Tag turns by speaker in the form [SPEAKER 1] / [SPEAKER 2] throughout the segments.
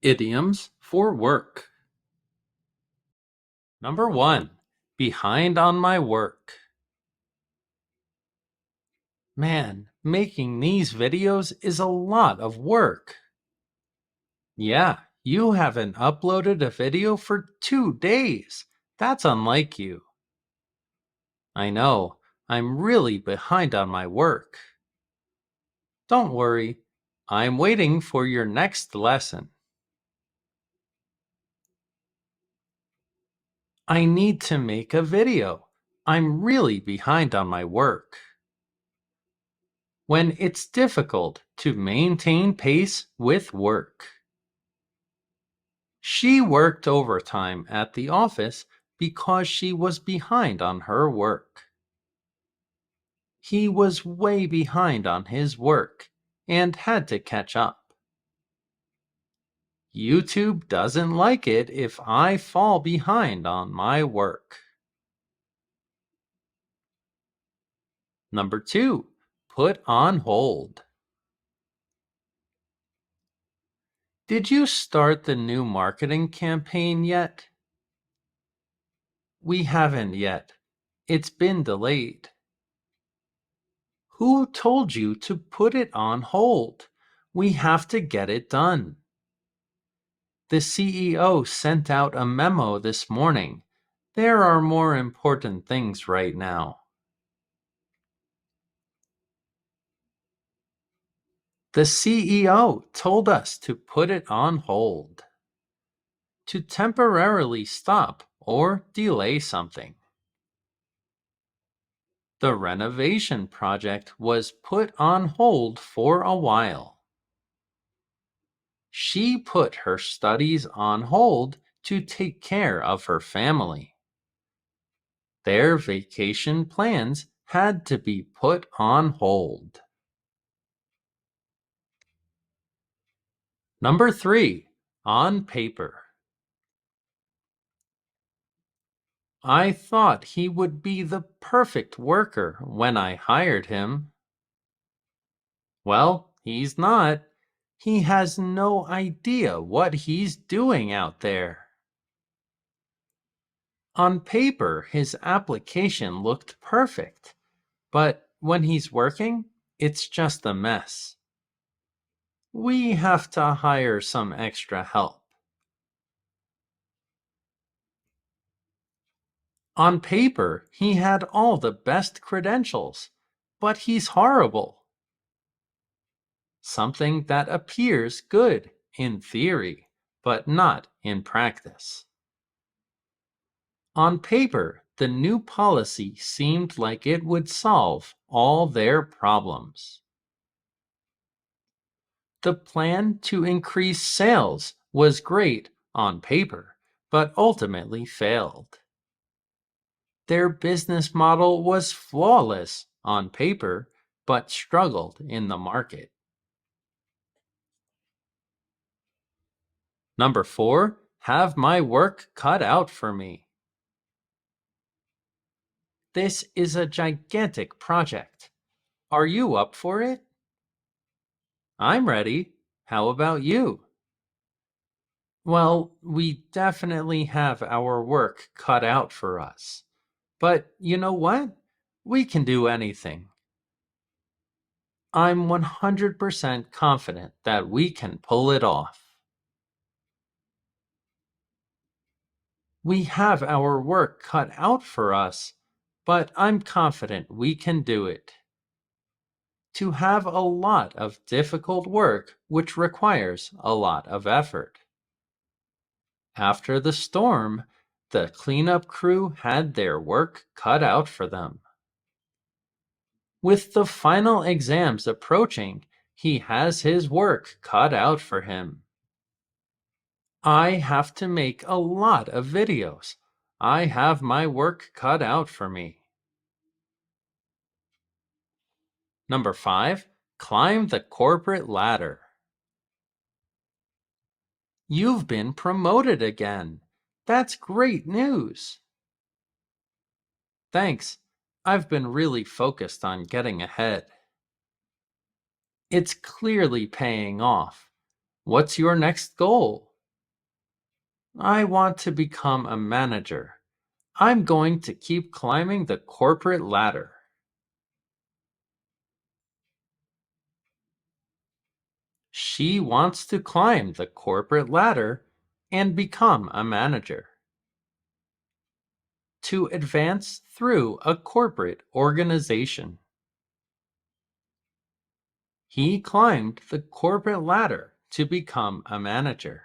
[SPEAKER 1] Idioms for work. Number 1. Behind on my work. Man, making these videos is a lot of work. Yeah, you haven't uploaded a video for 2 days. That's unlike you. I know, I'm really behind on my work. Don't worry, I'm waiting for your next lesson. I need to make a video. I'm really behind on my work. When it's difficult to maintain pace with work. She worked overtime at the office because she was behind on her work. He was way behind on his work and had to catch up. YouTube doesn't like it if I fall behind on my work. Number 2. Put on hold. Did you start the new marketing campaign yet? We haven't yet. It's been delayed. Who told you to put it on hold? We have to get it done. The CEO sent out a memo this morning. There are more important things right now. The CEO told us to put it on hold. To temporarily stop or delay something. The renovation project was put on hold for a while. She put her studies on hold to take care of her family. Their vacation plans had to be put on hold. Number 3. On paper. I thought he would be the perfect worker when I hired him. Well, he's not. He has no idea what he's doing out there. On paper, his application looked perfect, but when he's working, it's just a mess. We have to hire some extra help. On paper, he had all the best credentials, but he's horrible. Something that appears good in theory, but not in practice. On paper, the new policy seemed like it would solve all their problems. The plan to increase sales was great on paper, but ultimately failed. Their business model was flawless on paper, but struggled in the market. Number 4, have my work cut out for me. This is a gigantic project. Are you up for it? I'm ready. How about you? Well, we definitely have our work cut out for us. But you know what? We can do anything. I'm 100% confident that we can pull it off. We have our work cut out for us, but I'm confident we can do it. To have a lot of difficult work which requires a lot of effort. After the storm, the cleanup crew had their work cut out for them. With the final exams approaching, he has his work cut out for him. I have to make a lot of videos. I have my work cut out for me. Number 5, climb the corporate ladder. You've been promoted again. That's great news. Thanks. I've been really focused on getting ahead. It's clearly paying off. What's your next goal? I want to become a manager. I'm going to keep climbing the corporate ladder. She wants to climb the corporate ladder and become a manager. To advance through a corporate organization. He climbed the corporate ladder to become a manager.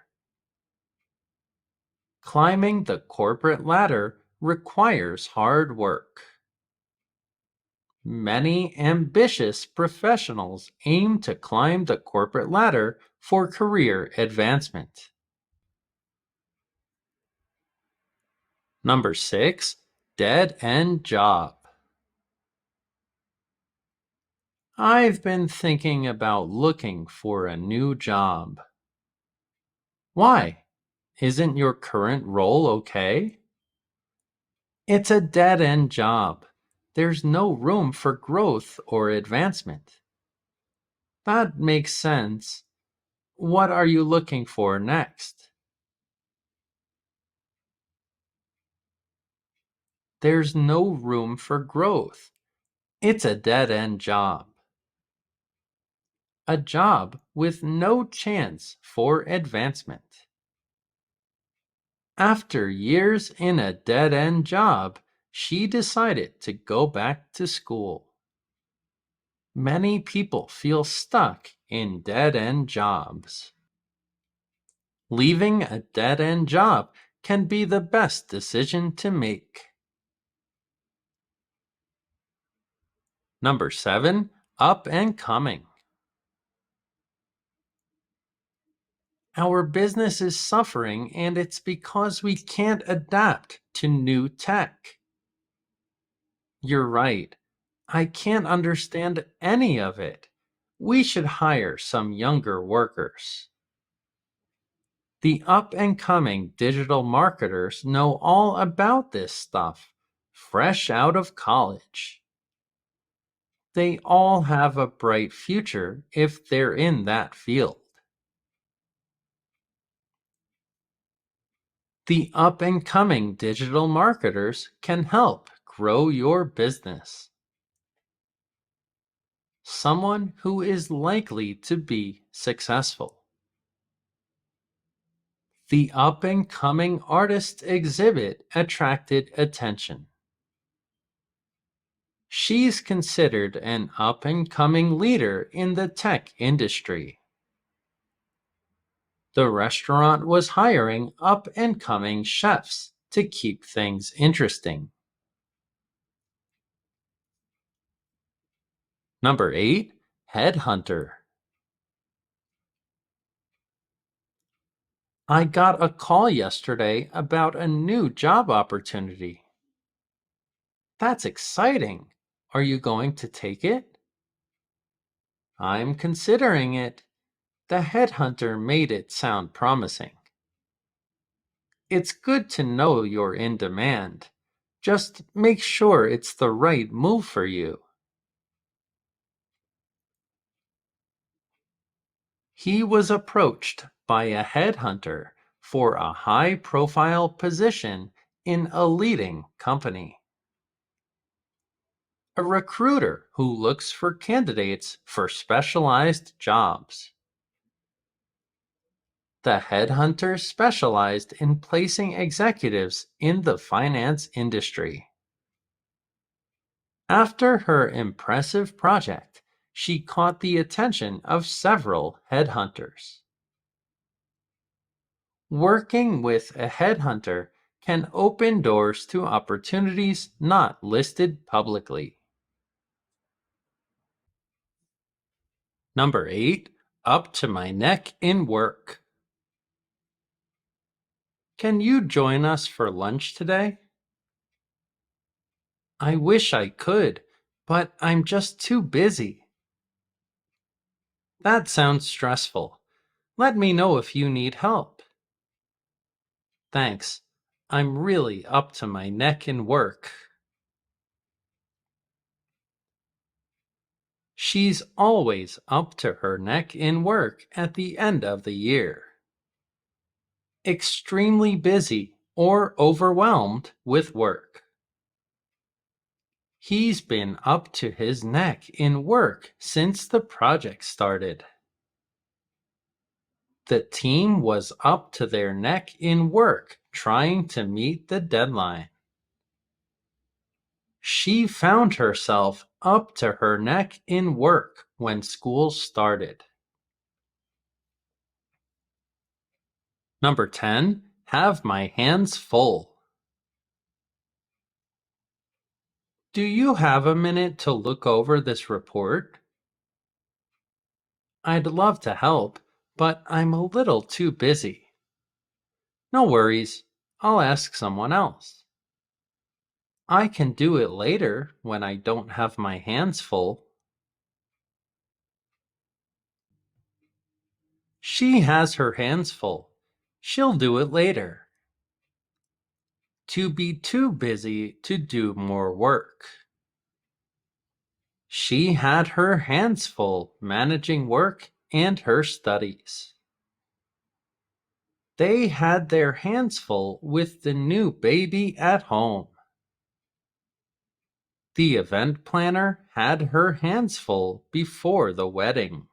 [SPEAKER 1] Climbing the corporate ladder requires hard work. Many ambitious professionals aim to climb the corporate ladder for career advancement. Number 6, dead-end job. I've been thinking about looking for a new job. Why? Isn't your current role okay? It's a dead-end job. There's no room for growth or advancement. That makes sense. What are you looking for next? There's no room for growth. It's a dead-end job. A job with no chance for advancement. After years in a dead-end job, she decided to go back to school. Many people feel stuck in dead-end jobs. Leaving a dead-end job can be the best decision to make. Number 7, up and coming. Our business is suffering, and it's because we can't adapt to new tech. You're right. I can't understand any of it. We should hire some younger workers. The up and coming digital marketers know all about this stuff, fresh out of college. They all have a bright future if they're in that field. The up and coming digital marketers can help grow your business. Someone who is likely to be successful. The up and coming artist exhibit attracted attention. She's considered an up and coming leader in the tech industry. The restaurant was hiring up and coming chefs to keep things interesting. Number 8, headhunter. I got a call yesterday about a new job opportunity. That's exciting. Are you going to take it? I'm considering it. The headhunter made it sound promising. It's good to know you're in demand. Just make sure it's the right move for you. He was approached by a headhunter for a high-profile position in a leading company. A recruiter who looks for candidates for specialized jobs. The headhunter specialized in placing executives in the finance industry. After her impressive project, she caught the attention of several headhunters. Working with a headhunter can open doors to opportunities not listed publicly. Number 8, up to my neck in work. Can you join us for lunch today? I wish I could, but I'm just too busy. That sounds stressful. Let me know if you need help. Thanks. I'm really up to my neck in work. She's always up to her neck in work at the end of the year. Extremely busy or overwhelmed with work. He's been up to his neck in work since the project started. The team was up to their neck in work trying to meet the deadline. She found herself up to her neck in work when school started. Number 10, have my hands full. Do you have a minute to look over this report? I'd love to help, but I'm a little too busy. No worries, I'll ask someone else. I can do it later when I don't have my hands full. She has her hands full. She'll do it later. To be too busy to do more work. She had her hands full managing work and her studies. They had their hands full with the new baby at home. The event planner had her hands full before the wedding.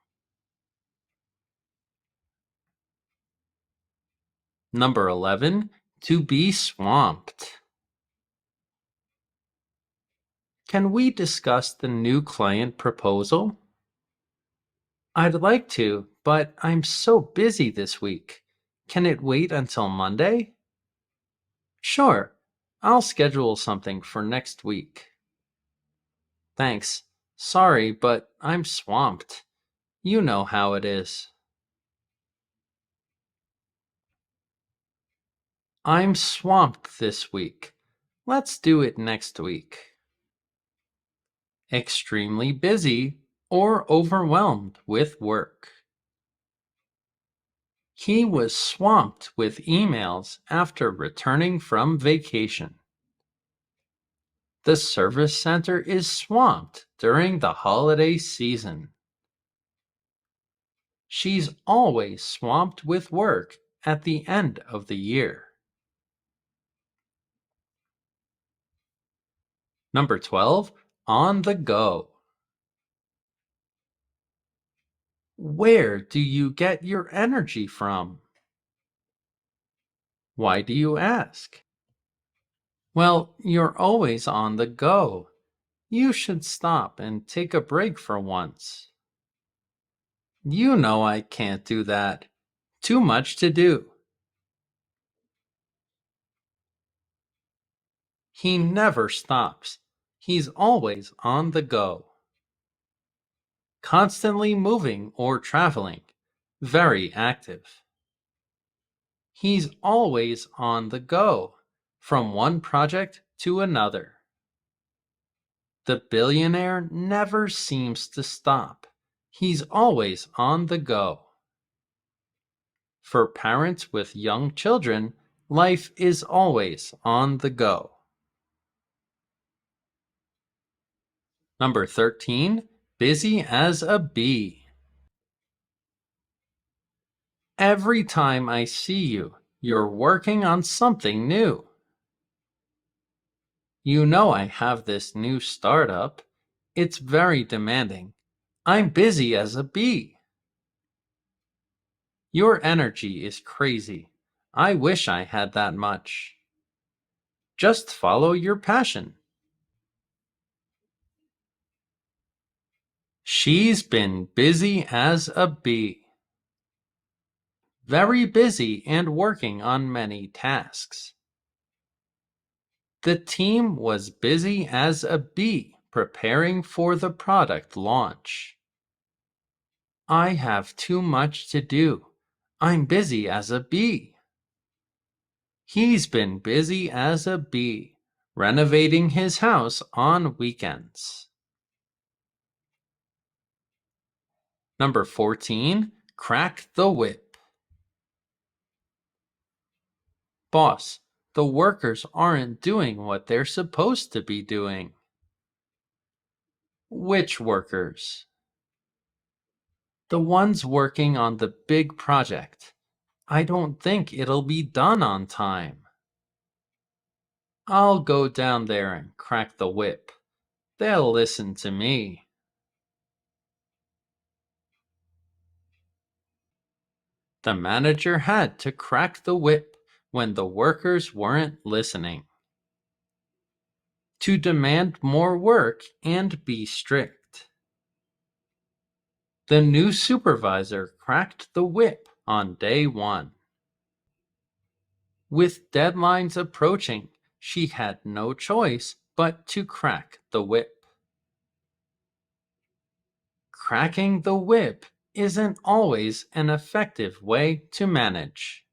[SPEAKER 1] Number 11, to be swamped. Can we discuss the new client proposal? I'd like to, but I'm so busy this week. Can it wait until Monday? Sure, I'll schedule something for next week. Thanks. Sorry, but I'm swamped. You know how it is. I'm swamped this week. Let's do it next week. Extremely busy or overwhelmed with work. He was swamped with emails after returning from vacation. The service center is swamped during the holiday season. She's always swamped with work at the end of the year. Number 12, on the go. Where do you get your energy from? Why do you ask? Well, you're always on the go. You should stop and take a break for once. You know I can't do that. Too much to do. He never stops. He's always on the go. Constantly moving or traveling. Very active. He's always on the go, from one project to another. The billionaire never seems to stop. He's always on the go. For parents with young children, life is always on the go. Number 13, busy as a bee. Every time I see you, you're working on something new. You know I have this new startup. It's very demanding. I'm busy as a bee. Your energy is crazy. I wish I had that much. Just follow your passion. She's been busy as a bee. Very busy and working on many tasks. The team was busy as a bee preparing for the product launch. I have too much to do. I'm busy as a bee. He's been busy as a bee, renovating his house on weekends. Number 14, crack the whip. Boss, the workers aren't doing what they're supposed to be doing. Which workers? The ones working on the big project. I don't think it'll be done on time. I'll go down there and crack the whip. They'll listen to me. The manager had to crack the whip when the workers weren't listening. To demand more work and be strict. The new supervisor cracked the whip on day 1. With deadlines approaching, she had no choice but to crack the whip. Cracking the whip isn't always an effective way to manage.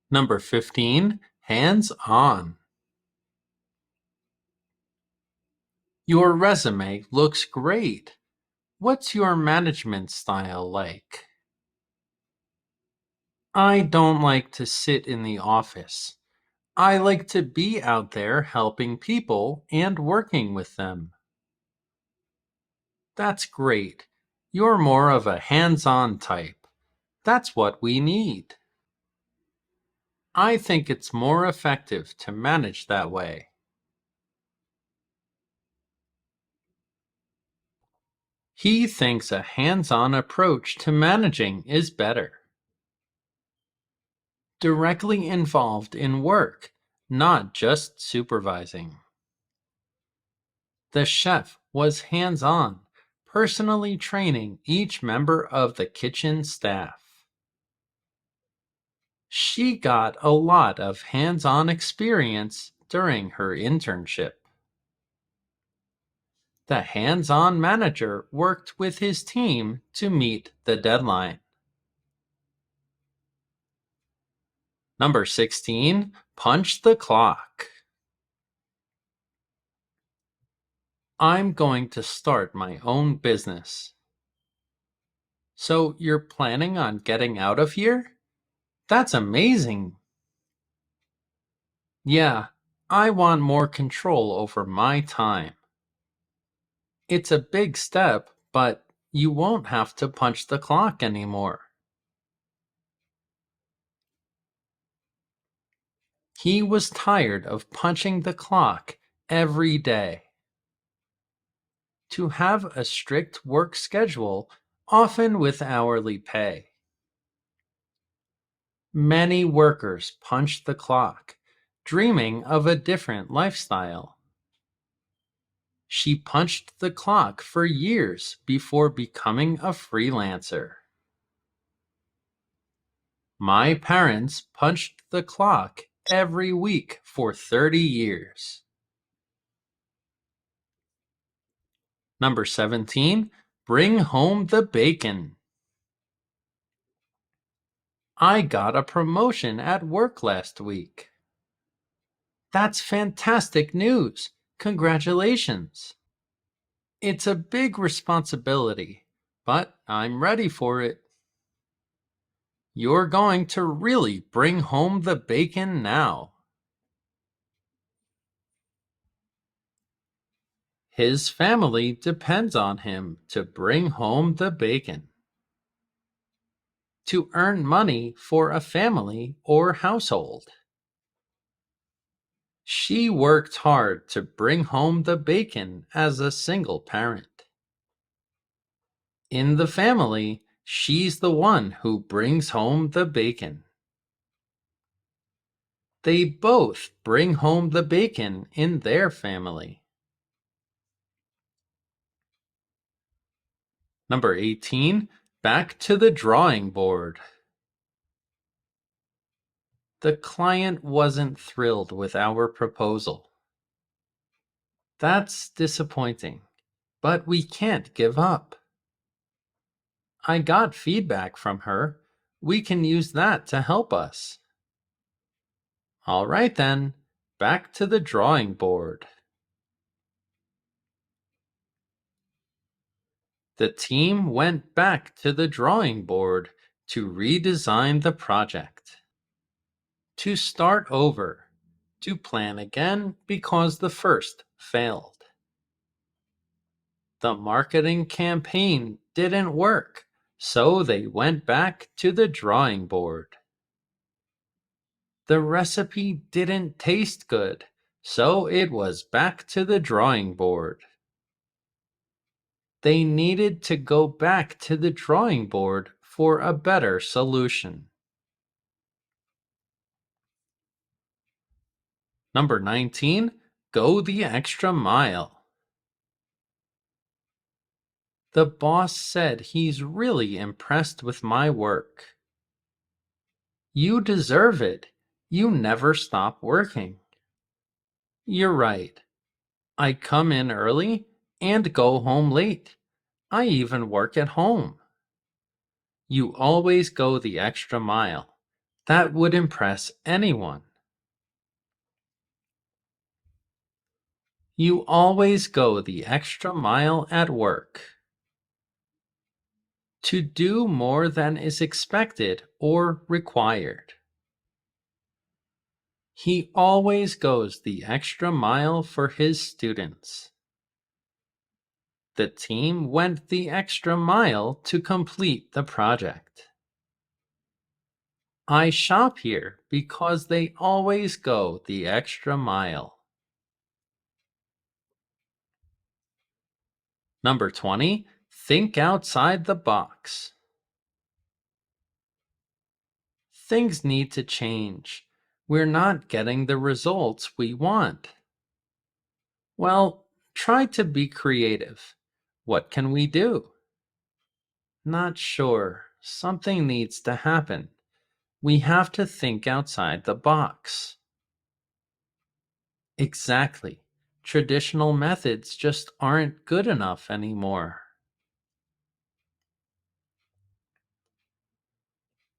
[SPEAKER 1] Number 15, hands-on. Your resume looks great. What's your management style like? I don't like to sit in the office. I like to be out there helping people and working with them. That's great. You're more of a hands-on type. That's what we need. I think it's more effective to manage that way. He thinks a hands-on approach to managing is better. Directly involved in work, not just supervising. The chef was hands-on, personally training each member of the kitchen staff. She got a lot of hands-on experience during her internship. The hands-on manager worked with his team to meet the deadline. Number 16, punch the clock. I'm going to start my own business. So you're planning on getting out of here? That's amazing. Yeah, I want more control over my time. It's a big step, but you won't have to punch the clock anymore. He was tired of punching the clock every day. To have a strict work schedule, often with hourly pay. Many workers punch the clock, dreaming of a different lifestyle. She punched the clock for years before becoming a freelancer. My parents punched the clock every week for 30 years. Number 17, bring home the bacon. I got a promotion at work last week. That's fantastic news. Congratulations. It's a big responsibility, but I'm ready for it. You're going to really bring home the bacon now. His family depends on him to bring home the bacon. To earn money for a family or household. She worked hard to bring home the bacon as a single parent. In the family, she's the one who brings home the bacon. They both bring home the bacon in their family. Number 18, back to the drawing board. The client wasn't thrilled with our proposal. That's disappointing, but we can't give up. I got feedback from her. We can use that to help us. All right then, back to the drawing board. The team went back to the drawing board to redesign the project. To start over. To plan again because the first failed. The marketing campaign didn't work, So they went back to the drawing board. The recipe didn't taste good, so it was back to the drawing board. They needed to go back to the drawing board for a better solution. Number 19, go the extra mile. The boss said he's really impressed with my work. You deserve it. You never stop working. You're right. I come in early and go home late. I even work at home. You always go the extra mile. That would impress anyone. You always go the extra mile at work. To do more than is expected or required. He always goes the extra mile for his students. The team went the extra mile to complete the project. I shop here because they always go the extra mile. Number 20, think outside the box. Things need to change. We're not getting the results we want. Well, try to be creative. What can we do? Not sure. Something needs to happen. We have to think outside the box. Exactly. Traditional methods just aren't good enough anymore.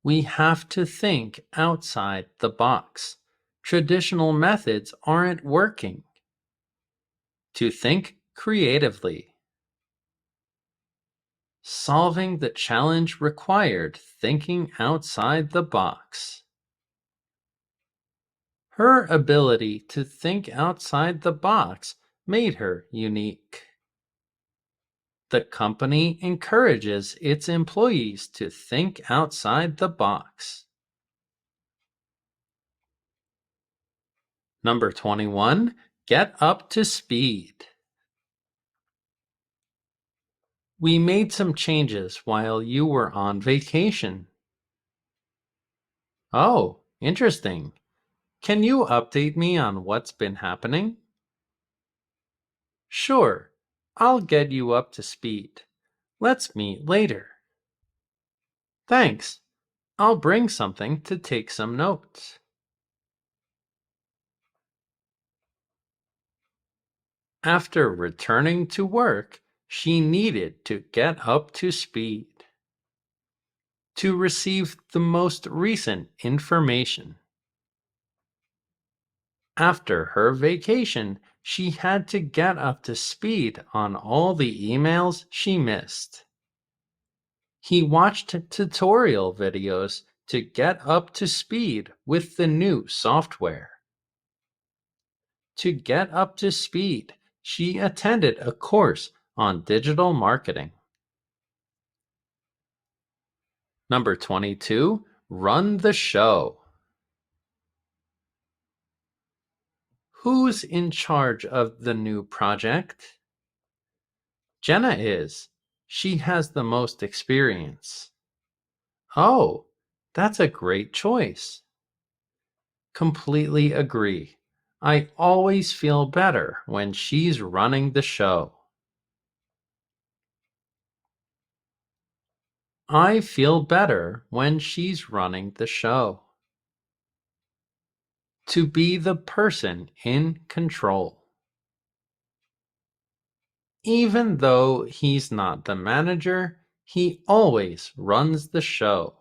[SPEAKER 1] We have to think outside the box. Traditional methods aren't working. To think creatively. Solving the challenge required thinking outside the box. Her ability to think outside the box made her unique. The company encourages its employees to think outside the box. Number 21, get up to speed. We made some changes while you were on vacation. Oh, interesting. Can you update me on what's been happening? Sure, I'll get you up to speed. Let's meet later. Thanks. I'll bring something to take some notes. After returning to work, she needed to get up to speed to receive the most recent information. After her vacation, she had to get up to speed on all the emails she missed. He watched tutorial videos to get up to speed with the new software. To get up to speed, she attended a course on digital marketing. Number 22, run the show. Who's in charge of the new project? Jenna is. She has the most experience. Oh, that's a great choice. Completely agree. I always feel better when she's running the show. I feel better when she's running the show. To be the person in control. Even though he's not the manager, he always runs the show.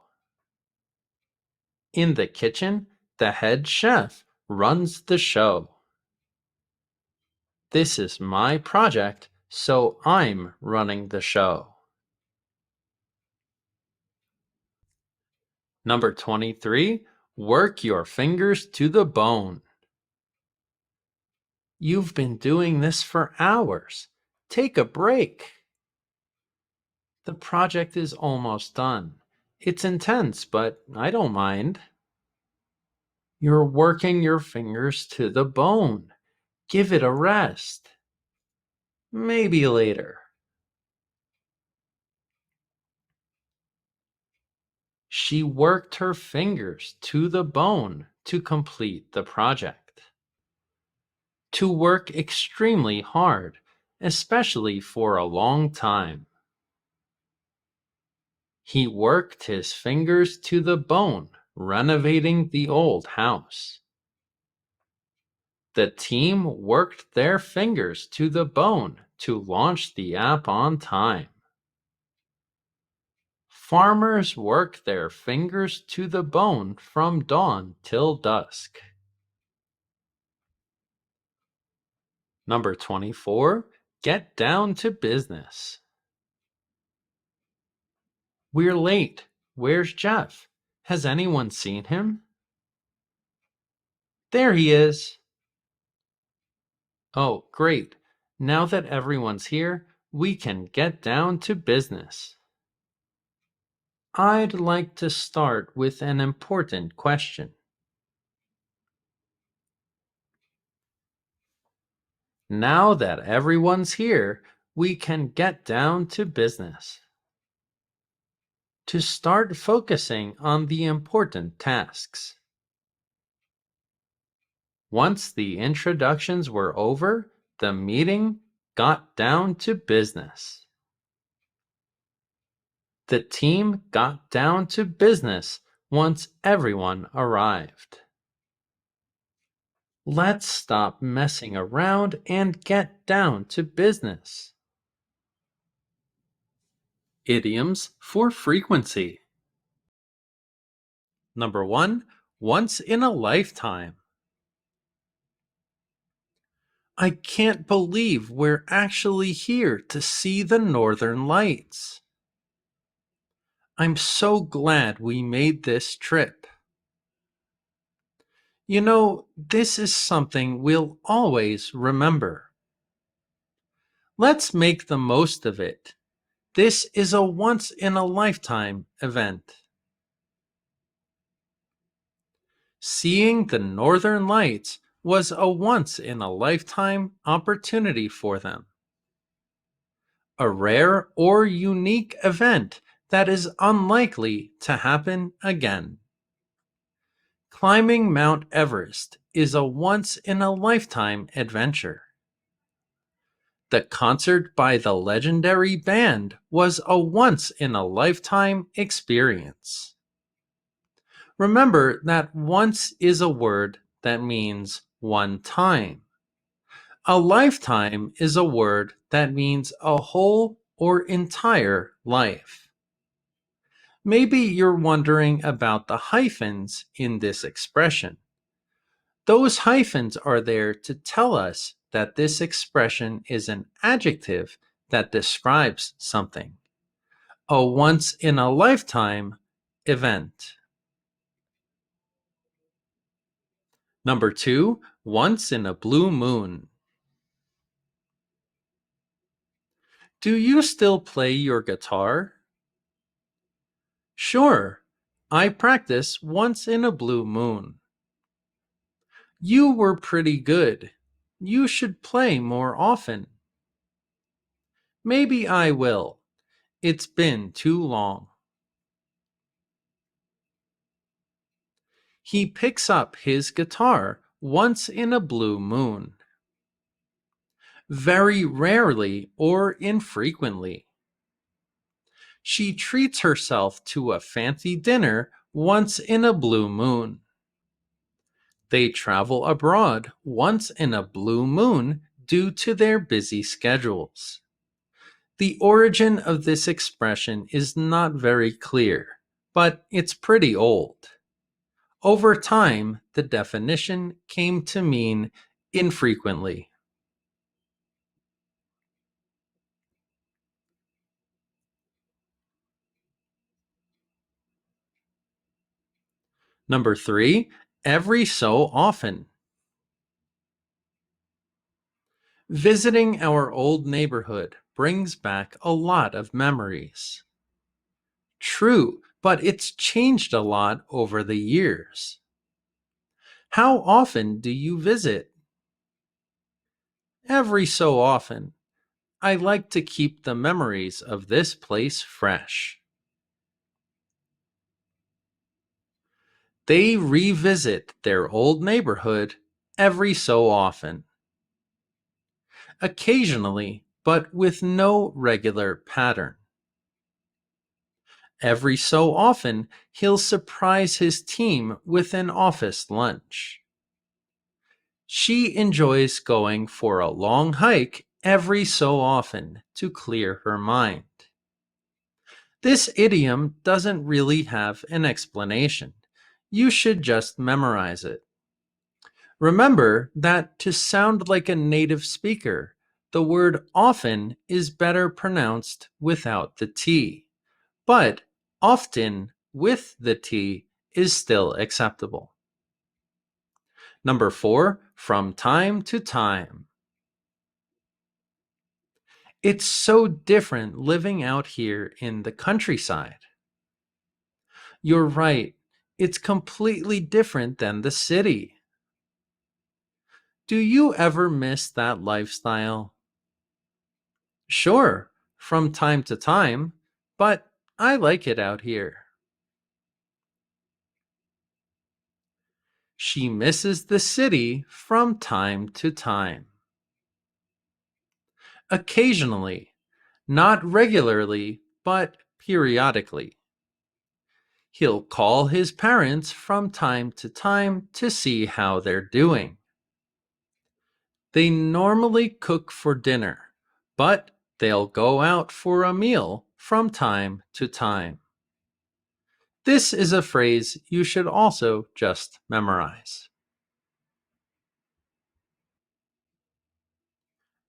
[SPEAKER 1] In the kitchen, the head chef runs the show. This is my project, so I'm running the show. Number 23, work your fingers to the bone. You've been doing this for hours. Take a break. The project is almost done. It's intense, but I don't mind. You're working your fingers to the bone. Give it a rest. Maybe later. She worked her fingers to the bone to complete the project. To work extremely hard, especially for a long time. He worked his fingers to the bone, renovating the old house. The team worked their fingers to the bone to launch the app on time. Farmers work their fingers to the bone from dawn till dusk. Number 24, get down to business. We're late. Where's Jeff? Has anyone seen him? There he is. Oh, great. Now that everyone's here, we can get down to business. I'd like to start with an important question. Now that everyone's here, we can get down to business. To start focusing on the important tasks. Once the introductions were over, the meeting got down to business. The team got down to business once everyone arrived. Let's stop messing around and get down to business. Idioms for frequency. Number 1, once in a lifetime. I can't believe we're actually here to see the northern lights. I'm so glad we made this trip. You know, this is something we'll always remember. Let's make the most of it. This is a once-in-a-lifetime event. Seeing the northern lights was a once-in-a-lifetime opportunity for them. A rare or unique event that is unlikely to happen again. Climbing Mount Everest is a once-in-a-lifetime adventure. The concert by the legendary band was a once-in-a-lifetime experience. Remember that once is a word that means one time. A lifetime is a word that means a whole or entire life. Maybe you're wondering about the hyphens in this expression. Those hyphens are there to tell us that this expression is an adjective that describes something. A once-in-a-lifetime event. Number 2, once in a blue moon. Do you still play your guitar? Sure, I practice once in a blue moon. You were pretty good. You should play more often. Maybe I will. It's been too long. He picks up his guitar once in a blue moon. Very rarely or infrequently. She treats herself to a fancy dinner once in a blue moon. They travel abroad once in a blue moon due to their busy schedules. The origin of this expression is not very clear, but it's pretty old. Over time, the definition came to mean infrequently. Number 3, every so often. Visiting our old neighborhood brings back a lot of memories. True, but it's changed a lot over the years. How often do you visit? Every so often. I like to keep the memories of this place fresh. They revisit their old neighborhood every so often. Occasionally, but with no regular pattern. Every so often, he'll surprise his team with an office lunch. She enjoys going for a long hike every so often to clear her mind. This idiom doesn't really have an explanation. You should just memorize it. Remember that to sound like a native speaker, the word often is better pronounced without the T, but often with the T is still acceptable. Number 4, from time to time. It's so different living out here in the countryside. You're right, it's completely different than the city. Do you ever miss that lifestyle? Sure, from time to time, but I like it out here. She misses the city from time to time. Occasionally, not regularly, but periodically. He'll call his parents from time to see how they're doing. They normally cook for dinner, but they'll go out for a meal from time to time. This is a phrase you should also just memorize.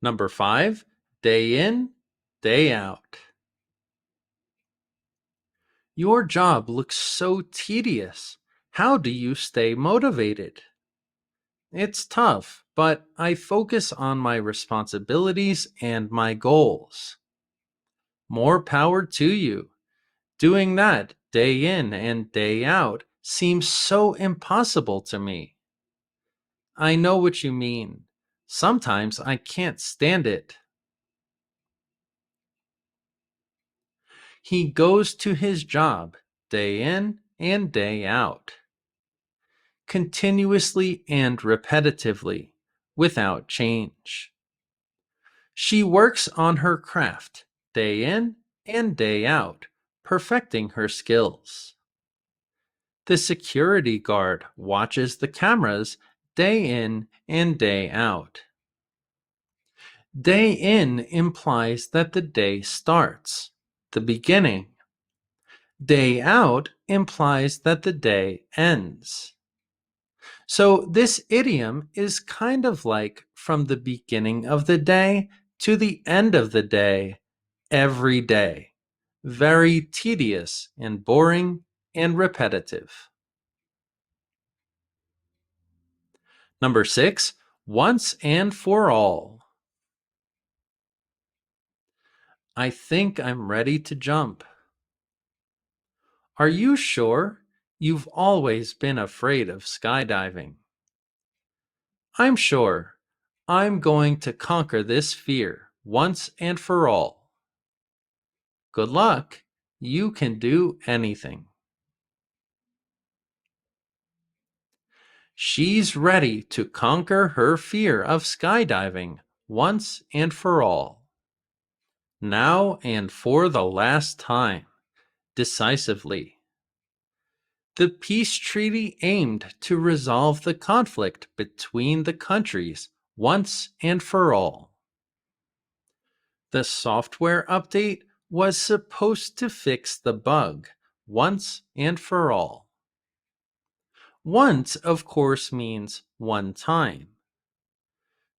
[SPEAKER 1] Number 5, day in, day out. Your job looks so tedious. How do you stay motivated? It's tough, but I focus on my responsibilities and my goals. More power to you. Doing that day in and day out seems so impossible to me. I know what you mean. Sometimes I can't stand it. He goes to his job day in and day out, continuously and repetitively, without change. She works on her craft day in and day out, perfecting her skills. The security guard watches the cameras day in and day out. Day in implies that the day starts, the beginning. Day out implies that the day ends. So this idiom is kind of like from the beginning of the day to the end of the day, every day. Very tedious and boring and repetitive. Number 6, once and for all. I think I'm ready to jump. Are you sure? You've always been afraid of skydiving. I'm sure. I'm going to conquer this fear once and for all. Good luck. You can do anything. She's ready to conquer her fear of skydiving once and for all. Now and for the last time, decisively. The peace treaty aimed to resolve the conflict between the countries once and for all. The software update was supposed to fix the bug once and for all. Once, of course, means one time.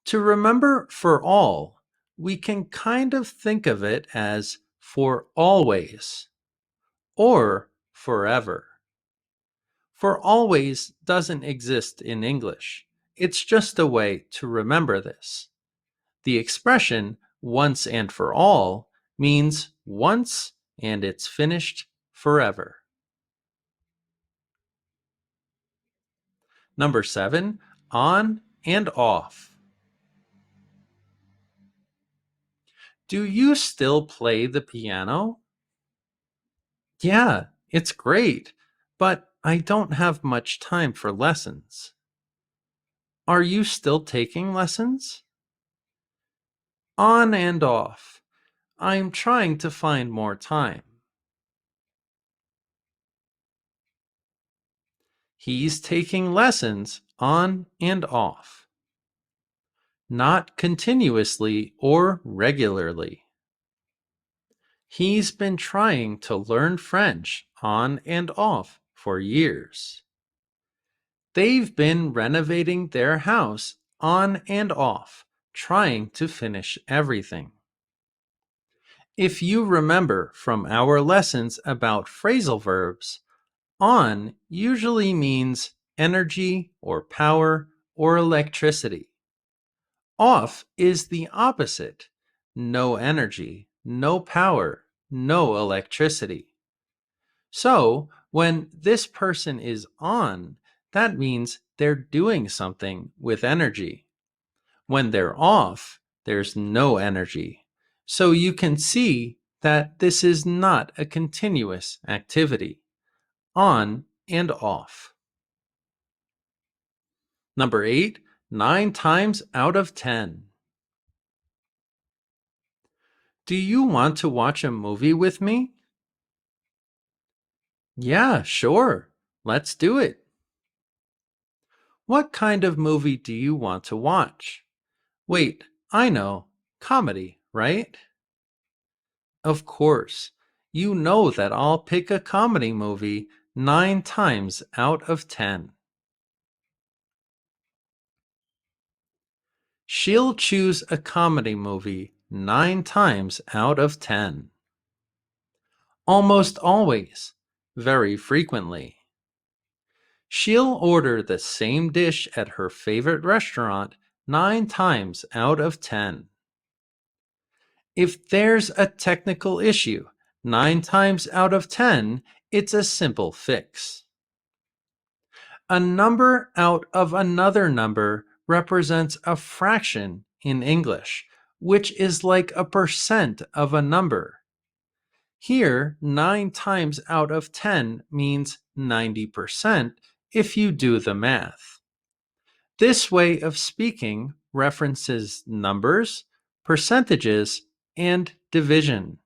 [SPEAKER 1] To remember for all, we can kind of think of it as for always or forever. For always doesn't exist in English. It's just a way to remember this. The expression once and for all means once and it's finished forever. Number 7, on and off. Do you still play the piano? Yeah, it's great, but I don't have much time for lessons. Are you still taking lessons? On and off. I'm trying to find more time. He's taking lessons on and off. Not continuously or regularly. He's been trying to learn French on and off for years. They've been renovating their house on and off, trying to finish everything. If you remember from our lessons about phrasal verbs, on usually means energy or power or electricity. Off is the opposite: no energy, no power, no electricity. So, when this person is on, that means they're doing something with energy. When they're off, there's no energy. So you can see that this is not a continuous activity. On and off. Number 8, 9 times out of 10. Do you want to watch a movie with me? Yeah, sure. Let's do it. What kind of movie do you want to watch? Wait, I know. Comedy, right? Of course. You know that I'll pick a comedy movie 9 times out of 10. She'll choose a comedy movie 9 times out of 10. Almost always. Very frequently. She'll order the same dish at her favorite restaurant 9 times out of 10. If there's a technical issue, 9 times out of 10, it's a simple fix. A number out of another number represents a fraction in English, which is like a percent of a number. Here, 9 times out of 10 means 90% if you do the math. This way of speaking references numbers, percentages, and division.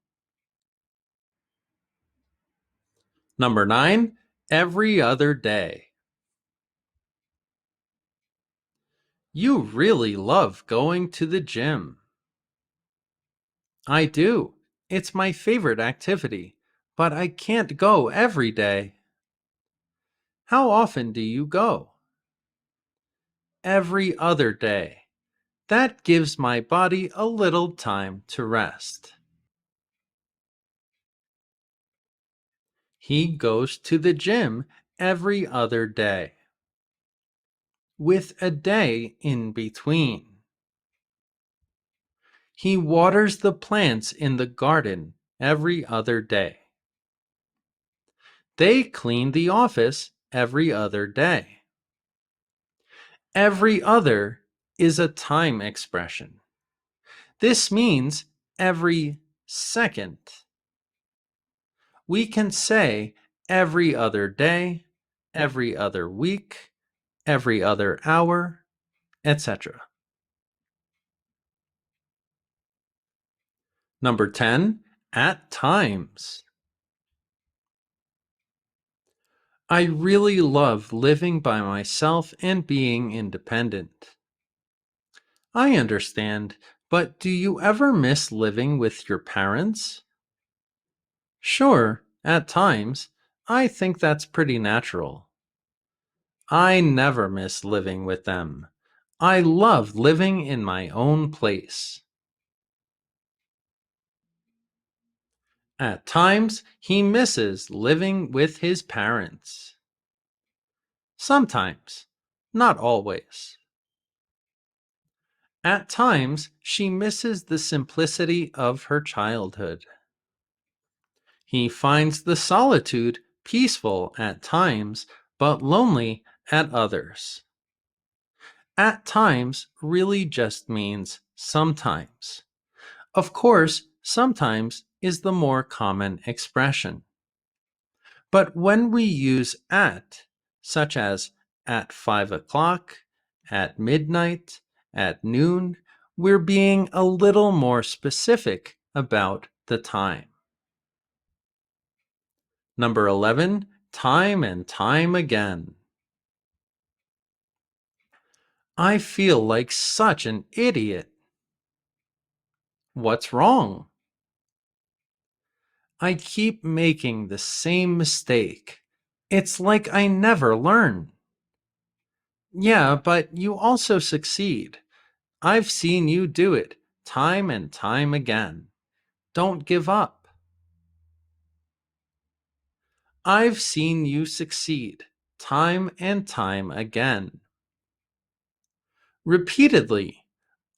[SPEAKER 1] Number 9, every other day. You really love going to the gym. I do. It's my favorite activity, but I can't go every day. How often do you go? Every other day. That gives my body a little time to rest. He goes to the gym every other day, with a day in between. He waters the plants in the garden every other day. They clean the office every other day. Every other is a time expression. This means every second. We can say every other day, every other week, every other hour, etc. Number 10, at times. I really love living by myself and being independent. I understand, but do you ever miss living with your parents? Sure, at times. I think that's pretty natural. I never miss living with them. I love living in my own place. At times, he misses living with his parents. Sometimes, not always. At times, she misses the simplicity of her childhood. He finds the solitude peaceful at times, but lonely at others. At times really just means sometimes. Of course, sometimes is the more common expression. But when we use at, such as at 5 o'clock, at midnight, at noon, we're being a little more specific about the time. Number 11, time and time again. I feel like such an idiot. What's wrong? I keep making the same mistake. It's like I never learn. Yeah, but you also succeed. I've seen you do it time and time again. Don't give up. I've seen you succeed time and time again. Repeatedly,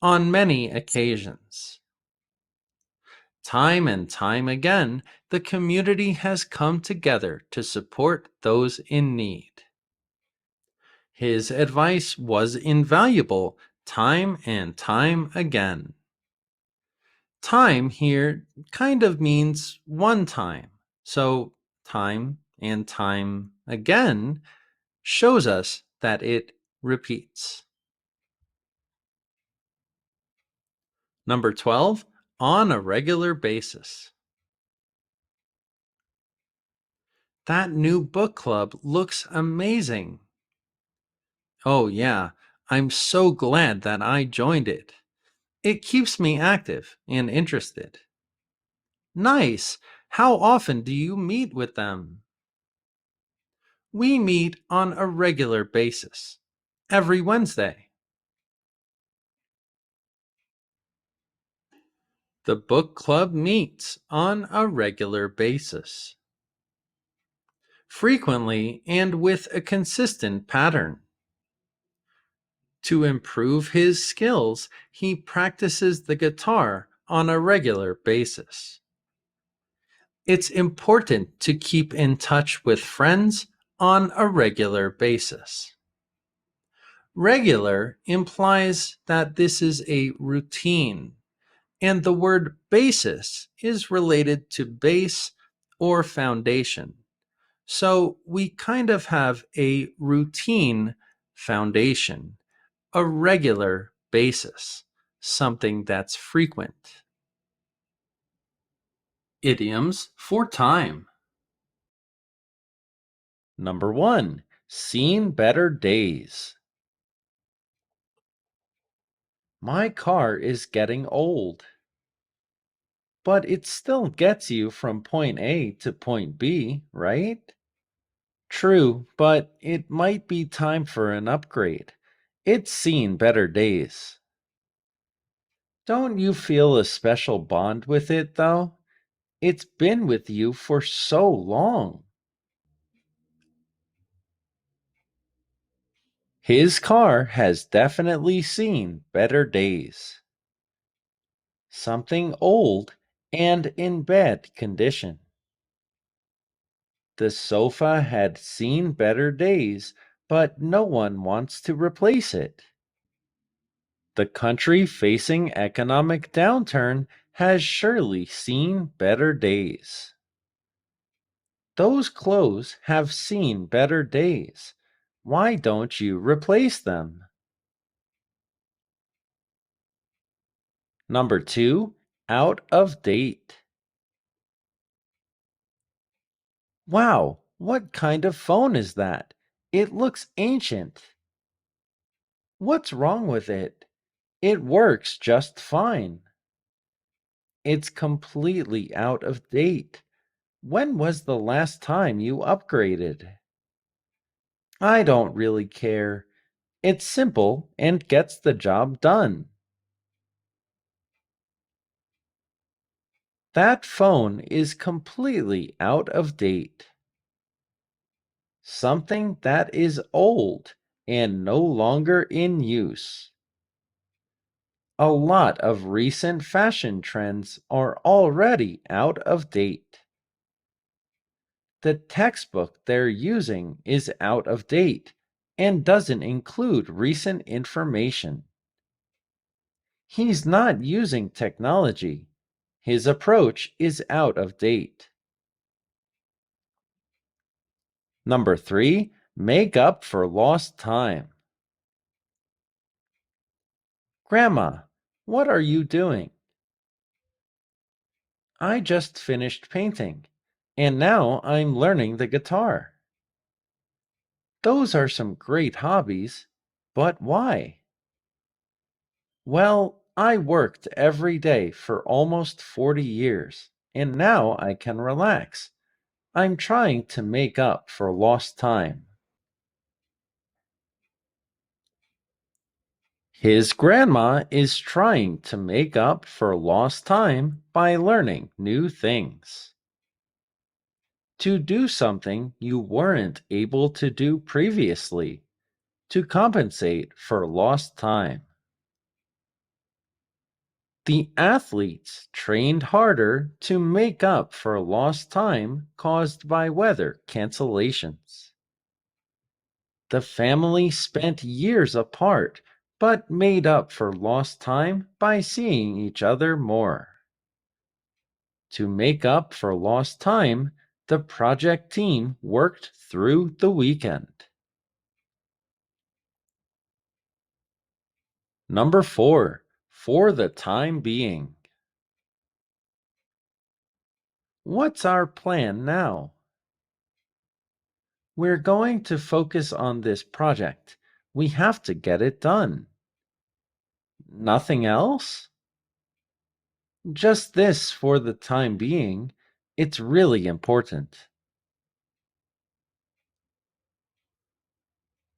[SPEAKER 1] on many occasions. Time and time again, the community has come together to support those in need. His advice was invaluable time and time again. Time here kind of means one time, so time and time again shows us that it repeats. Number 12, on a regular basis. That new book club looks amazing. Oh, yeah, I'm so glad that I joined it. It keeps me active and interested. Nice. How often do you meet with them? We meet on a regular basis, every Wednesday. The book club meets on a regular basis, frequently and with a consistent pattern. To improve his skills, he practices the guitar on a regular basis. It's important to keep in touch with friends on a regular basis. Regular implies that this is a routine, and the word basis is related to base or foundation. So we kind of have a routine foundation, a regular basis, something that's frequent. Idioms for time. Number 1, seen better days. My car is getting old, but it still gets you from point A to point B, right? True, but it might be time for an upgrade. It's seen better days. Don't you feel a special bond with it, though? It's been with you for so long. His car has definitely seen better days. Something old and in bad condition. The sofa had seen better days, but no one wants to replace it. The country facing economic downturn has surely seen better days. Those clothes have seen better days. Why don't you replace them? Number 2, out of date. Wow, what kind of phone is that? It looks ancient. What's wrong with it? It works just fine. It's completely out of date. When was the last time you upgraded? I don't really care. It's simple and gets the job done. That phone is completely out of date. Something that is old and no longer in use. A lot of recent fashion trends are already out of date. The textbook they're using is out of date and doesn't include recent information. He's not using technology. His approach is out of date. Number 3, make up for lost time. Grandma, what are you doing? I just finished painting, and now I'm learning the guitar. Those are some great hobbies, but why? Well, I worked every day for almost 40 years, and now I can relax. I'm trying to make up for lost time. His grandma is trying to make up for lost time by learning new things. To do something you weren't able to do previously, to compensate for lost time. The athletes trained harder to make up for lost time caused by weather cancellations. The family spent years apart but made up for lost time by seeing each other more. To make up for lost time, the project team worked through the weekend. Number 4, for the time being. What's our plan now? We're going to focus on this project. We have to get it done. Nothing else? Just this for the time being. It's really important.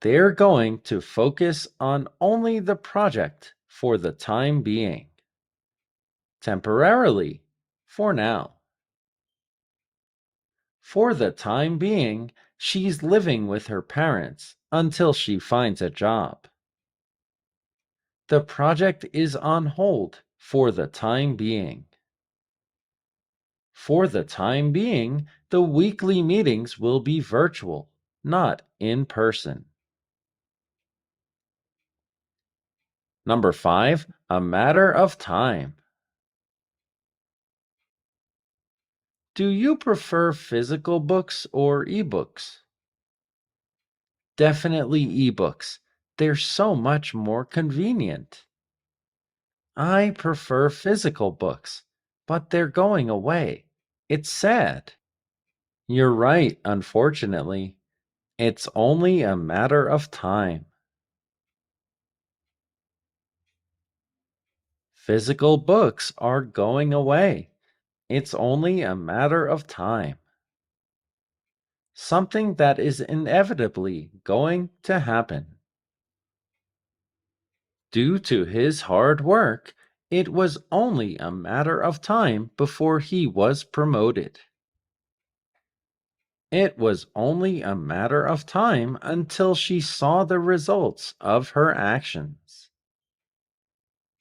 [SPEAKER 1] They're going to focus on only the project for the time being. Temporarily, for now. For the time being, she's living with her parents until she finds a job. The project is on hold for the time being. For the time being, the weekly meetings will be virtual, not in person. Number 5, a matter of time. Do you prefer physical books or ebooks? Definitely ebooks. They're so much more convenient. I prefer physical books, but they're going away. It's sad. You're right, unfortunately. It's only a matter of time. Physical books are going away. It's only a matter of time. Something that is inevitably going to happen. Due to his hard work, it was only a matter of time before he was promoted. It was only a matter of time until she saw the results of her actions.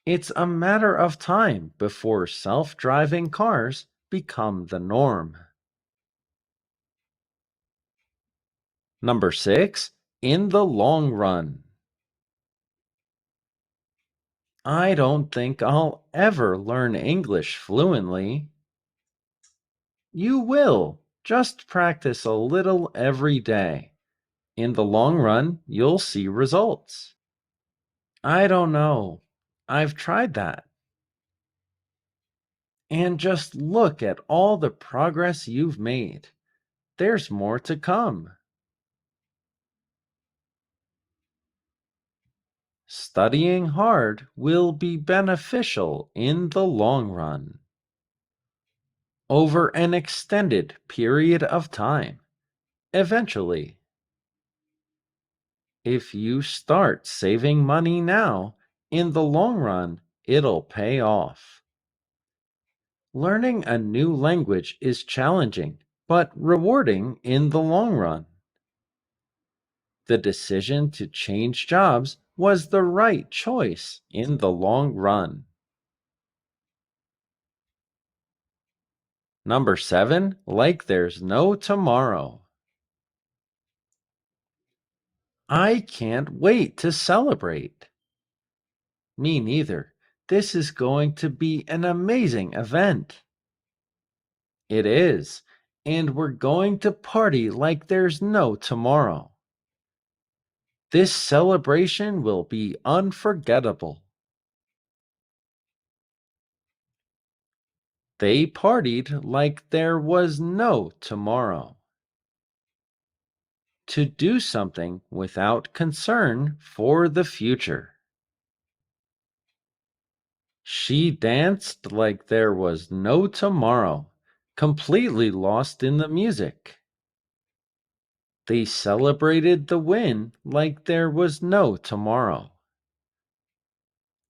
[SPEAKER 1] It's a matter of time before self-driving cars become the norm. Number 6, in the long run. I don't think I'll ever learn English fluently. You will. Just practice a little every day. In the long run, you'll see results. I don't know. I've tried that. And just look at all the progress you've made. There's more to come. Studying hard will be beneficial in the long run. Over an extended period of time. Eventually. If you start saving money now, in the long run, it'll pay off. Learning a new language is challenging, but rewarding in the long run. The decision to change jobs was the right choice in the long run. Number 7, like there's no tomorrow. I can't wait to celebrate. Me neither. This is going to be an amazing event. It is, and we're going to party like there's no tomorrow. This celebration will be unforgettable. They partied like there was no tomorrow. To do something without concern for the future. She danced like there was no tomorrow, completely lost in the music. They celebrated the win like there was no tomorrow.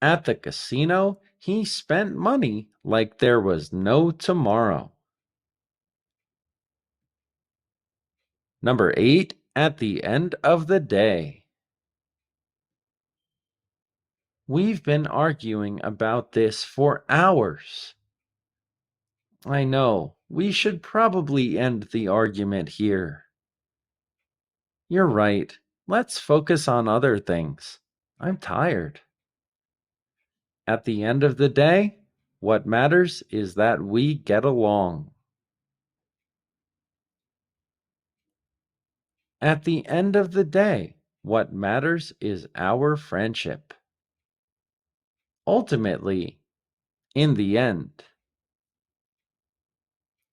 [SPEAKER 1] At the casino, he spent money like there was no tomorrow. Number 8, at the end of the day. We've been arguing about this for hours. I know, we should probably end the argument here. You're right. Let's focus on other things. I'm tired. At the end of the day, what matters is that we get along. At the end of the day, what matters is our friendship. Ultimately, in the end.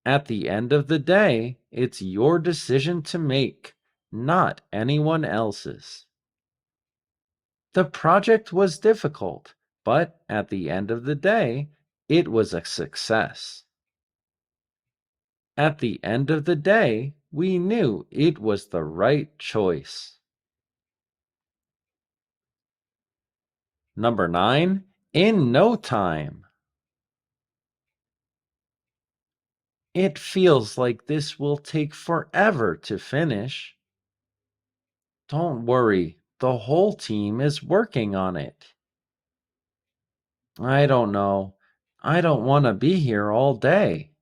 [SPEAKER 1] At the end of the day, it's your decision to make, not anyone else's. The project was difficult, but at the end of the day, it was a success. At the end of the day, we knew it was the right choice. Number 9, in no time. It feels like this will take forever to finish. Don't worry, the whole team is working on it. I don't know. I don't want to be here all day.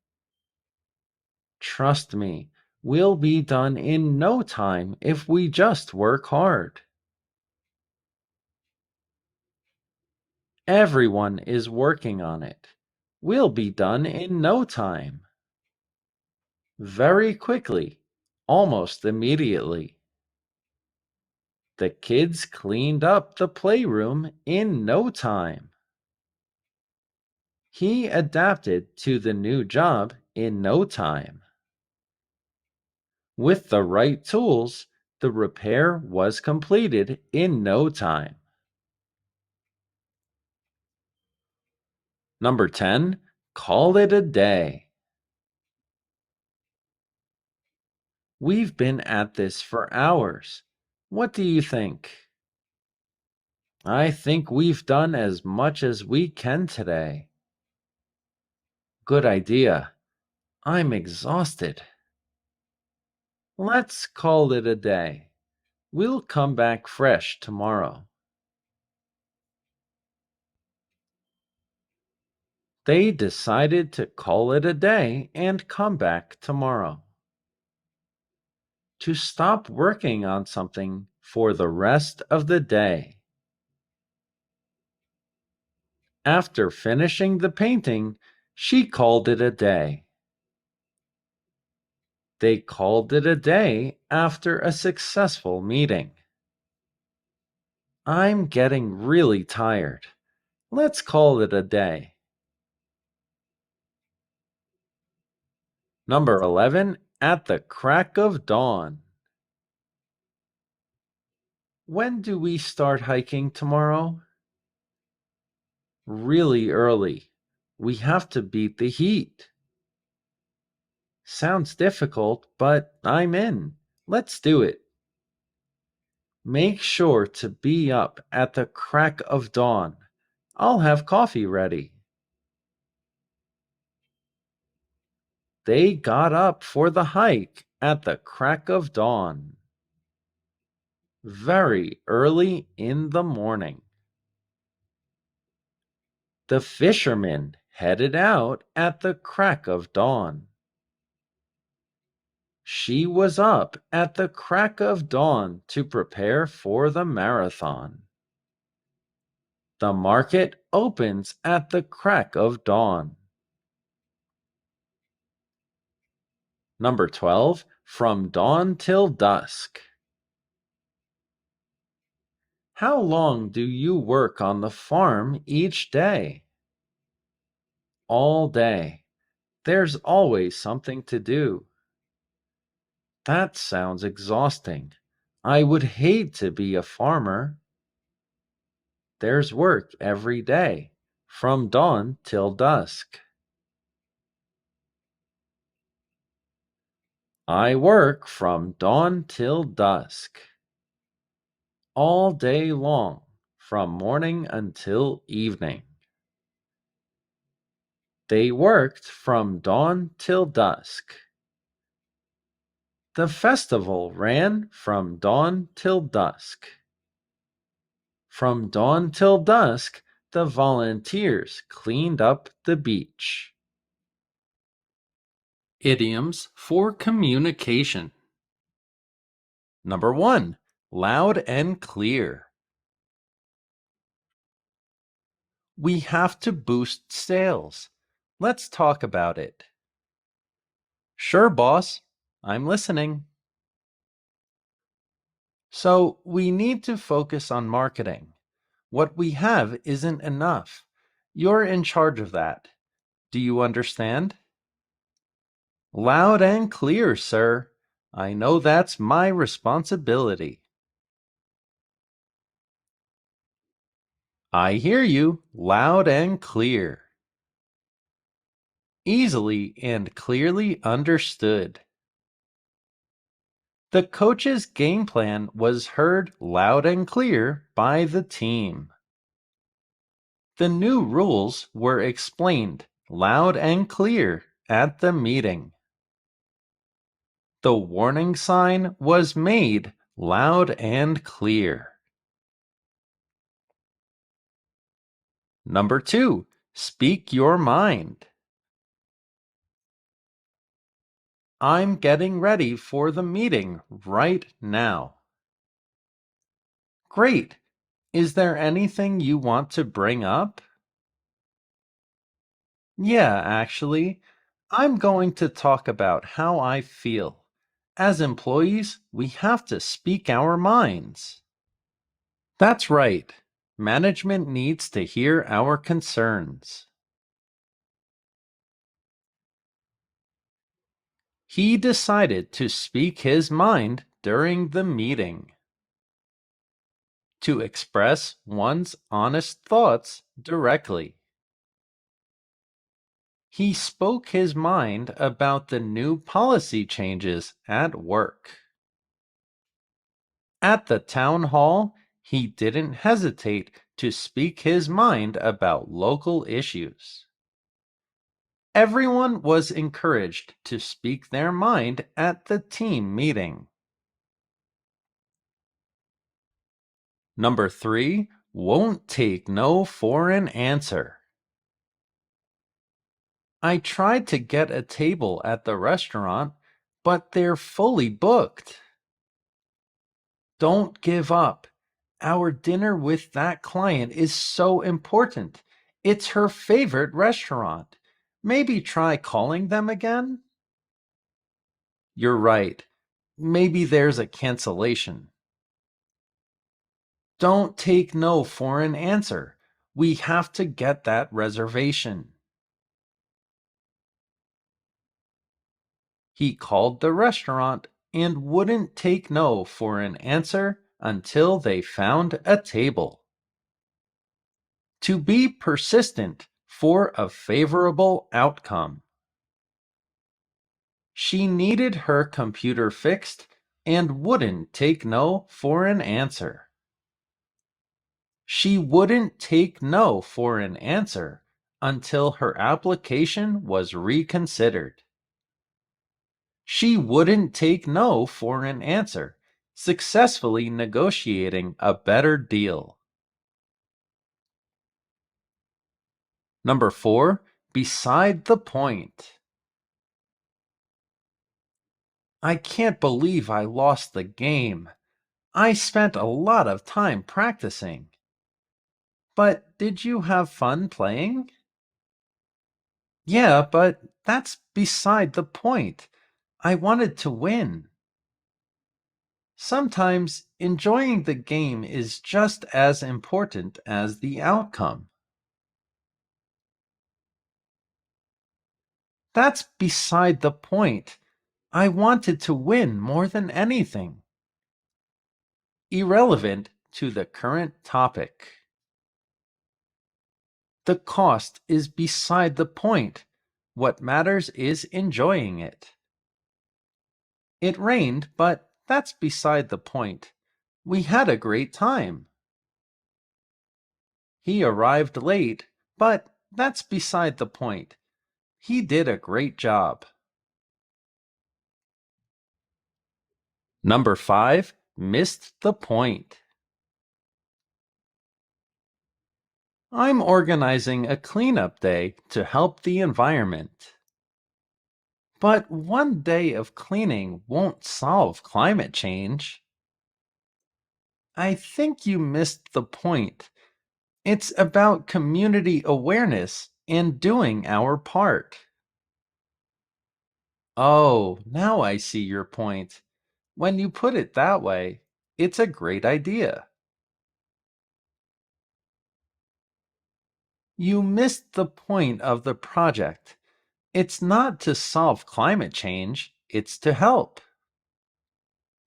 [SPEAKER 1] Trust me, we'll be done in no time if we just work hard. Everyone is working on it. We'll be done in no time. Very quickly, almost immediately. The kids cleaned up the playroom in no time. He adapted to the new job in no time. With the right tools, the repair was completed in no time. Number 10, call it a day. We've been at this for hours. What do you think? I think we've done as much as we can today. Good idea. I'm exhausted. Let's call it a day. We'll come back fresh tomorrow. They decided to call it a day and come back tomorrow. To stop working on something for the rest of the day. After finishing the painting, she called it a day. They called it a day after a successful meeting. I'm getting really tired. Let's call it a day. Number 11, at the crack of dawn. When do we start hiking tomorrow? Really early. We have to beat the heat. Sounds difficult, but I'm in. Let's do it. Make sure to be up at the crack of dawn. I'll have coffee ready. They got up for the hike at the crack of dawn. very early in the morning. The fisherman headed out at the crack of dawn. She was up at the crack of dawn to prepare for the marathon. The market opens at the crack of dawn. Number 12, from dawn till dusk. How long do you work on the farm each day? All day. There's always something to do. That sounds exhausting. I would hate to be a farmer. There's work every day, from dawn till dusk. I work from dawn till dusk. All day long, from morning until evening. They worked from dawn till dusk. The festival ran from dawn till dusk. From dawn till dusk, the volunteers cleaned up the beach. Idioms for communication. Number 1. Loud and clear. We have to boost sales. Let's talk about it. Sure, boss. I'm listening. So, we need to focus on marketing. What we have isn't enough. You're in charge of that. Do you understand? Loud and clear, sir. I know that's my responsibility. I hear you loud and clear. Easily and clearly understood. The coach's game plan was heard loud and clear by the team. The new rules were explained loud and clear at the meeting. The warning sign was made loud and clear. Number 2, speak your mind. I'm getting ready for the meeting right now. Great. Is there anything you want to bring up? Yeah, actually, I'm going to talk about how I feel. As employees, we have to speak our minds. That's right. Management needs to hear our concerns. He decided to speak his mind during the meeting. To express one's honest thoughts directly. He spoke his mind about the new policy changes at work. At the town hall, he didn't hesitate to speak his mind about local issues. Everyone was encouraged to speak their mind at the team meeting. Number 3, won't take no for an answer. I tried to get a table at the restaurant, but they're fully booked. Don't give up. Our dinner with that client is so important. It's her favorite restaurant. Maybe try calling them again? You're right. Maybe there's a cancellation. Don't take no for an answer. We have to get that reservation. He called the restaurant and wouldn't take no for an answer until they found a table. To be persistent for a favorable outcome. She needed her computer fixed and wouldn't take no for an answer. She wouldn't take no for an answer until her application was reconsidered. She wouldn't take no for an answer successfully negotiating a better deal. Number 4, beside the point. I can't believe I lost the game. I spent a lot of time practicing. But did you have fun playing? Yeah, but that's beside the point. I wanted to win. Sometimes enjoying the game is just as important as the outcome. That's beside the point. I wanted to win more than anything. Irrelevant to the current topic. The cost is beside the point. What matters is enjoying it. It rained, but that's beside the point. We had a great time. He arrived late, but that's beside the point. He did a great job. Number 5, missed the point. I'm organizing a cleanup day to help the environment. But one day of cleaning won't solve climate change. I think you missed the point. It's about community awareness and doing our part. Oh, now I see your point. When you put it that way, it's a great idea. You missed the point of the project. It's not to solve climate change, it's to help.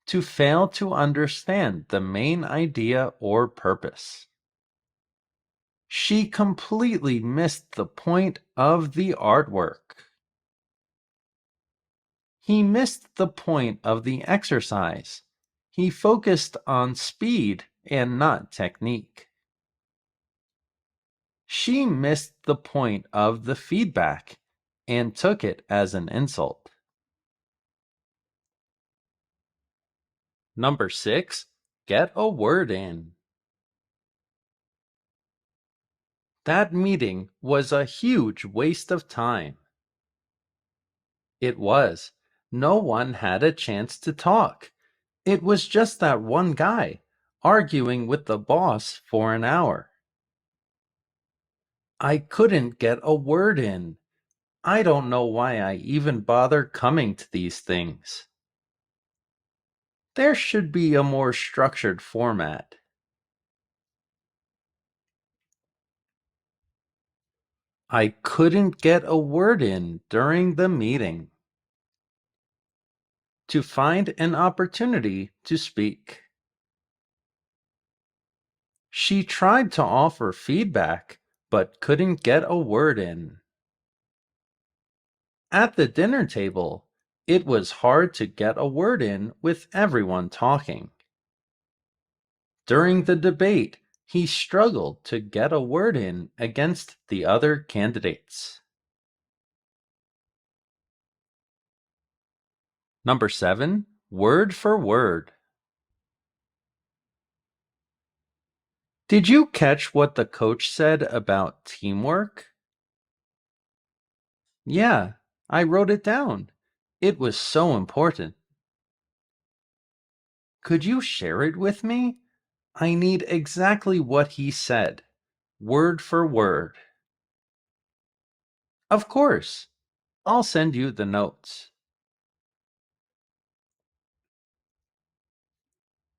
[SPEAKER 1] To fail to understand the main idea or purpose. She completely missed the point of the artwork. He missed the point of the exercise. He focused on speed and not technique. She missed the point of the feedback and took it as an insult. Number 6, get a word in. That meeting was a huge waste of time. It was. No one had a chance to talk. It was just that one guy arguing with the boss for an hour. I couldn't get a word in. I don't know why I even bother coming to these things. There should be a more structured format. I couldn't get a word in during the meeting. To find an opportunity to speak. She tried to offer feedback, but couldn't get a word in. At the dinner table, it was hard to get a word in with everyone talking. During the debate, he struggled to get a word in against the other candidates. Number 7, word for word. Did you catch what the coach said about teamwork? Yeah, I wrote it down. It was so important. Could you share it with me? I need exactly what he said, word for word. Of course. I'll send you the notes.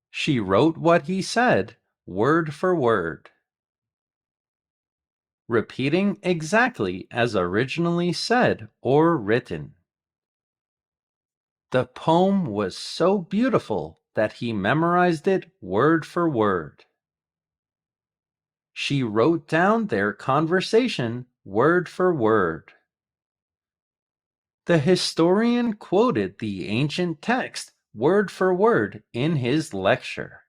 [SPEAKER 1] She wrote what he said, word for word. Repeating exactly as originally said or written. The poem was so beautiful that he memorized it word for word. She wrote down their conversation word for word. The historian quoted the ancient text word for word in his lecture.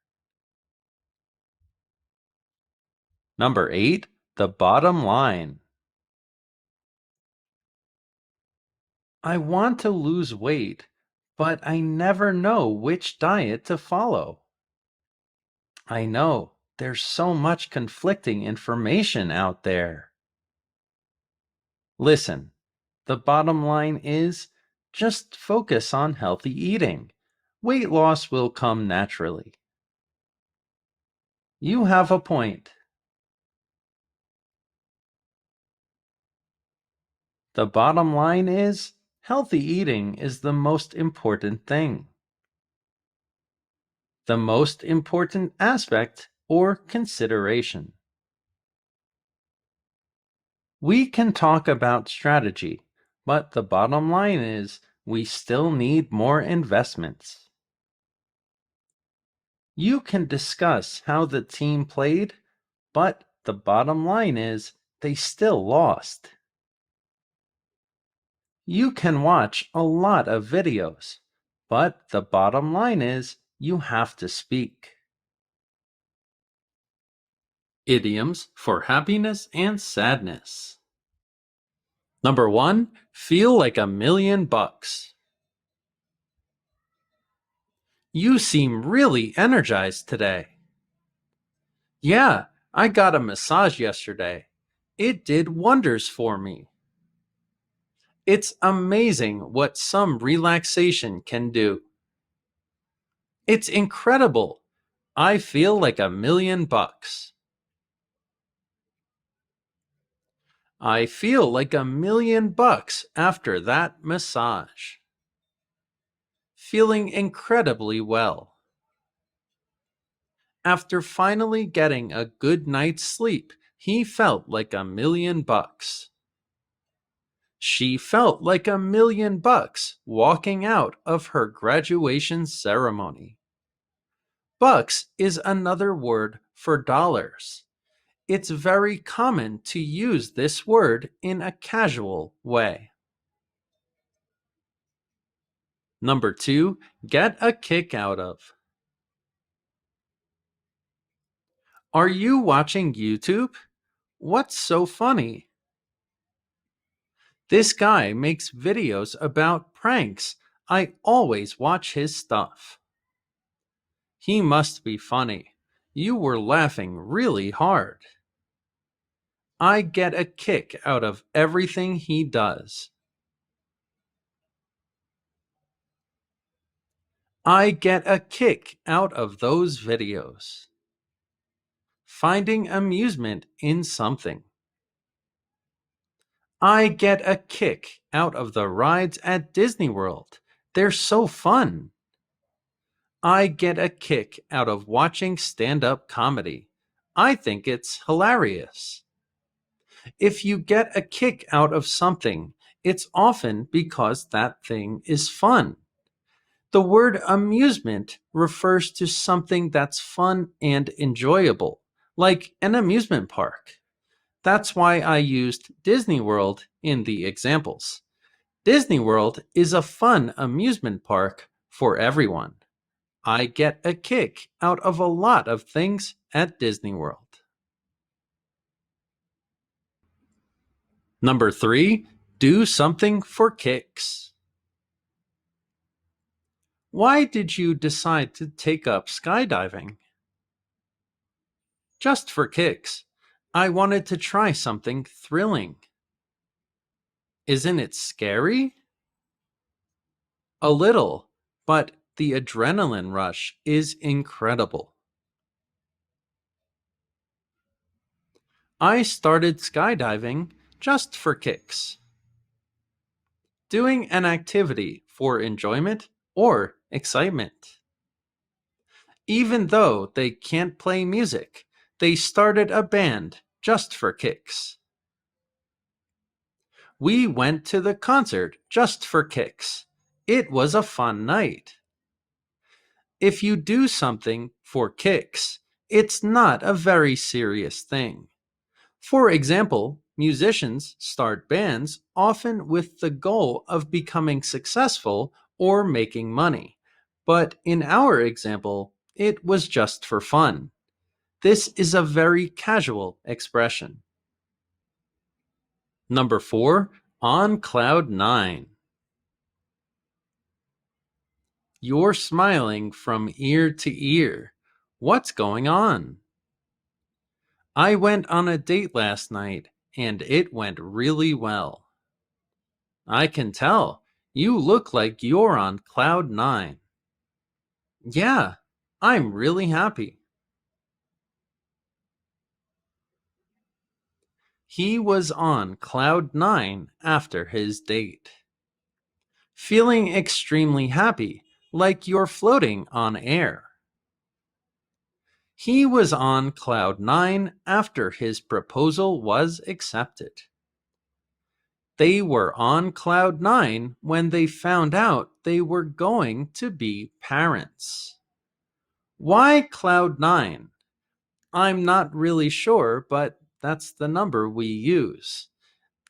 [SPEAKER 1] Number 8, the bottom line. I want to lose weight, But I never know which diet to follow. I know, there's so much conflicting information out there. Listen, the bottom line is just focus on healthy eating. Weight loss will come naturally. You have a point. The bottom line is healthy eating is the most important thing. The most important aspect or consideration. We can talk about strategy, but the bottom line is we still need more investments. You can discuss how the team played, but the bottom line is they still lost. You can watch a lot of videos, but the bottom line is you have to speak. Idioms for happiness and sadness. Number 1, feel like $1,000,000. You seem really energized today. Yeah, I got a massage yesterday. It did wonders for me. It's amazing what some relaxation can do. It's incredible. I feel like $1,000,000. I feel like $1,000,000 after that massage. Feeling incredibly well. After finally getting a good night's sleep, he felt like $1,000,000. She felt like $1,000,000 walking out of her graduation ceremony. Bucks is another word for dollars. It's very common to use this word in a casual way. Number 2, get a kick out of. Are you watching YouTube? What's so funny? This guy makes videos about pranks. I always watch his stuff. He must be funny. You were laughing really hard. I get a kick out of everything he does. I get a kick out of those videos. Finding amusement in something. I get a kick out of the rides at Disney World. They're so fun. I get a kick out of watching stand-up comedy. I think it's hilarious. If you get a kick out of something, it's often because that thing is fun. The word amusement refers to something that's fun and enjoyable, like an amusement park. That's why I used Disney World in the examples. Disney World is a fun amusement park for everyone. I get a kick out of a lot of things at Disney World. Number 3, do something for kicks. Why did you decide to take up skydiving? Just for kicks. I wanted to try something thrilling. Isn't it scary? A little, but the adrenaline rush is incredible. I started skydiving just for kicks. Doing an activity for enjoyment or excitement. Even though they can't play music, they started a band just for kicks. We went to the concert just for kicks. It was a fun night. If you do something for kicks, it's not a very serious thing. For example, musicians start bands often with the goal of becoming successful or making money. But in our example, it was just for fun. This is a very casual expression. Number 4, on cloud 9. You're smiling from ear to ear. What's going on? I went on a date last night, and it went really well. I can tell. You look like you're on cloud nine. Yeah, I'm really happy. He was on cloud nine after his date. Feeling extremely happy, like you're floating on air. He was on cloud nine after his proposal was accepted. They were on cloud nine when they found out they were going to be parents. Why cloud nine? I'm not really sure, but that's the number we use.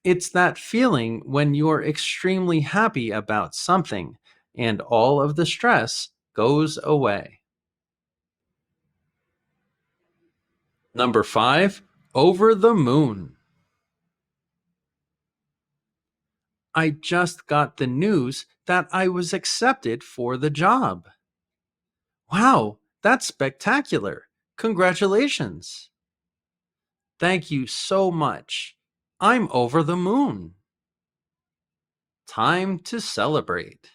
[SPEAKER 1] It's that feeling when you're extremely happy about something and all of the stress goes away. Number 5, over the moon. I just got the news that I was accepted for the job. Wow, that's spectacular. Congratulations. Thank you so much. I'm over the moon. Time to celebrate.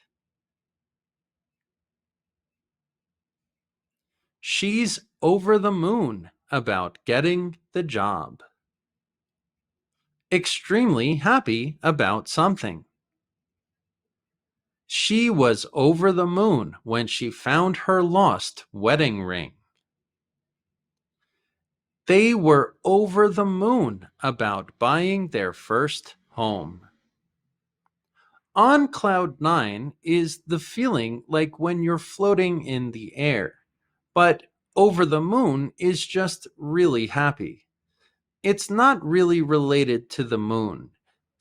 [SPEAKER 1] She's over the moon about getting the job. Extremely happy about something. She was over the moon when she found her lost wedding ring. They were over the moon about buying their first home. On cloud nine is the feeling like when you're floating in the air, but over the moon is just really happy. It's not really related to the moon.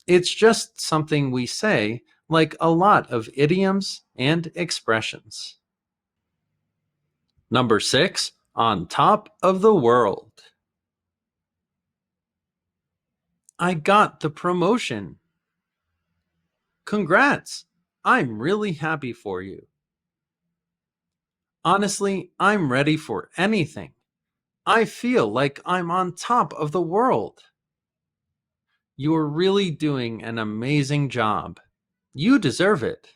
[SPEAKER 1] It's just something we say, like a lot of idioms and expressions. Number 6, on top of the world. I got the promotion. Congrats! I'm really happy for you. Honestly, I'm ready for anything. I feel like I'm on top of the world. You're really doing an amazing job. You deserve it.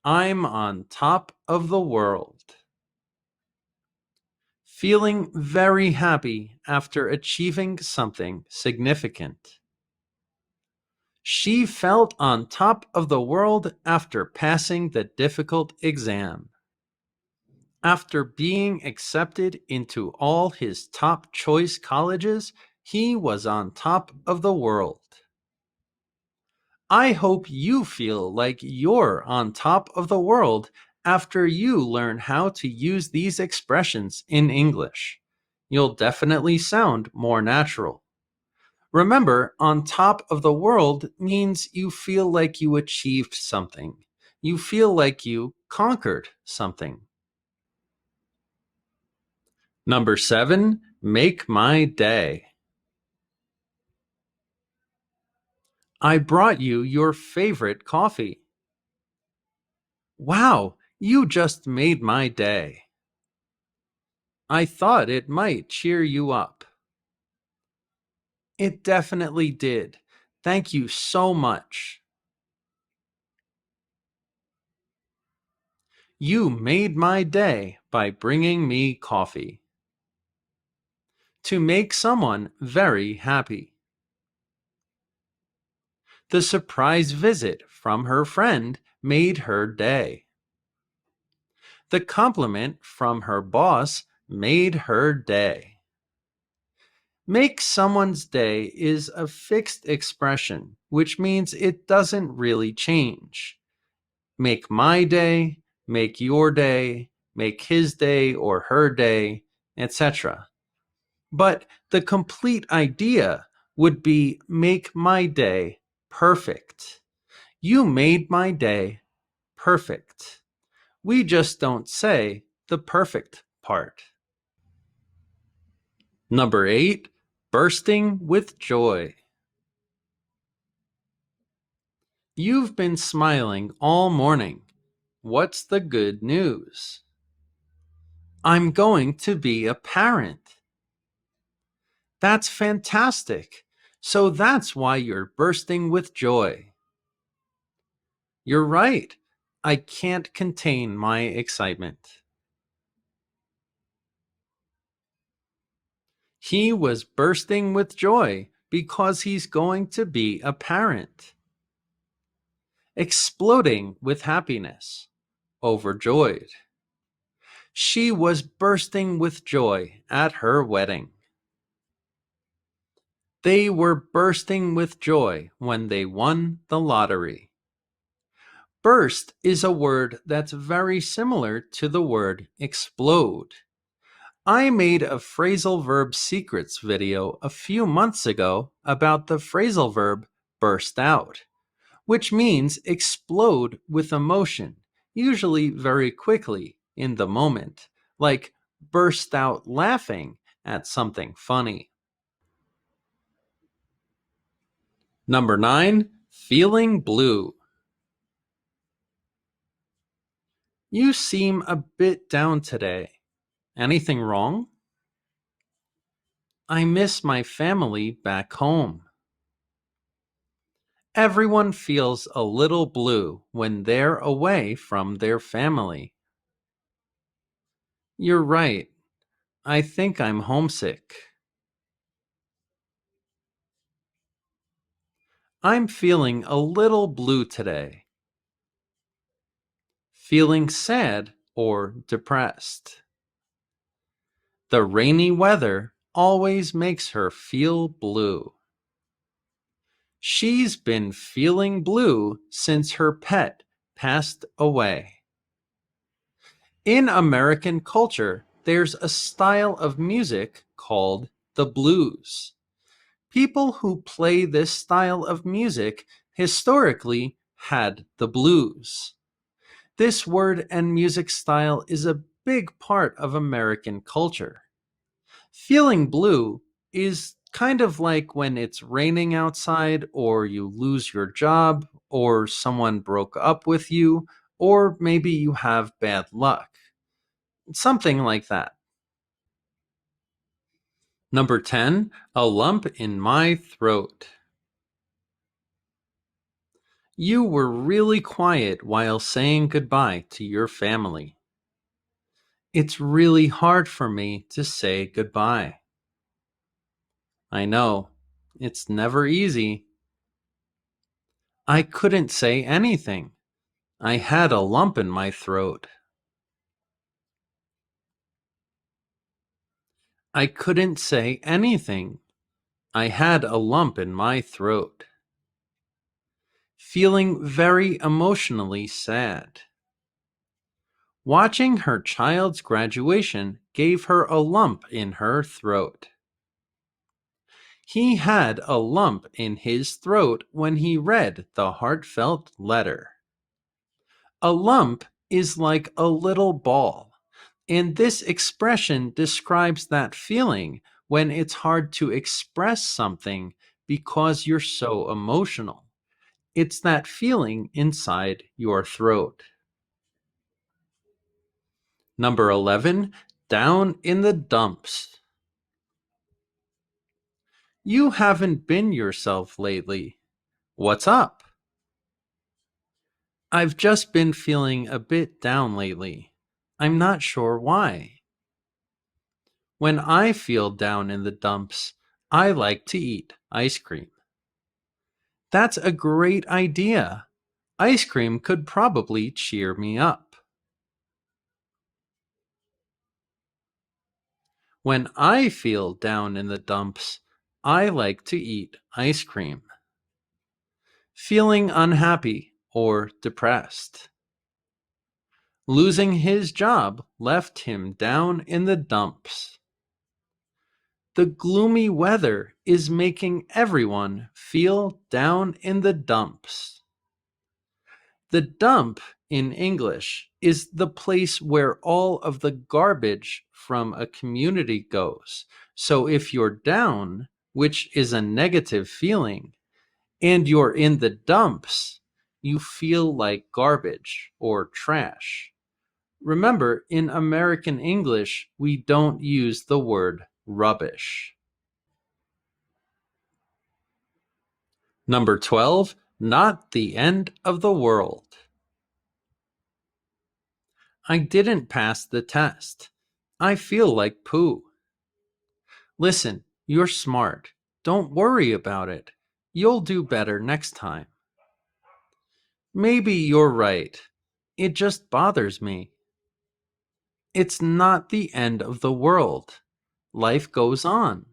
[SPEAKER 1] I'm on top of the world. Feeling very happy after achieving something significant. She felt on top of the world after passing the difficult exam. After being accepted into all his top choice colleges, he was on top of the world. I hope you feel like you're on top of the world after you learn how to use these expressions in English. You'll definitely sound more natural. Remember, on top of the world means you feel like you achieved something. You feel like you conquered something. Number 7, make my day. I brought you your favorite coffee. Wow, you just made my day. I thought it might cheer you up. It definitely did. Thank you so much. You made my day by bringing me coffee. To make someone very happy. The surprise visit from her friend made her day. The compliment from her boss made her day. Make someone's day is a fixed expression, which means it doesn't really change. Make my day, make your day, make his day or her day, etc. But the complete idea would be make my day perfect. You made my day perfect. We just don't say the perfect part. Number 8, bursting with joy. You've been smiling all morning. What's the good news? I'm going to be a parent. That's fantastic. So that's why you're bursting with joy. You're right. I can't contain my excitement. He was bursting with joy because he's going to be a parent. Exploding with happiness. Overjoyed. She was bursting with joy at her wedding. They were bursting with joy when they won the lottery. Burst is a word that's very similar to the word explode. I made a phrasal verb secrets video a few months ago about the phrasal verb burst out, which means explode with emotion, usually very quickly in the moment, like burst out laughing at something funny. Number 9, feeling blue. You seem a bit down today. Anything wrong? I miss my family back home. Everyone feels a little blue when they're away from their family. You're right. I think I'm homesick. I'm feeling a little blue today. Feeling sad or depressed. The rainy weather always makes her feel blue. She's been feeling blue since her pet passed away. In American culture, there's a style of music called the blues. People who play this style of music historically had the blues. This word and music style is a big part of American culture. Feeling blue is kind of like when it's raining outside, or you lose your job, or someone broke up with you, or maybe you have bad luck. Something like that. Number 10, a lump in my throat. You were really quiet while saying goodbye to your family. It's really hard for me to say goodbye. I know, it's never easy. I couldn't say anything. I had a lump in my throat. I couldn't say anything. I had a lump in my throat. Feeling very emotionally sad. Watching her child's graduation gave her a lump in her throat. He had a lump in his throat when he read the heartfelt letter. A lump is like a little ball, and this expression describes that feeling when it's hard to express something because you're so emotional. It's that feeling inside your throat. Number 11, down in the dumps. You haven't been yourself lately. What's up? I've just been feeling a bit down lately. I'm not sure why. When I feel down in the dumps, I like to eat ice cream. That's a great idea. Ice cream could probably cheer me up. When I feel down in the dumps, I like to eat ice cream. Feeling unhappy or depressed. Losing his job left him down in the dumps. The gloomy weather is making everyone feel down in the dumps. The dump in English is the place where all of the garbage from a community goes. So if you're down, which is a negative feeling, and you're in the dumps, you feel like garbage or trash. Remember, in American English, we don't use the word rubbish. Number 12, not the end of the world. I didn't pass the test. I feel like poo. Listen, you're smart. Don't worry about it. You'll do better next time. Maybe you're right. It just bothers me. It's not the end of the world. Life goes on.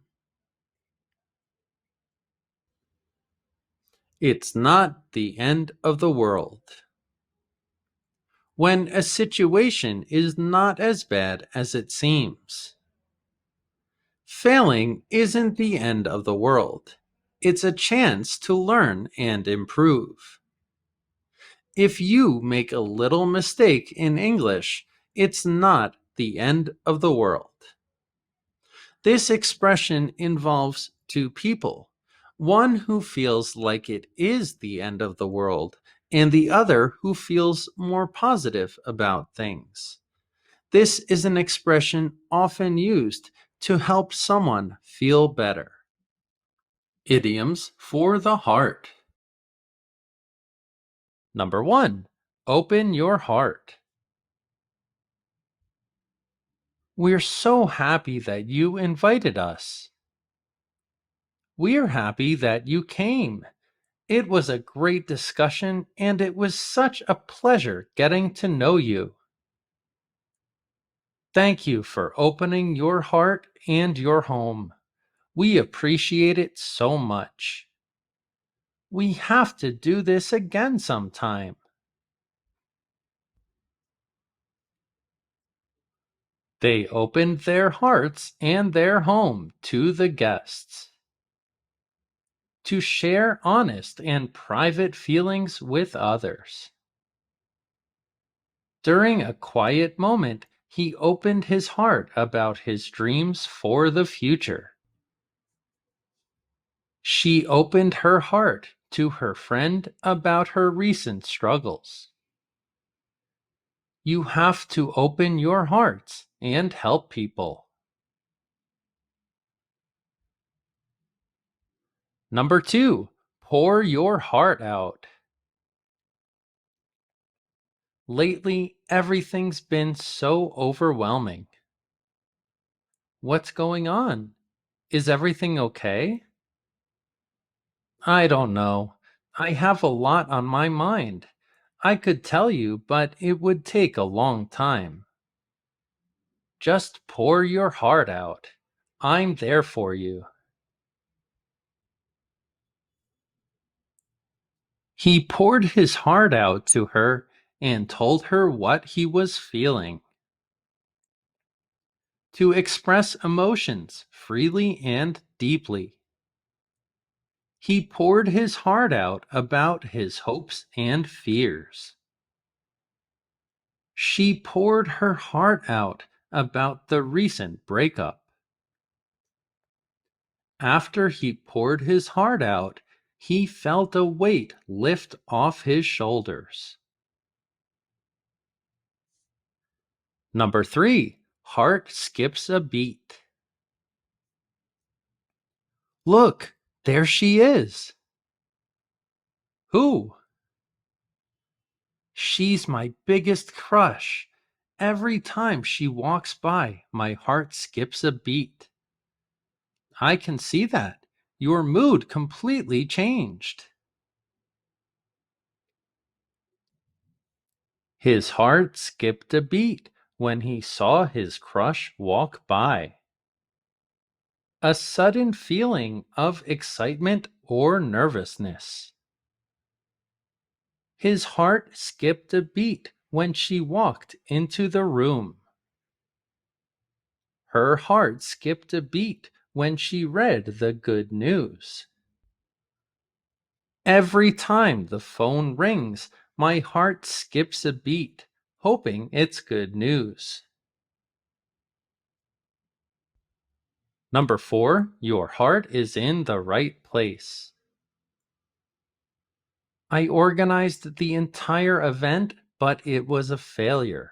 [SPEAKER 1] It's not the end of the world. When a situation is not as bad as it seems. Failing isn't the end of the world. It's a chance to learn and improve. If you make a little mistake in English, it's not the end of the world. This expression involves two people, one who feels like it is the end of the world, and the other who feels more positive about things. This is an expression often used to help someone feel better. Idioms for the heart. Number 1. Open your heart. We're so happy that you invited us. We're happy that you came. It was a great discussion and it was such a pleasure getting to know you. Thank you for opening your heart and your home. We appreciate it so much. We have to do this again sometime. They opened their hearts and their home to the guests to share honest and private feelings with others. During a quiet moment, he opened his heart about his dreams for the future. She opened her heart to her friend about her recent struggles. You have to open your hearts and help people. Number 2, pour your heart out. Lately, everything's been so overwhelming. What's going on? Is everything okay? I don't know. I have a lot on my mind. I could tell you, but it would take a long time. Just pour your heart out. I'm there for you. He poured his heart out to her and told her what he was feeling. To express emotions freely and deeply. He poured his heart out about his hopes and fears. She poured her heart out about the recent breakup. After he poured his heart out, he felt a weight lift off his shoulders. Number 3, heart skips a beat. Look, there she is. Who? She's my biggest crush. Every time she walks by, my heart skips a beat. I can see that. Your mood completely changed. His heart skipped a beat when he saw his crush walk by. A sudden feeling of excitement or nervousness. His heart skipped a beat when she walked into the room. Her heart skipped a beat when she read the good news. Every time the phone rings, my heart skips a beat, hoping it's good news. Number 4, your heart is in the right place. I organized the entire event, but it was a failure.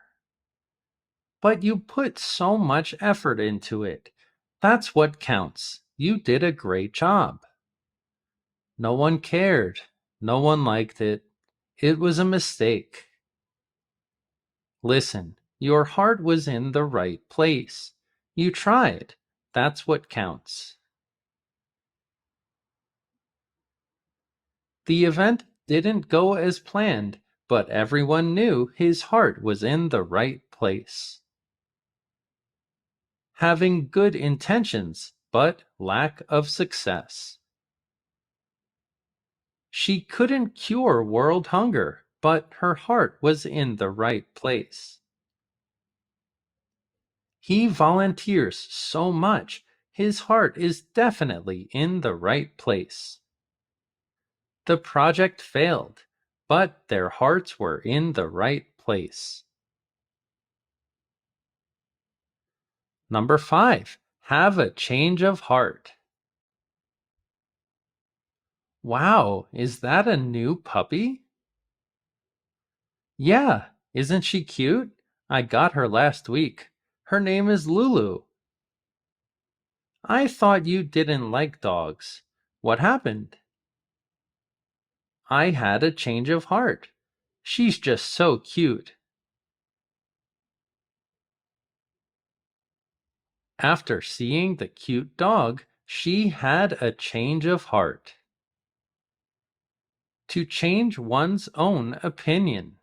[SPEAKER 1] But you put so much effort into it. That's what counts. You did a great job. No one cared. No one liked it. It was a mistake. Listen, your heart was in the right place. You tried. That's what counts. The event didn't go as planned, but everyone knew his heart was in the right place. Having good intentions, but lack of success. She couldn't cure world hunger, but her heart was in the right place. He volunteers so much, his heart is definitely in the right place. The project failed, but their hearts were in the right place. Number 5. Have a change of heart. Wow, is that a new puppy? Yeah, isn't she cute? I got her last week. Her name is Lulu. I thought you didn't like dogs. What happened? I had a change of heart. She's just so cute. After seeing the cute dog, she had a change of heart. To change one's own opinion.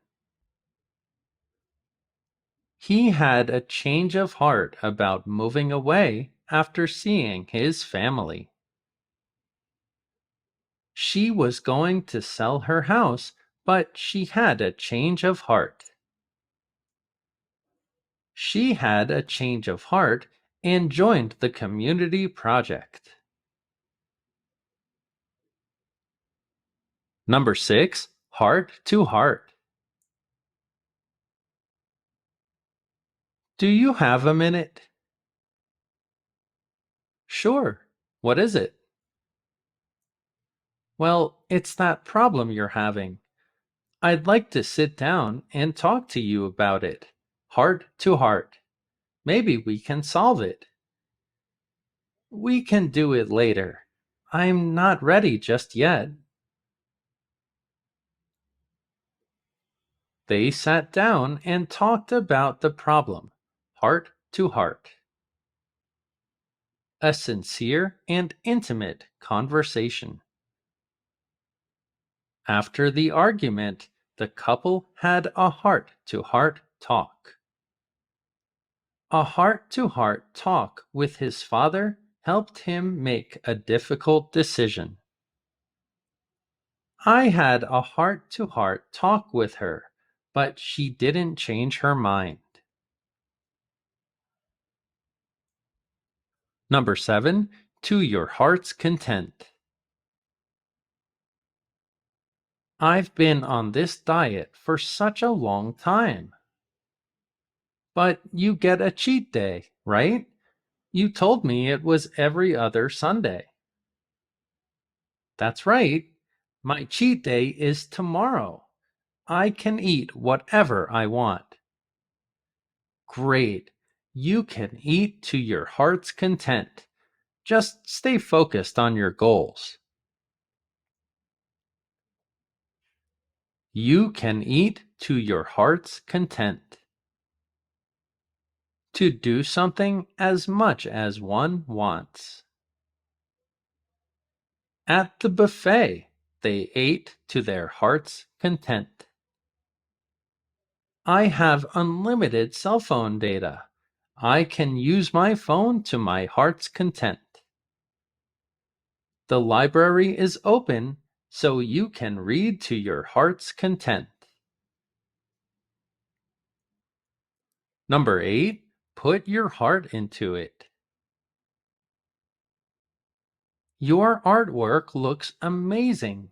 [SPEAKER 1] He had a change of heart about moving away after seeing his family. She was going to sell her house, but she had a change of heart. She had a change of heart and joined the community project. Number 6. Heart to heart. Do you have a minute? Sure. What is it? Well, it's that problem you're having. I'd like to sit down and talk to you about it, heart to heart. Maybe we can solve it. We can do it later. I'm not ready just yet. They sat down and talked about the problem, heart to heart. A sincere and intimate conversation. After the argument, the couple had a heart to heart talk. A heart to heart talk with his father helped him make a difficult decision. I had a heart to heart talk with her, but she didn't change her mind. Number 7. To your heart's content. I've been on this diet for such a long time. But you get a cheat day, right? You told me it was every other Sunday. That's right. My cheat day is tomorrow. I can eat whatever I want. Great. You can eat to your heart's content. Just stay focused on your goals. You can eat to your heart's content. To do something as much as one wants. At the buffet, they ate to their heart's content. I have unlimited cell phone data. I can use my phone to my heart's content. The library is open, so you can read to your heart's content. Number 8. Put your heart into it. Your artwork looks amazing.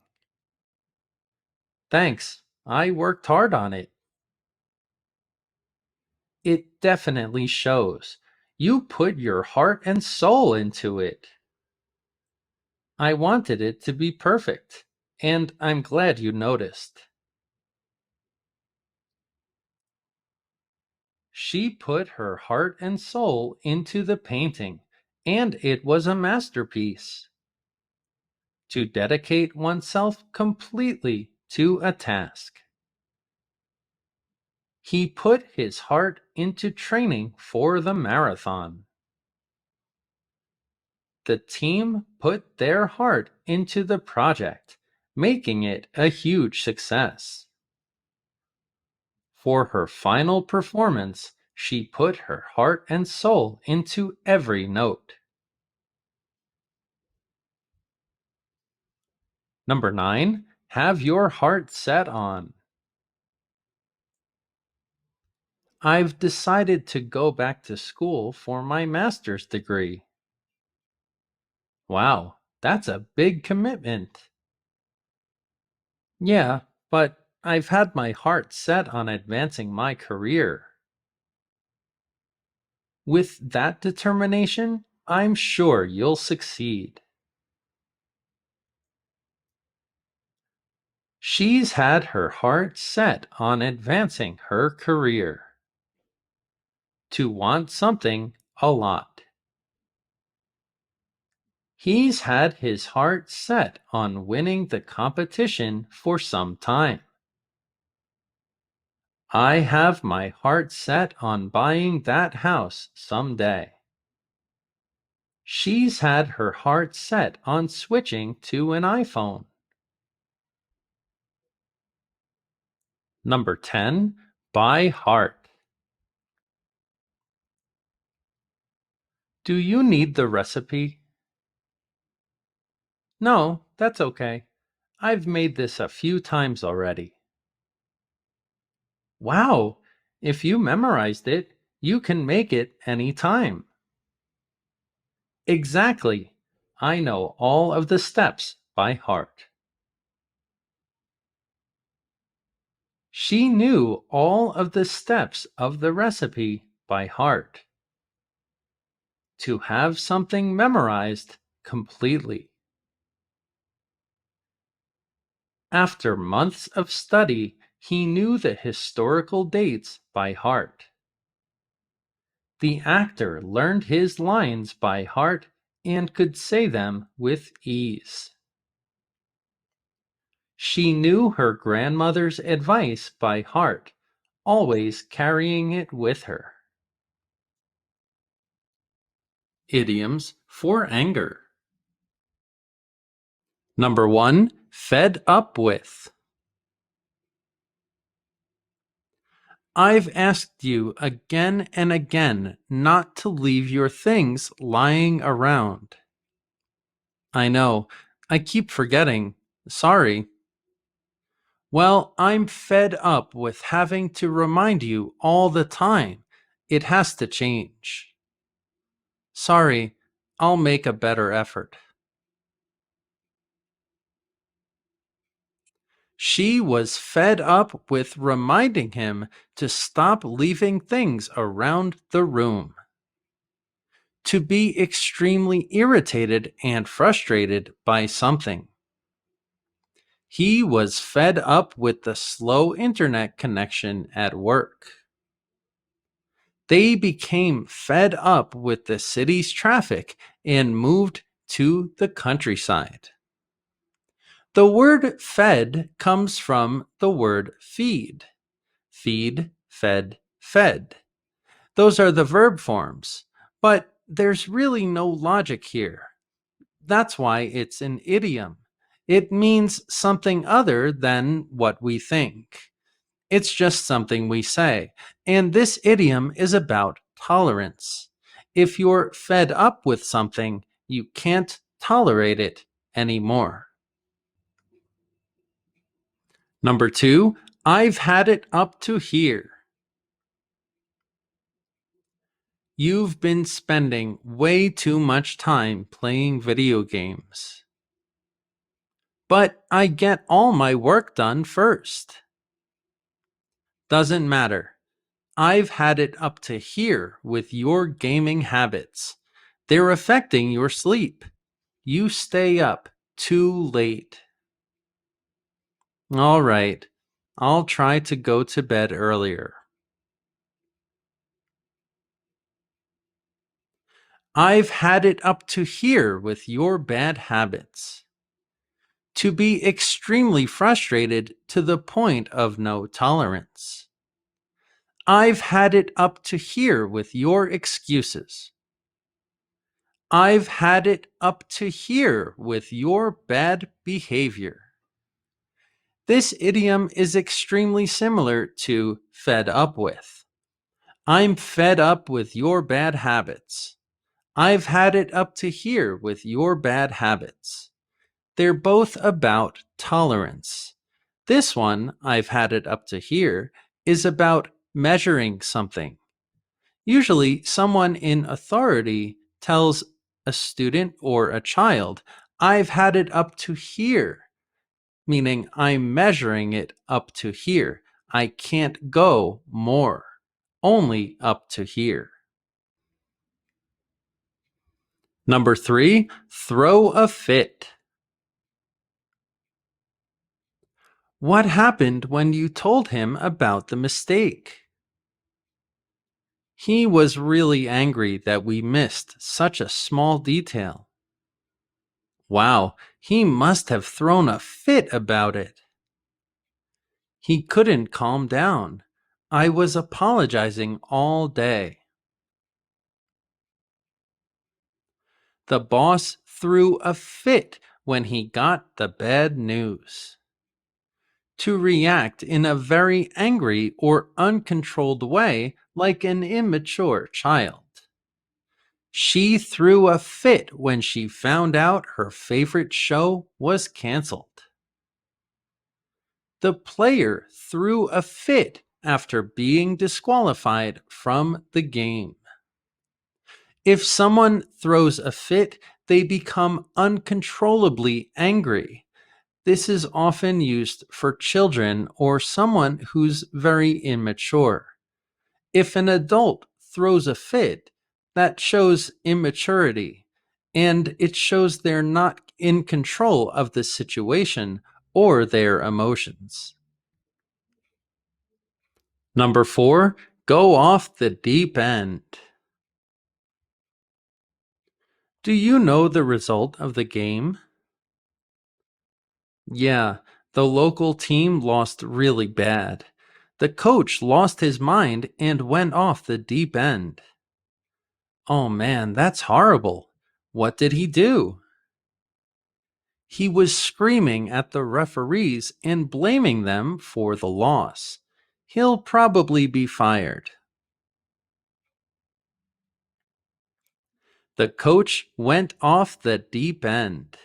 [SPEAKER 1] Thanks. I worked hard on it. It definitely shows. You put your heart and soul into it. I wanted it to be perfect. and I'm glad you noticed. She put her heart and soul into the painting, and it was a masterpiece. To dedicate oneself completely to a task. He put his heart into training for the marathon. The team put their heart into the project, making it a huge success. For her final performance, she put her heart and soul into every note. Number 9, have your heart set on. I've decided to go back to school for my master's degree. Wow, that's a big commitment. Yeah, but I've had my heart set on advancing my career. With that determination, I'm sure you'll succeed. She's had her heart set on advancing her career. To want something a lot. He's had his heart set on winning the competition for some time. I have my heart set on buying that house someday. She's had her heart set on switching to an iPhone. Number 10, by heart. Do you need the recipe? No, that's okay. I've made this a few times already. Wow, if you memorized it, you can make it any time. Exactly. I know all of the steps by heart. She knew all of the steps of the recipe by heart. To have something memorized completely. After months of study, he knew the historical dates by heart. The actor learned his lines by heart and could say them with ease. She knew her grandmother's advice by heart, always carrying it with her. Idioms for anger. Number 1, fed up with. I've asked you again and again not to leave your things lying around. I know, I keep forgetting. Sorry. Well, I'm fed up with having to remind you all the time. It has to change. Sorry, I'll make a better effort. She was fed up with reminding him to stop leaving things around the room. To be extremely irritated and frustrated by something. He was fed up with the slow internet connection at work. They became fed up with the city's traffic and moved to the countryside. The word fed comes from the word feed. Feed, fed, fed. Those are the verb forms, but there's really no logic here. That's why it's an idiom. It means something other than what we think. It's just something we say. And this idiom is about tolerance. If you're fed up with something, you can't tolerate it anymore. Number 2, I've had it up to here. You've been spending way too much time playing video games. But I get all my work done first. Doesn't matter. I've had it up to here with your gaming habits. They're affecting your sleep. You stay up too late. All right, I'll try to go to bed earlier. I've had it up to here with your bad habits. To be extremely frustrated to the point of no tolerance. I've had it up to here with your excuses. I've had it up to here with your bad behavior. This idiom is extremely similar to fed up with. I'm fed up with your bad habits. I've had it up to here with your bad habits. They're both about tolerance. This one, I've had it up to here, is about measuring something. Usually, someone in authority tells a student or a child, I've had it up to here, meaning I'm measuring it up to here. I can't go more, only up to here. Number 3, throw a fit. What happened when you told him about the mistake? He was really angry that we missed such a small detail. Wow, he must have thrown a fit about it. He couldn't calm down. I was apologizing all day. The boss threw a fit when he got the bad news. To react in a very angry or uncontrolled way like an immature child. She threw a fit when she found out her favorite show was canceled. The player threw a fit after being disqualified from the game. If someone throws a fit, they become uncontrollably angry. This is often used for children or someone who's very immature. If an adult throws a fit, that shows immaturity, and it shows they're not in control of the situation or their emotions. Number 4, go off the deep end. Do you know the result of the game? Yeah, the local team lost really bad. The coach lost his mind and went off the deep end. Oh man, that's horrible. What did he do? He was screaming at the referees and blaming them for the loss. He'll probably be fired. The coach went off the deep end.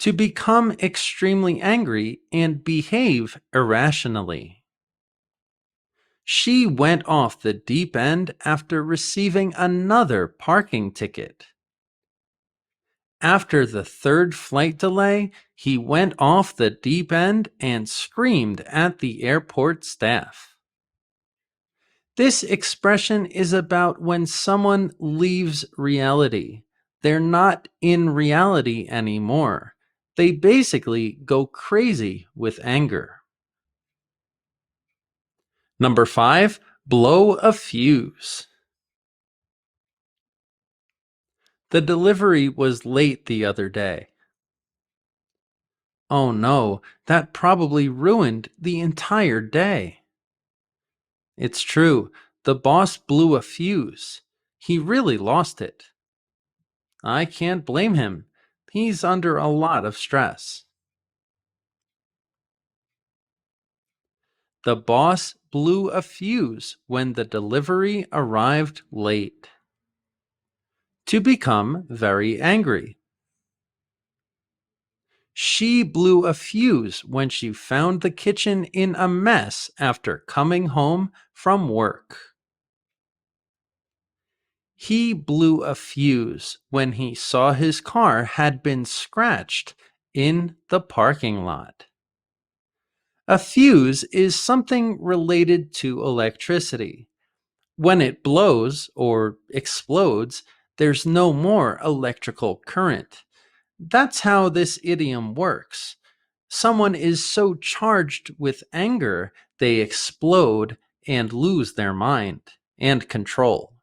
[SPEAKER 1] To become extremely angry and behave irrationally. She went off the deep end after receiving another parking ticket. After the third flight delay, he went off the deep end and screamed at the airport staff. This expression is about when someone leaves reality. They're not in reality anymore. They basically go crazy with anger. Number 5, blow a fuse. The delivery was late the other day. Oh no, that probably ruined the entire day. It's true, the boss blew a fuse. He really lost it. I can't blame him. He's under a lot of stress. The boss blew a fuse when the delivery arrived late. To become very angry. She blew a fuse when she found the kitchen in a mess after coming home from work. He blew a fuse when he saw his car had been scratched in the parking lot. A fuse is something related to electricity. When it blows or explodes, there's no more electrical current. That's how this idiom works. Someone is so charged with anger, they explode and lose their mind and control.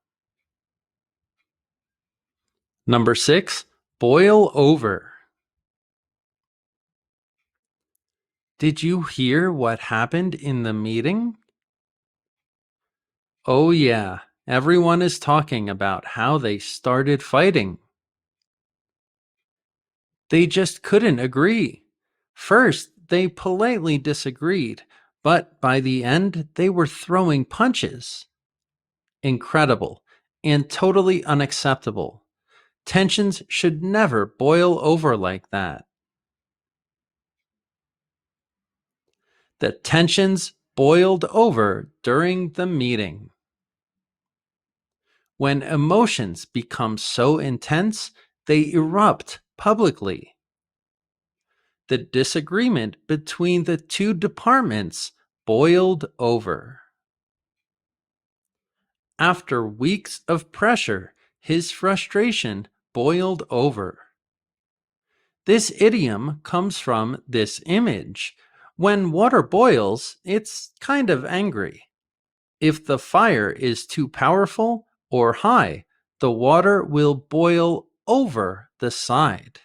[SPEAKER 1] Number 6, boil over. Did you hear what happened in the meeting? Oh, yeah, everyone is talking about how they started fighting. They just couldn't agree. First, they politely disagreed, but by the end, they were throwing punches. Incredible and totally unacceptable. Tensions should never boil over like that. The tensions boiled over during the meeting. When emotions become so intense, they erupt publicly. The disagreement between the two departments boiled over. After weeks of pressure, his frustration boiled over. This idiom comes from this image. When water boils, it's kind of angry. If the fire is too powerful or high, the water will boil over the side.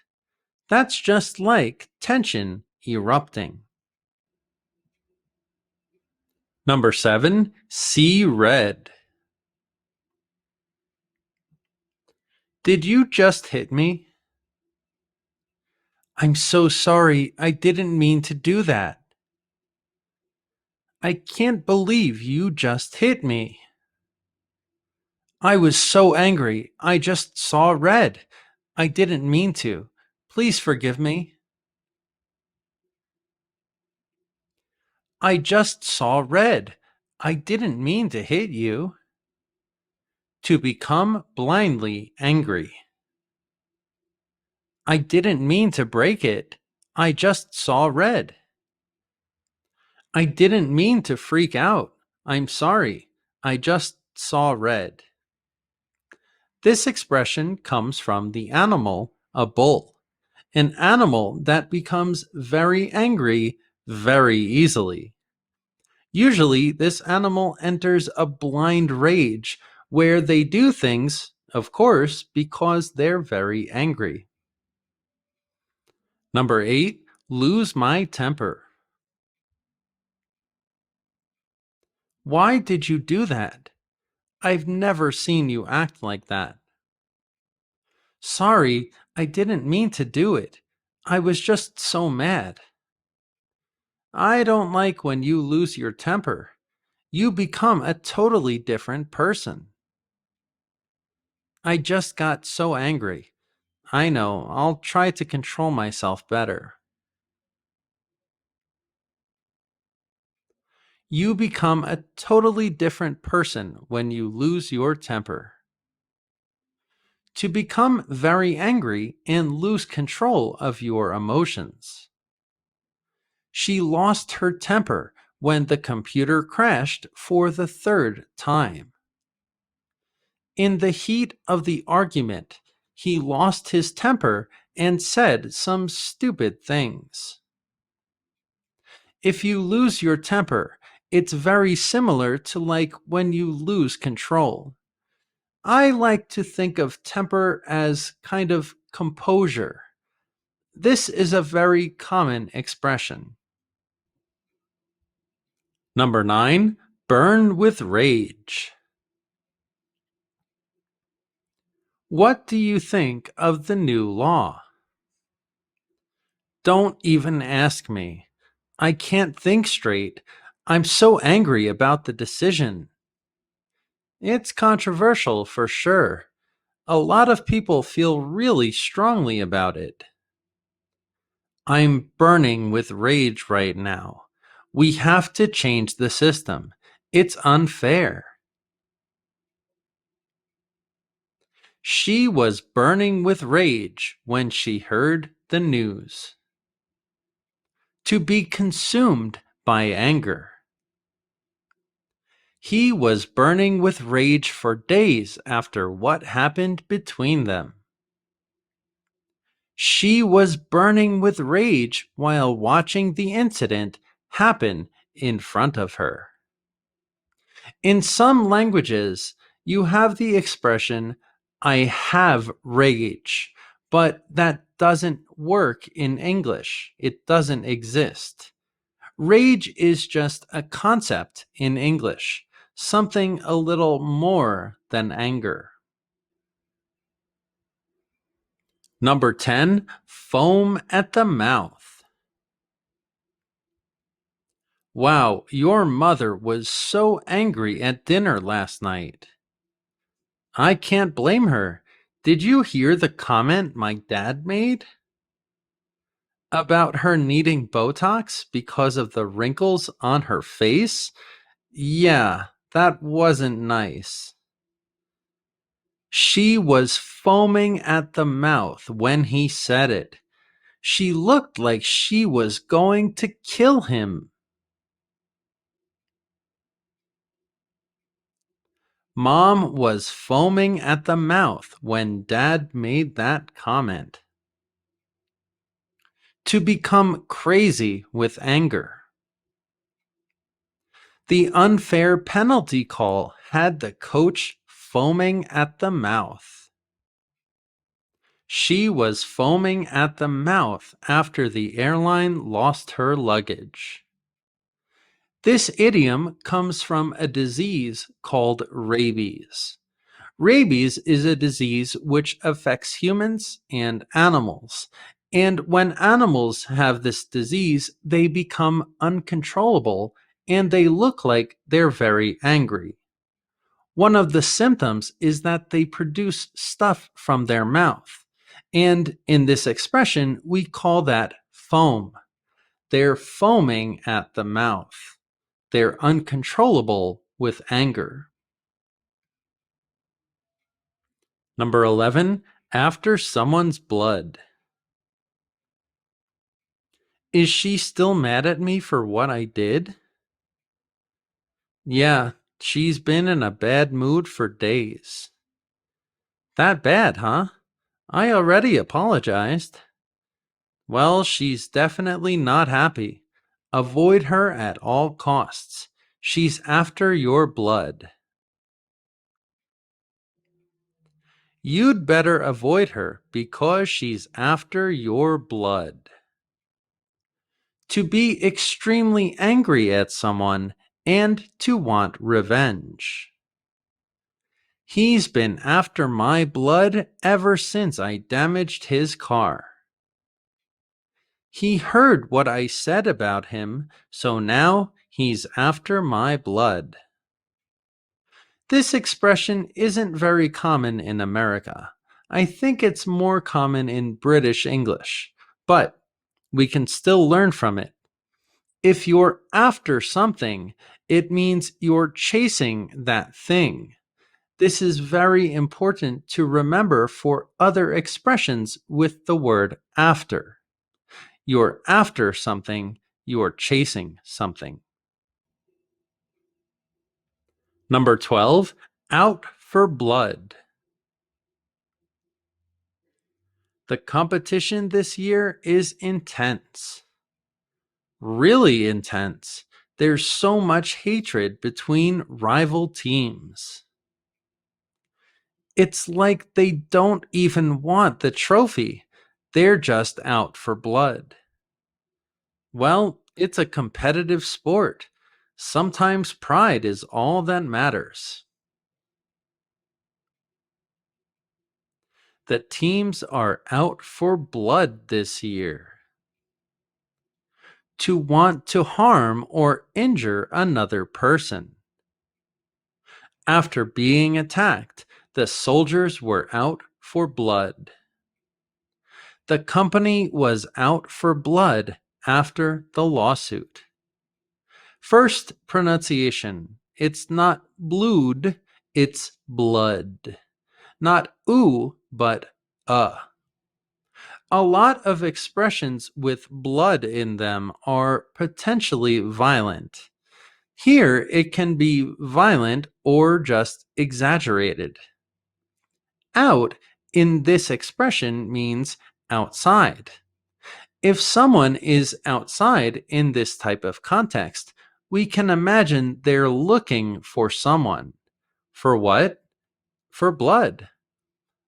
[SPEAKER 1] That's just like tension erupting. Number 7, see red. Did you just hit me? I'm so sorry. I didn't mean to do that. I can't believe you just hit me. I was so angry. I just saw red. I didn't mean to. Please forgive me. I just saw red. I didn't mean to hit you. To become blindly angry. I didn't mean to break it. I just saw red. I didn't mean to freak out. I'm sorry. I just saw red. This expression comes from the animal, a bull, an animal that becomes very angry very easily. Usually, this animal enters a blind rage where they do things, of course, because they're very angry. Number 8, lose my temper. Why did you do that? I've never seen you act like that. Sorry, I didn't mean to do it. I was just so mad. I don't like when you lose your temper. You become a totally different person. I just got so angry. I know, I'll try to control myself better. You become a totally different person when you lose your temper. To become very angry and lose control of your emotions. She lost her temper when the computer crashed for the third time. In the heat of the argument, he lost his temper and said some stupid things. If you lose your temper, it's very similar to like when you lose control. I like to think of temper as kind of composure. This is a very common expression. Number 9, burn with rage. What do you think of the new law? Don't even ask me. I can't think straight. I'm so angry about the decision. It's controversial for sure. A lot of people feel really strongly about it. I'm burning with rage right now. We have to change the system. It's unfair. She was burning with rage when she heard the news. To be consumed by anger. He was burning with rage for days after what happened between them. She was burning with rage while watching the incident happen in front of her. In some languages, you have the expression, I have rage, but that doesn't work in English. It doesn't exist. Rage is just a concept in English, something a little more than anger. Number 10, foam at the mouth. Wow, your mother was so angry at dinner last night. I can't blame her. Did you hear the comment my dad made? About her needing Botox because of the wrinkles on her face? Yeah, that wasn't nice. She was foaming at the mouth when he said it. She looked like she was going to kill him. Mom was foaming at the mouth when Dad made that comment. To become crazy with anger. The unfair penalty call had the coach foaming at the mouth. She was foaming at the mouth after the airline lost her luggage. This idiom comes from a disease called rabies. Rabies is a disease which affects humans and animals. And when animals have this disease, they become uncontrollable and they look like they're very angry. One of the symptoms is that they produce stuff from their mouth. And in this expression, we call that foam. They're foaming at the mouth. They're uncontrollable with anger. Number 11, after someone's blood. Is she still mad at me for what I did? Yeah, she's been in a bad mood for days. That bad, huh? I already apologized. Well, she's definitely not happy. Avoid her at all costs. She's after your blood. You'd better avoid her because she's after your blood. To be extremely angry at someone and to want revenge. He's been after my blood ever since I damaged his car. He heard what I said about him, so now he's after my blood. This expression isn't very common in America. I think it's more common in British English, but we can still learn from it. If you're after something, it means you're chasing that thing. This is very important to remember for other expressions with the word after. You're after something, you're chasing something. Number 12, out for blood. The competition this year is intense. Really intense. There's so much hatred between rival teams. It's like they don't even want the trophy. They're just out for blood. Well, it's a competitive sport. Sometimes pride is all that matters. The teams are out for blood this year. To want to harm or injure another person. After being attacked, the soldiers were out for blood. The company was out for blood after the lawsuit. First pronunciation. It's not blood, it's blood. Not oo, but A lot of expressions with blood in them are potentially violent. Here, it can be violent or just exaggerated. Out in this expression means outside. If someone is outside in this type of context, we can imagine they're looking for someone. For what? For blood.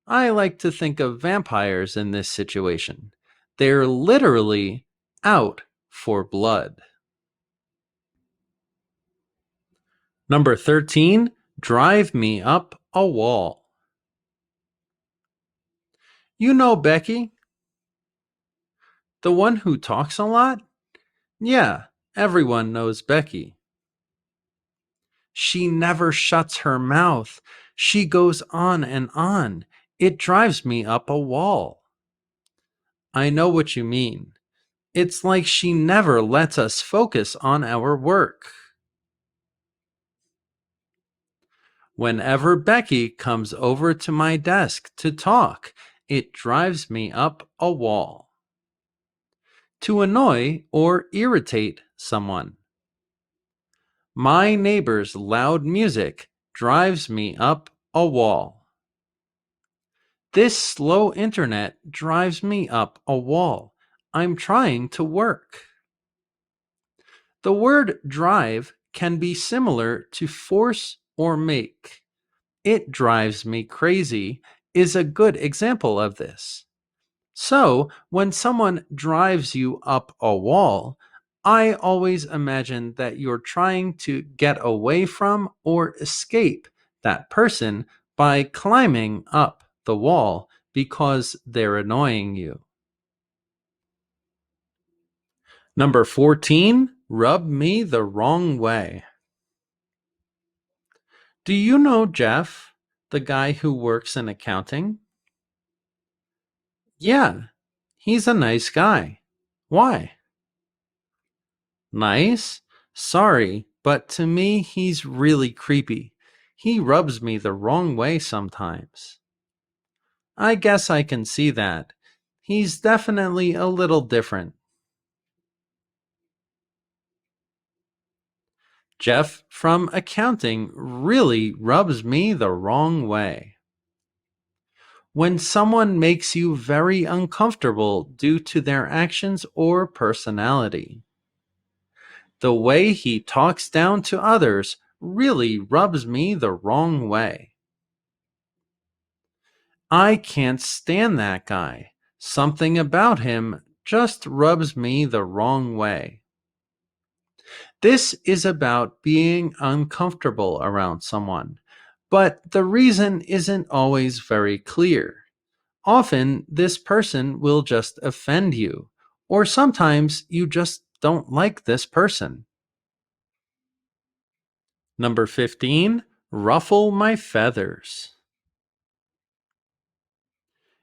[SPEAKER 1] I like to think of vampires in this situation. They're literally out for blood. Number 13, drive me up a wall. You know Becky? The one who talks a lot? Yeah, everyone knows Becky. She never shuts her mouth. She goes on and on. It drives me up a wall. I know what you mean. It's like she never lets us focus on our work. Whenever Becky comes over to my desk to talk, it drives me up a wall. To annoy or irritate someone. My neighbor's loud music drives me up a wall. This slow internet drives me up a wall. I'm trying to work. The word drive can be similar to force or make. It drives me crazy is a good example of this. So, when someone drives you up a wall, I always imagine that you're trying to get away from or escape that person by climbing up the wall because they're annoying you. Number 14, rub me the wrong way. Do you know Jeff, the guy who works in accounting? Yeah, he's a nice guy. Why? Nice? Sorry, but to me, he's really creepy. He rubs me the wrong way sometimes. I guess I can see that. He's definitely a little different. Jeff from accounting really rubs me the wrong way. When someone makes you very uncomfortable due to their actions or personality. The way he talks down to others really rubs me the wrong way. I can't stand that guy. Something about him just rubs me the wrong way. This is about being uncomfortable around someone, but the reason isn't always very clear. Often, this person will just offend you, or sometimes you just don't like this person. Number 15, ruffle my feathers.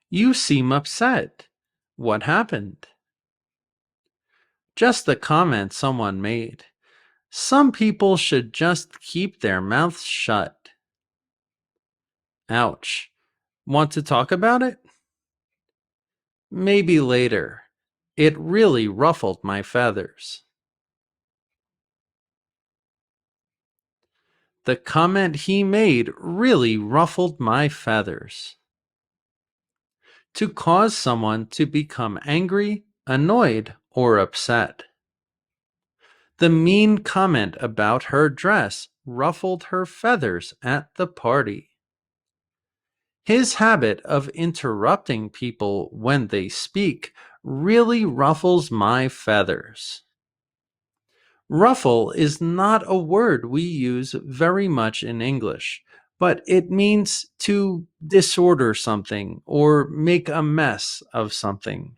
[SPEAKER 1] You seem upset. What happened? Just the comment someone made. Some people should just keep their mouths shut. Ouch. Want to talk about it? Maybe later. It really ruffled my feathers. The comment he made really ruffled my feathers. To cause someone to become angry, annoyed, or upset. The mean comment about her dress ruffled her feathers at the party. His habit of interrupting people when they speak really ruffles my feathers. Ruffle is not a word we use very much in English, but it means to disorder something or make a mess of something.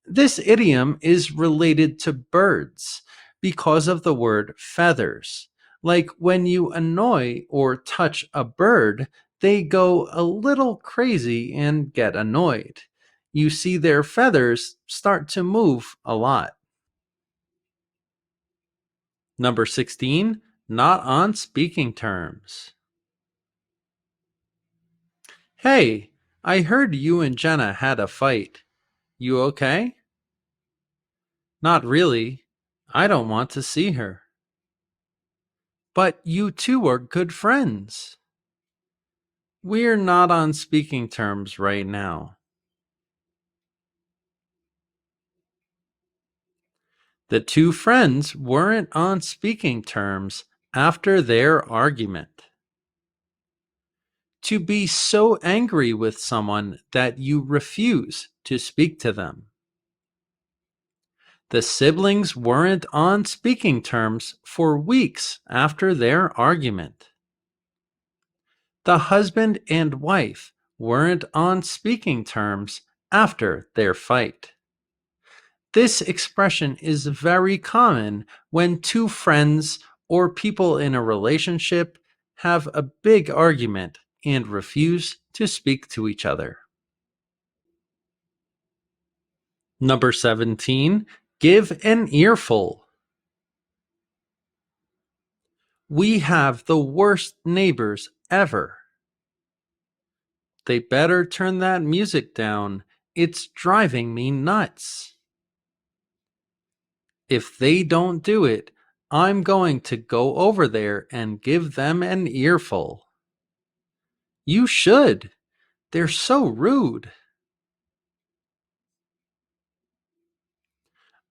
[SPEAKER 1] This idiom is related to birds because of the word feathers. Like when you annoy or touch a bird, they go a little crazy and get annoyed. You see their feathers start to move a lot. Number 16, not on speaking terms. Hey, I heard you and Jenna had a fight. You okay? Not really. I don't want to see her. But you two are good friends. We're not on speaking terms right now. The two friends weren't on speaking terms after their argument. To be so angry with someone that you refuse to speak to them. The siblings weren't on speaking terms for weeks after their argument. The husband and wife weren't on speaking terms after their fight. This expression is very common when two friends or people in a relationship have a big argument and refuse to speak to each other. Number 17, give an earful. We have the worst neighbors ever. They better turn that music down. It's driving me nuts. If they don't do it, I'm going to go over there and give them an earful. You should. They're so rude.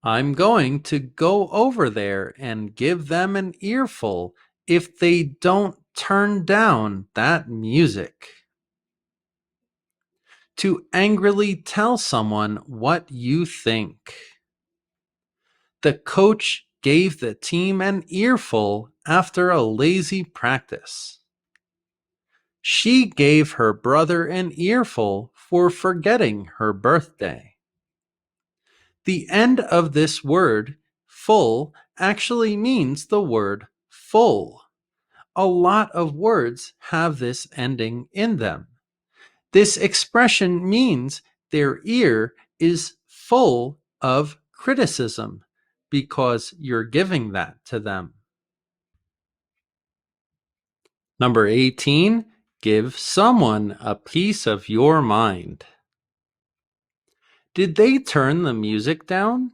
[SPEAKER 1] I'm going to go over there and give them an earful if they don't turn down that music. To angrily tell someone what you think. The coach gave the team an earful after a lazy practice. She gave her brother an earful for forgetting her birthday. The end of this word, full, actually means the word full. A lot of words have this ending in them. This expression means their ear is full of criticism because you're giving that to them. Number 18, give someone a piece of your mind. Did they turn the music down?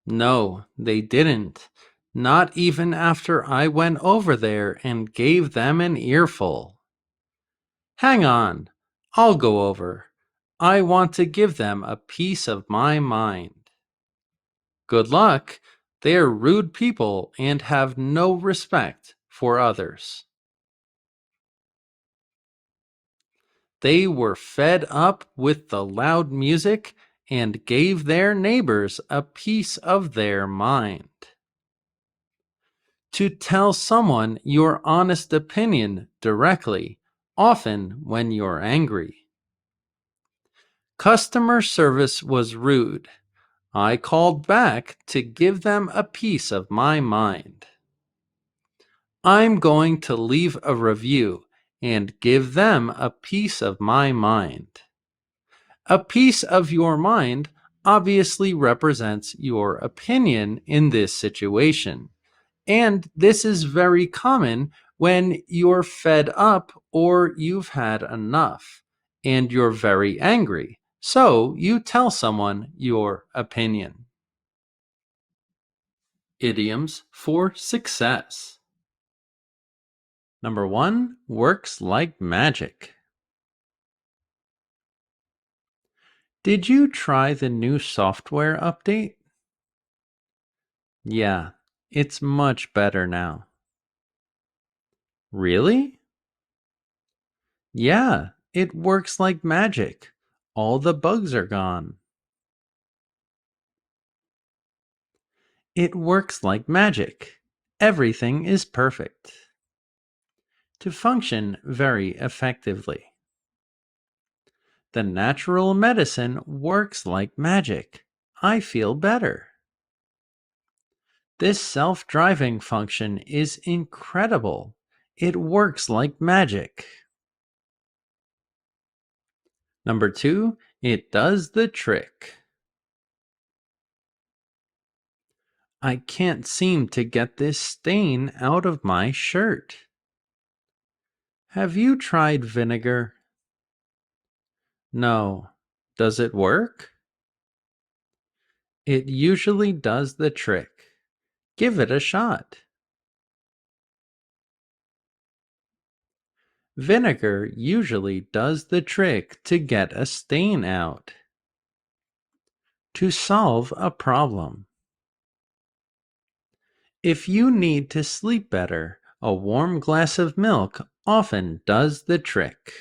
[SPEAKER 1] No, they didn't. Not even after I went over there and gave them an earful. Hang on, I'll go over. I want to give them a piece of my mind. Good luck. They're rude people and have no respect for others. They were fed up with the loud music and gave their neighbors a piece of their mind. To tell someone your honest opinion directly, often when you're angry. Customer service was rude. I called back to give them a piece of my mind. I'm going to leave a review and give them a piece of my mind. A piece of your mind obviously represents your opinion in this situation. And this is very common when you're fed up or you've had enough and you're very angry. So you tell someone your opinion. Idioms for success. Number 1, works like magic. Did you try the new software update? Yeah, it's much better now. Really? Yeah, it works like magic. All the bugs are gone. It works like magic. Everything is perfect. To function very effectively. The natural medicine works like magic. I feel better. This self-driving function is incredible. It works like magic. Number 2, it does the trick. I can't seem to get this stain out of my shirt. Have you tried vinegar? No. Does it work? It usually does the trick. Give it a shot. Vinegar usually does the trick to get a stain out. to solve a problem. If you need to sleep better, a warm glass of milk often does the trick.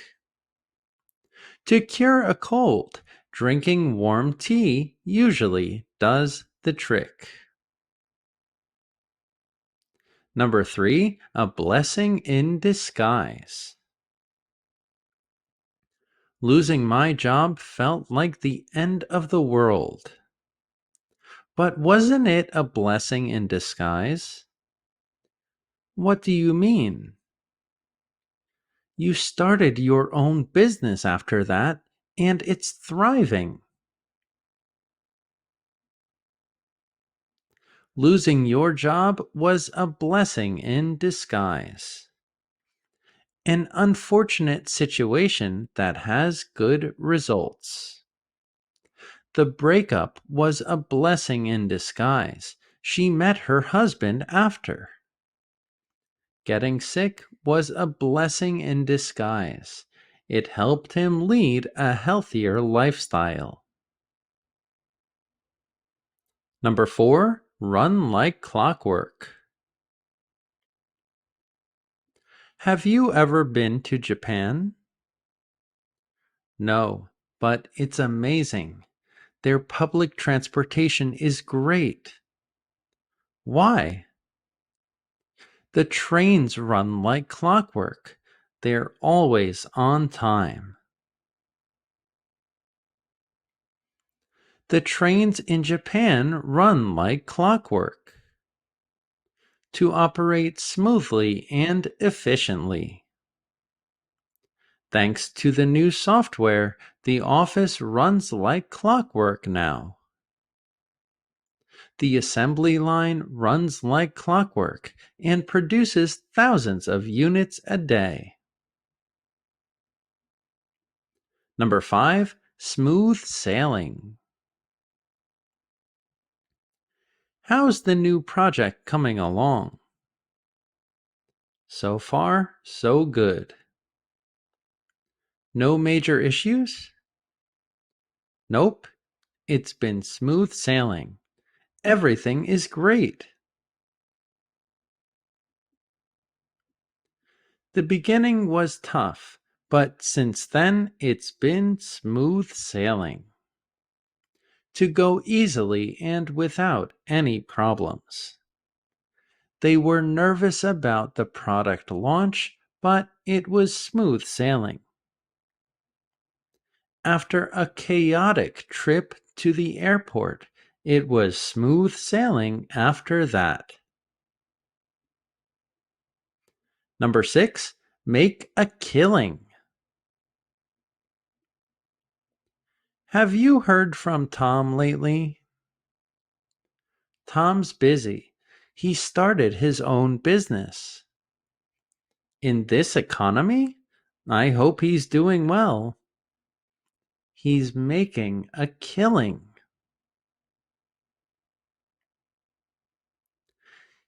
[SPEAKER 1] To cure a cold, drinking warm tea usually does the trick. Number 3, a blessing in disguise. Losing my job felt like the end of the world. But wasn't it a blessing in disguise? What do you mean? You started your own business after that, and it's thriving. Losing your job was a blessing in disguise. An unfortunate situation that has good results. The breakup was a blessing in disguise. She met her husband after. Getting sick was a blessing in disguise. It helped him lead a healthier lifestyle. Number 4, run like clockwork. Have you ever been to Japan? No, but it's amazing. Their public transportation is great. Why? The trains run like clockwork. They're always on time. The trains in Japan run like clockwork to operate smoothly and efficiently. Thanks to the new software, the office runs like clockwork now. The assembly line runs like clockwork and produces thousands of units a day. Number 5, smooth sailing. How's the new project coming along? So far, so good. No major issues? Nope, it's been smooth sailing. Everything is great. The beginning was tough, but since then it's been smooth sailing. To go easily and without any problems. They were nervous about the product launch, but it was smooth sailing. After a chaotic trip to the airport, it was smooth sailing after that. Number 6, make a killing. Have you heard from Tom lately? Tom's busy. He started his own business. In this economy? I hope he's doing well. He's making a killing.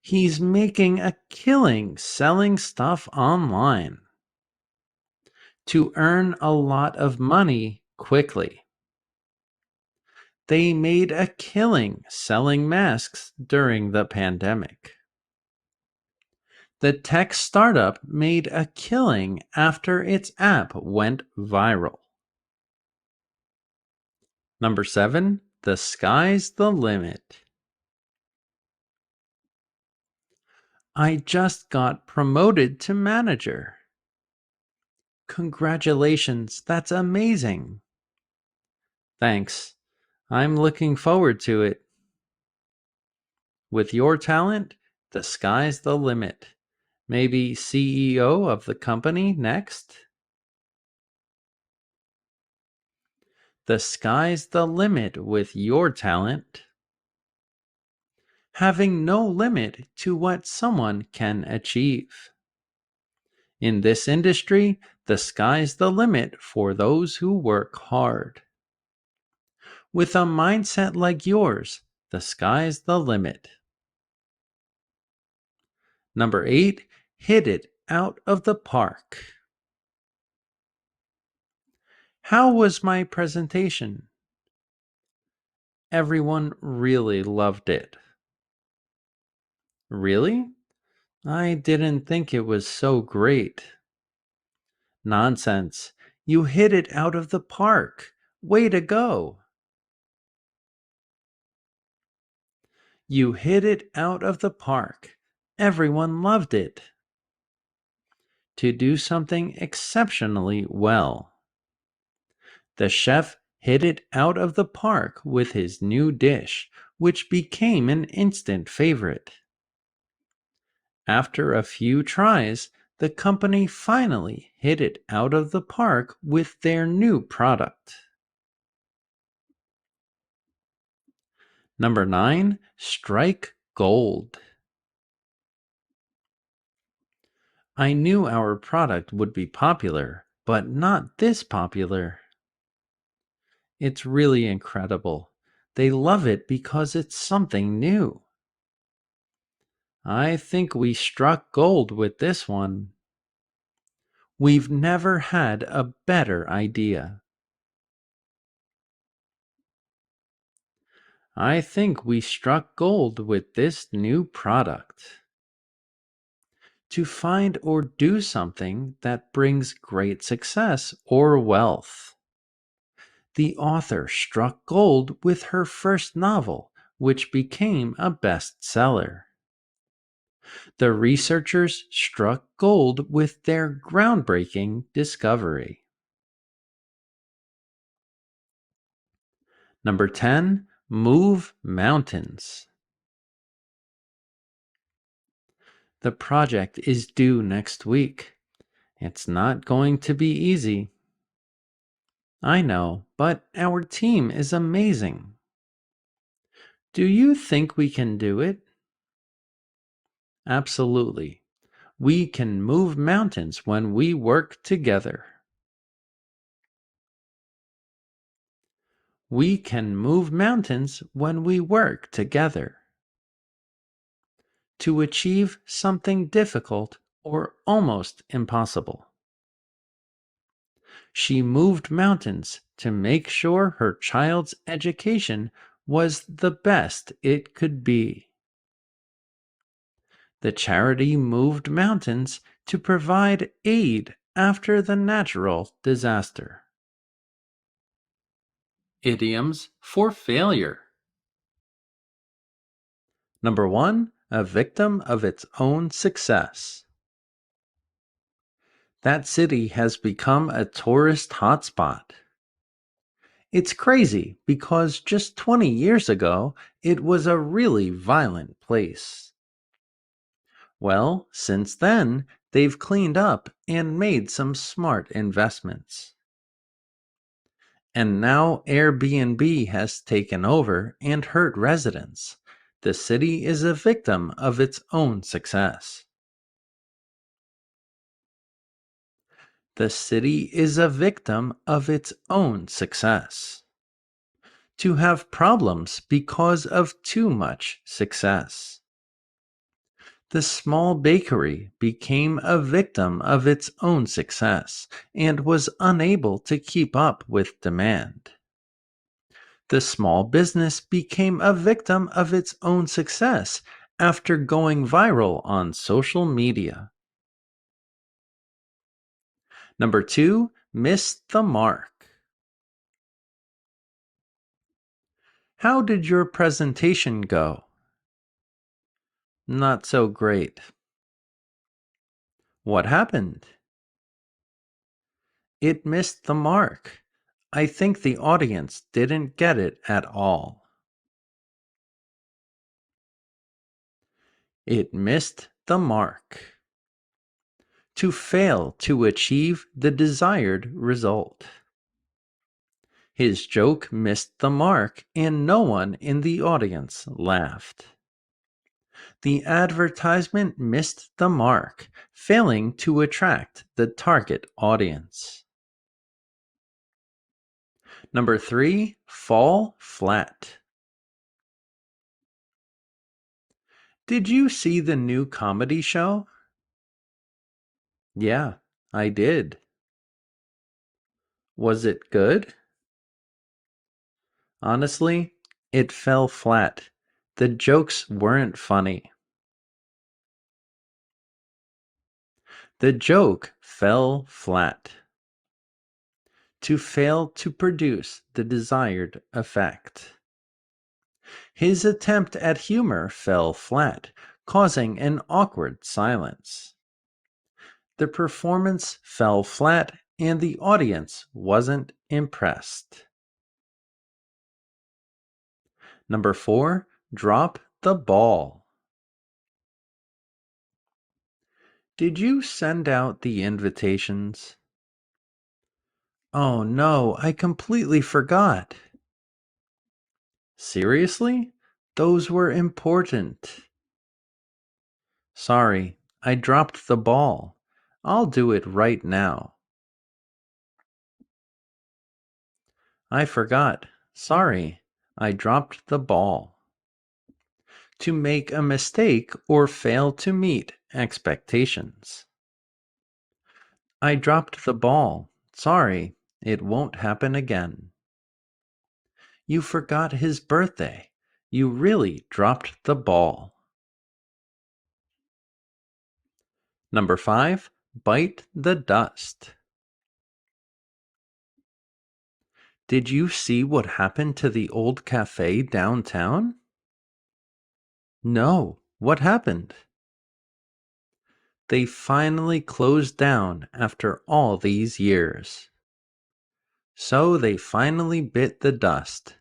[SPEAKER 1] He's making a killing selling stuff online to earn a lot of money quickly. They made a killing selling masks during the pandemic. The tech startup made a killing after its app went viral. Number 7, the sky's the limit. I just got promoted to manager. Congratulations, that's amazing. Thanks. I'm looking forward to it. With your talent, the sky's the limit. Maybe CEO of the company next? The sky's the limit with your talent. Having no limit to what someone can achieve. In this industry, the sky's the limit for those who work hard. With a mindset like yours, the sky's the limit. Number 8, hit it out of the park. How was my presentation? Everyone really loved it. Really? I didn't think it was so great. Nonsense. You hit it out of the park. Way to go. You hit it out of the park. Everyone loved it. To do something exceptionally well. The chef hit it out of the park with his new dish, which became an instant favorite. After a few tries, the company finally hit it out of the park with their new product. Number 9, strike gold. I knew our product would be popular, but not this popular. It's really incredible. They love it because it's something new. I think we struck gold with this one. We've never had a better idea. I think we struck gold with this new product. To find or do something that brings great success or wealth. The author struck gold with her first novel, which became a bestseller. The researchers struck gold with their groundbreaking discovery. Number 10, move mountains. The project is due next week. It's not going to be easy. I know, but our team is amazing. Do you think we can do it? Absolutely. We can move mountains when we work together. We can move mountains when we work together. To achieve something difficult or almost impossible. She moved mountains to make sure her child's education was the best it could be. The charity moved mountains to provide aid after the natural disaster. Idioms for failure. Number 1, a victim of its own success. That city has become a tourist hotspot. It's crazy because just 20 years ago, it was a really violent place. Well, since then, they've cleaned up and made some smart investments. And now Airbnb has taken over and hurt residents. The city is a victim of its own success. The city is a victim of its own success. To have problems because of too much success. The small bakery became a victim of its own success and was unable to keep up with demand. The small business became a victim of its own success after going viral on social media. Number 2, missed the mark. How did your presentation go? Not so great. What happened? It missed the mark. I think the audience didn't get it at all. It missed the mark. To fail to achieve the desired result. His joke missed the mark and no one in the audience laughed. The advertisement missed the mark, failing to attract the target audience. Number 3, fall flat. Did you see the new comedy show? Yeah, I did. Was it good? Honestly, It fell flat. The jokes weren't funny. The joke fell flat. To fail to produce the desired effect. His attempt at humor fell flat, causing an awkward silence. The performance fell flat and the audience wasn't impressed. Number 4, drop the ball. Did you send out the invitations? Oh no, I completely forgot. Seriously? Those were important. Sorry, I dropped the ball. I'll do it right now. I forgot. Sorry, I dropped the ball. To make a mistake or fail to meet expectations. I dropped the ball. Sorry, it won't happen again. You forgot his birthday. You really dropped the ball. Number 5, bite the dust. Did you see what happened to the old cafe downtown? No, what happened? They finally closed down after all these years. So they finally bit the dust.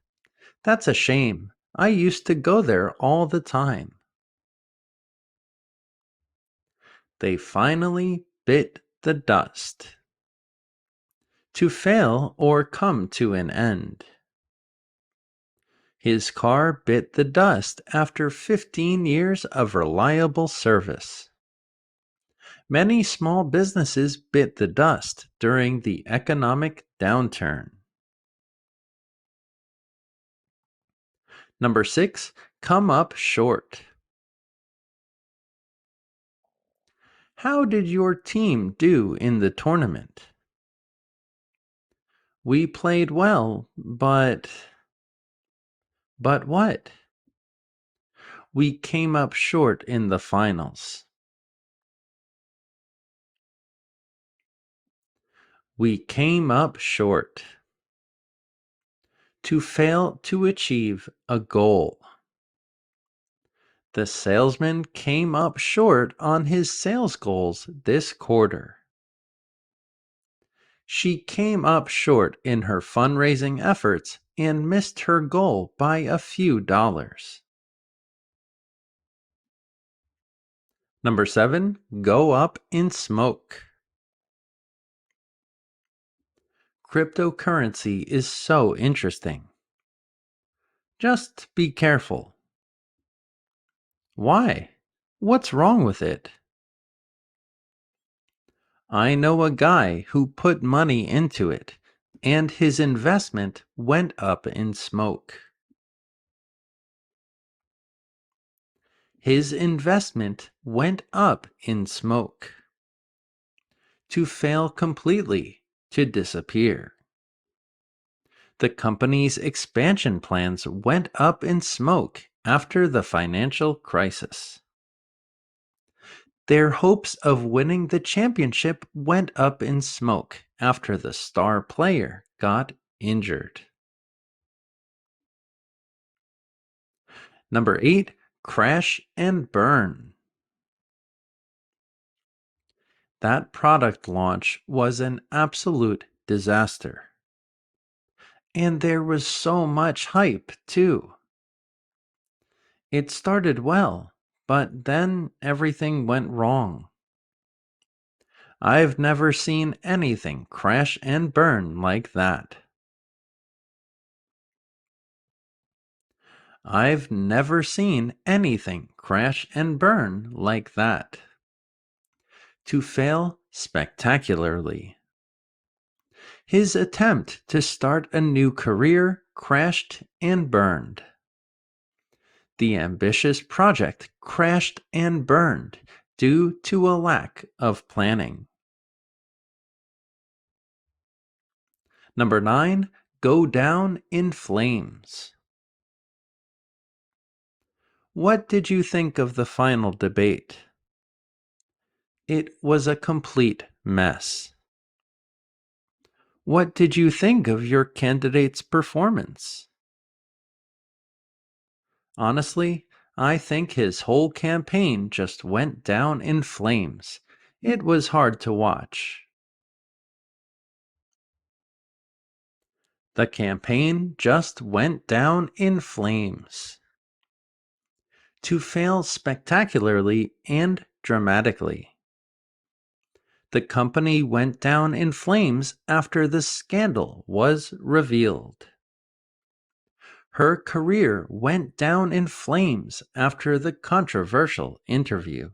[SPEAKER 1] That's a shame. I used to go there all the time. They finally bit the dust. To fail or come to an end. His car bit the dust after 15 years of reliable service. Many small businesses bit the dust during the economic downturn. Number 6, come up short. How did your team do in the tournament? We played well, but what? We came up short in the finals. We came up short. To fail to achieve a goal. The salesman came up short on his sales goals this quarter. She came up short in her fundraising efforts and missed her goal by a few dollars. Number 7, go up in smoke. Cryptocurrency is so interesting. Just be careful. Why? What's wrong with it? I know a guy who put money into it, and his investment went up in smoke. His investment went up in smoke. To fail completely, to disappear. The company's expansion plans went up in smoke after the financial crisis. Their hopes of winning the championship went up in smoke after the star player got injured. Number 8, crash and burn. That product launch was an absolute disaster. And there was so much hype, too. It started well, but then everything went wrong. I've never seen anything crash and burn like that. I've never seen anything crash and burn like that. To fail spectacularly. His attempt to start a new career crashed and burned. The ambitious project crashed and burned due to a lack of planning. Number 9, go down in flames. What did you think of the final debate? It was a complete mess. What did you think of your candidate's performance? Honestly, I think his whole campaign just went down in flames. It was hard to watch. The campaign just went down in flames. To fail spectacularly and dramatically. The company went down in flames after the scandal was revealed. Her career went down in flames after the controversial interview.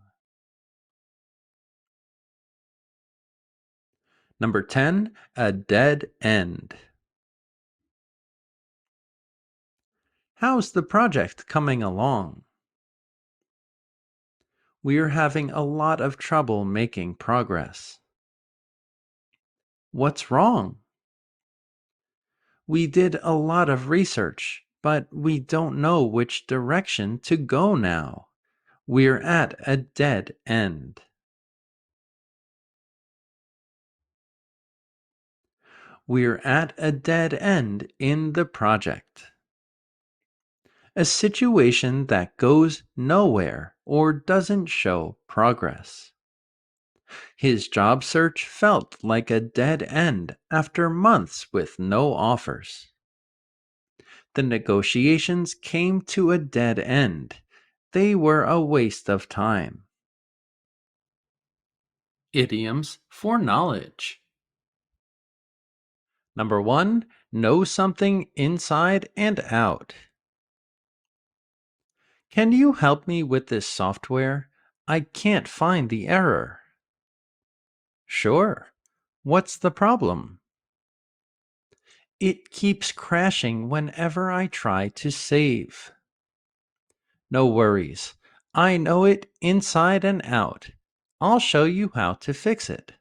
[SPEAKER 1] Number 10, a dead end. How's the project coming along? We're having a lot of trouble making progress. What's wrong? We did a lot of research, but we don't know which direction to go now. We're at a dead end. We're at a dead end in the project. A situation that goes nowhere or doesn't show progress. His job search felt like a dead end after months with no offers. The negotiations came to a dead end. They were a waste of time. Idioms for knowledge. Number 1, know something inside and out. Can you help me with this software? I can't find the error. Sure. What's the problem? It keeps crashing whenever I try to save. No worries. I know it inside and out. I'll show you how to fix it.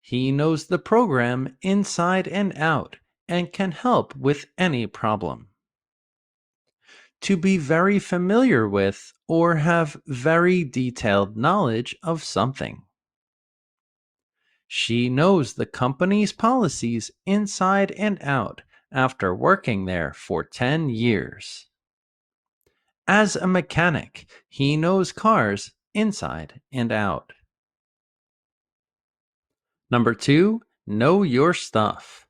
[SPEAKER 1] He knows the program inside and out and can help with any problem. To be very familiar with or have very detailed knowledge of something. She knows the company's policies inside and out after working there for 10 years. As a mechanic, he knows cars inside and out. Number 2, know your stuff.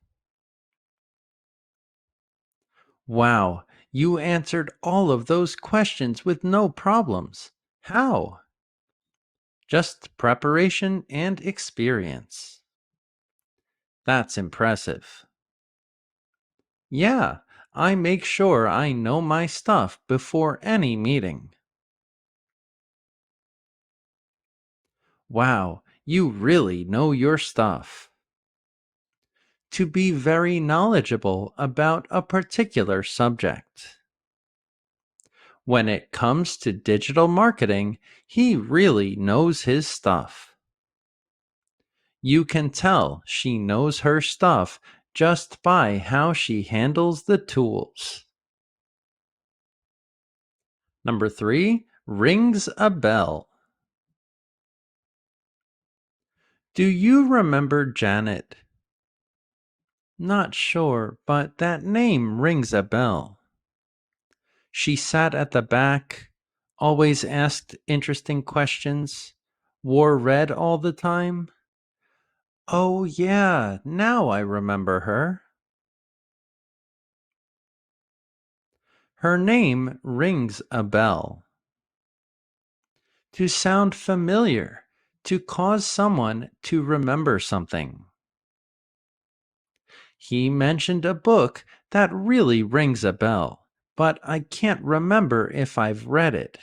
[SPEAKER 1] Wow, you answered all of those questions with no problems. How? Just preparation and experience. That's impressive. Yeah, I make sure I know my stuff before any meeting. Wow, you really know your stuff. To be very knowledgeable about a particular subject. When it comes to digital marketing, he really knows his stuff. You can tell she knows her stuff just by how she handles the tools. Number 3, rings a bell. Do you remember Janet? Not sure, but that name rings a bell. She sat at the back, always asked interesting questions, wore red all the time. Oh, yeah, now I remember her. Her name rings a bell. To sound familiar, to cause someone to remember something. He mentioned a book that really rings a bell, but I can't remember if I've read it.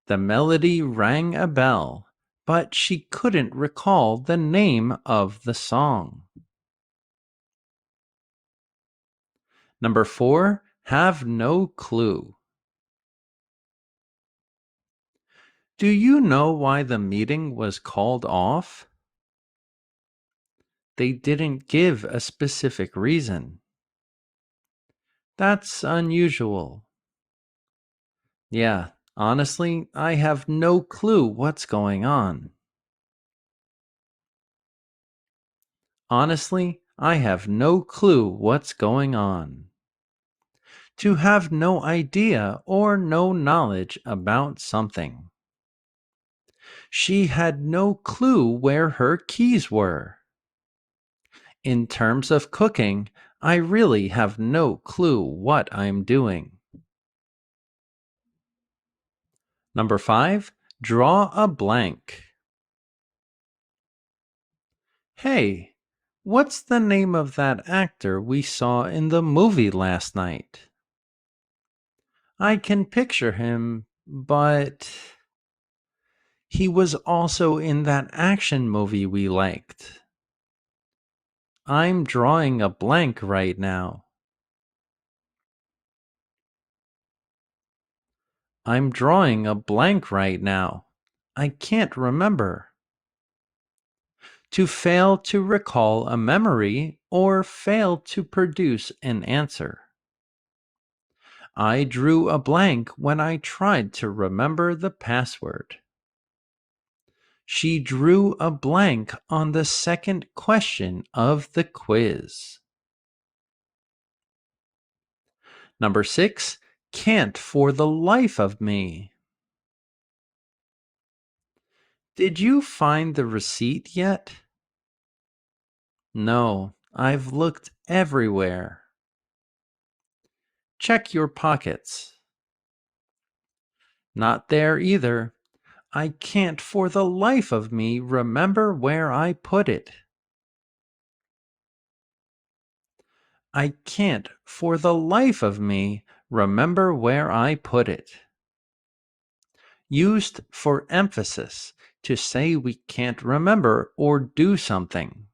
[SPEAKER 1] The melody rang a bell, but she couldn't recall the name of the song. Number 4, have no clue. Do you know why the meeting was called off? They didn't give a specific reason. That's unusual. Yeah, honestly, I have no clue what's going on. Honestly, I have no clue what's going on. To have no idea or no knowledge about something. She had no clue where her keys were. In terms of cooking, I really have no clue what I'm doing. Number 5, draw a blank. Hey, what's the name of that actor we saw in the movie last night? I can picture him, but he was also in that action movie we liked. I'm drawing a blank right now. I'm drawing a blank right now. I can't remember. To fail to recall a memory or fail to produce an answer. I drew a blank when I tried to remember the password. She drew a blank on the second question of the quiz. Number 6, can't for the life of me. Did you find the receipt yet? No, I've looked everywhere. Check your pockets. Not there either. I can't for the life of me remember where I put it. I can't for the life of me remember where I put it. Used for emphasis to say we can't remember or do something.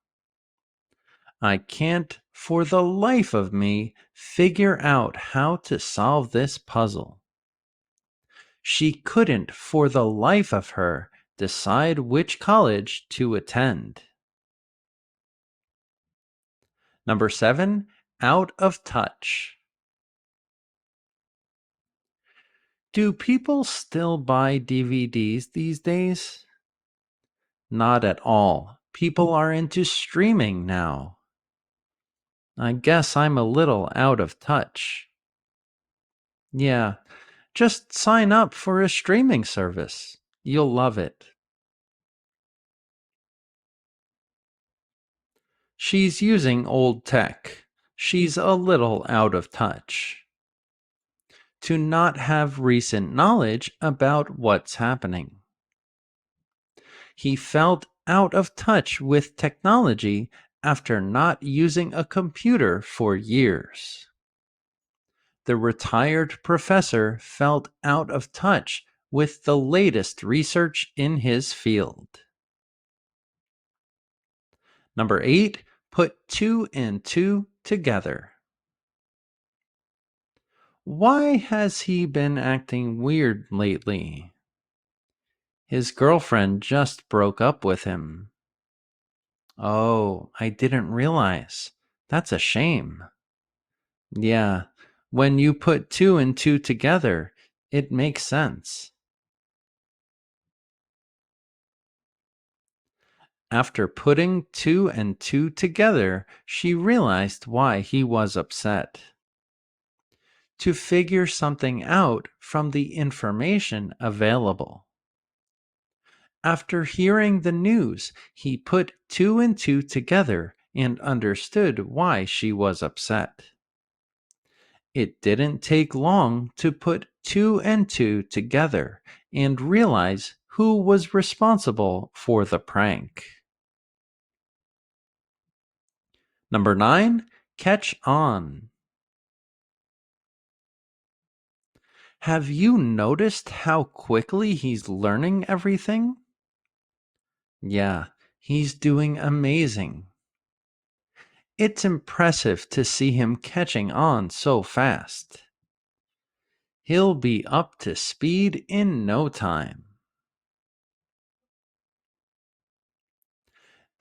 [SPEAKER 1] I can't for the life of me figure out how to solve this puzzle. She couldn't for the life of her decide which college to attend. Number 7, out of touch. Do people still buy DVDs these days? Not at all. People are into streaming now. I guess I'm a little out of touch. Yeah, just sign up for a streaming service. You'll love it. She's using old tech. She's a little out of touch. To not have recent knowledge about what's happening. He felt out of touch with technology after not using a computer for years. The retired professor felt out of touch with the latest research in his field. Number 8, put 2 and 2 together. Why has he been acting weird lately? His girlfriend just broke up with him. Oh, I didn't realize. That's a shame. Yeah, when you put 2 and 2 together, it makes sense. After putting 2 and 2 together, she realized why he was upset. To figure something out from the information available. After hearing the news, he put 2 and 2 together and understood why she was upset. It didn't take long to put 2 and 2 together and realize who was responsible for the prank. Number 9, catch on. Have you noticed how quickly he's learning everything? Yeah, he's doing amazing. It's impressive to see him catching on so fast. He'll be up to speed in no time.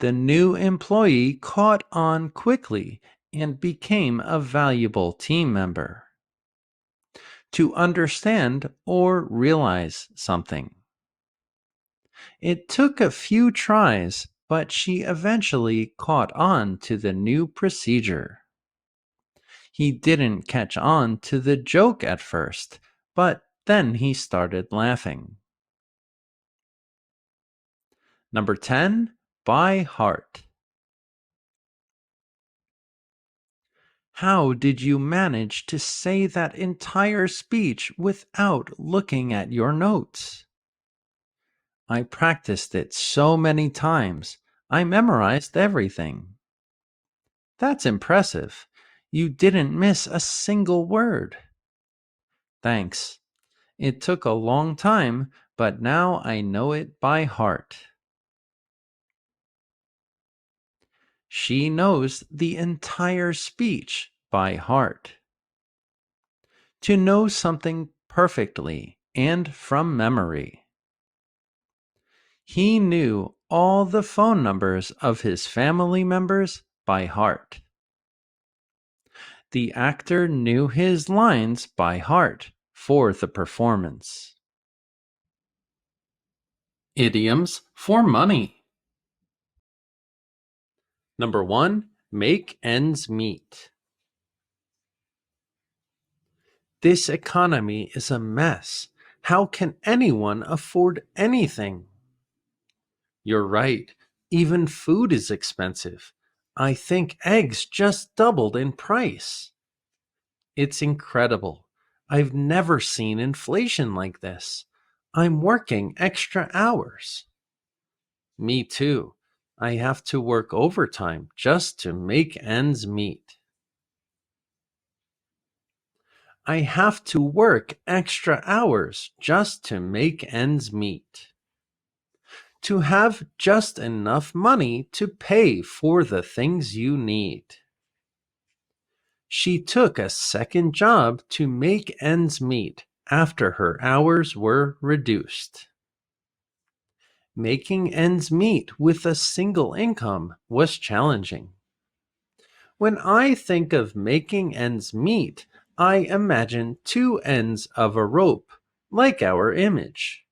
[SPEAKER 1] The new employee caught on quickly and became a valuable team member. To understand or realize something. It took a few tries, but she eventually caught on to the new procedure. He didn't catch on to the joke at first, but then he started laughing. Number 10, by heart. How did you manage to say that entire speech without looking at your notes? I practiced it so many times. I memorized everything. That's impressive. You didn't miss a single word. Thanks. It took a long time, but now I know it by heart. She knows the entire speech by heart. To know something perfectly and from memory. He knew all the phone numbers of his family members by heart. The actor knew his lines by heart for the performance. Idioms for money. Number 1, make ends meet. This economy is a mess. How can anyone afford anything? You're right. Even food is expensive. I think eggs just doubled in price. It's incredible. I've never seen inflation like this. I'm working extra hours. Me too. I have to work overtime just to make ends meet. I have to work extra hours just to make ends meet. To have just enough money to pay for the things you need. She took a second job to make ends meet after her hours were reduced. Making ends meet with a single income was challenging. When I think of making ends meet, I imagine two ends of a rope, like our image.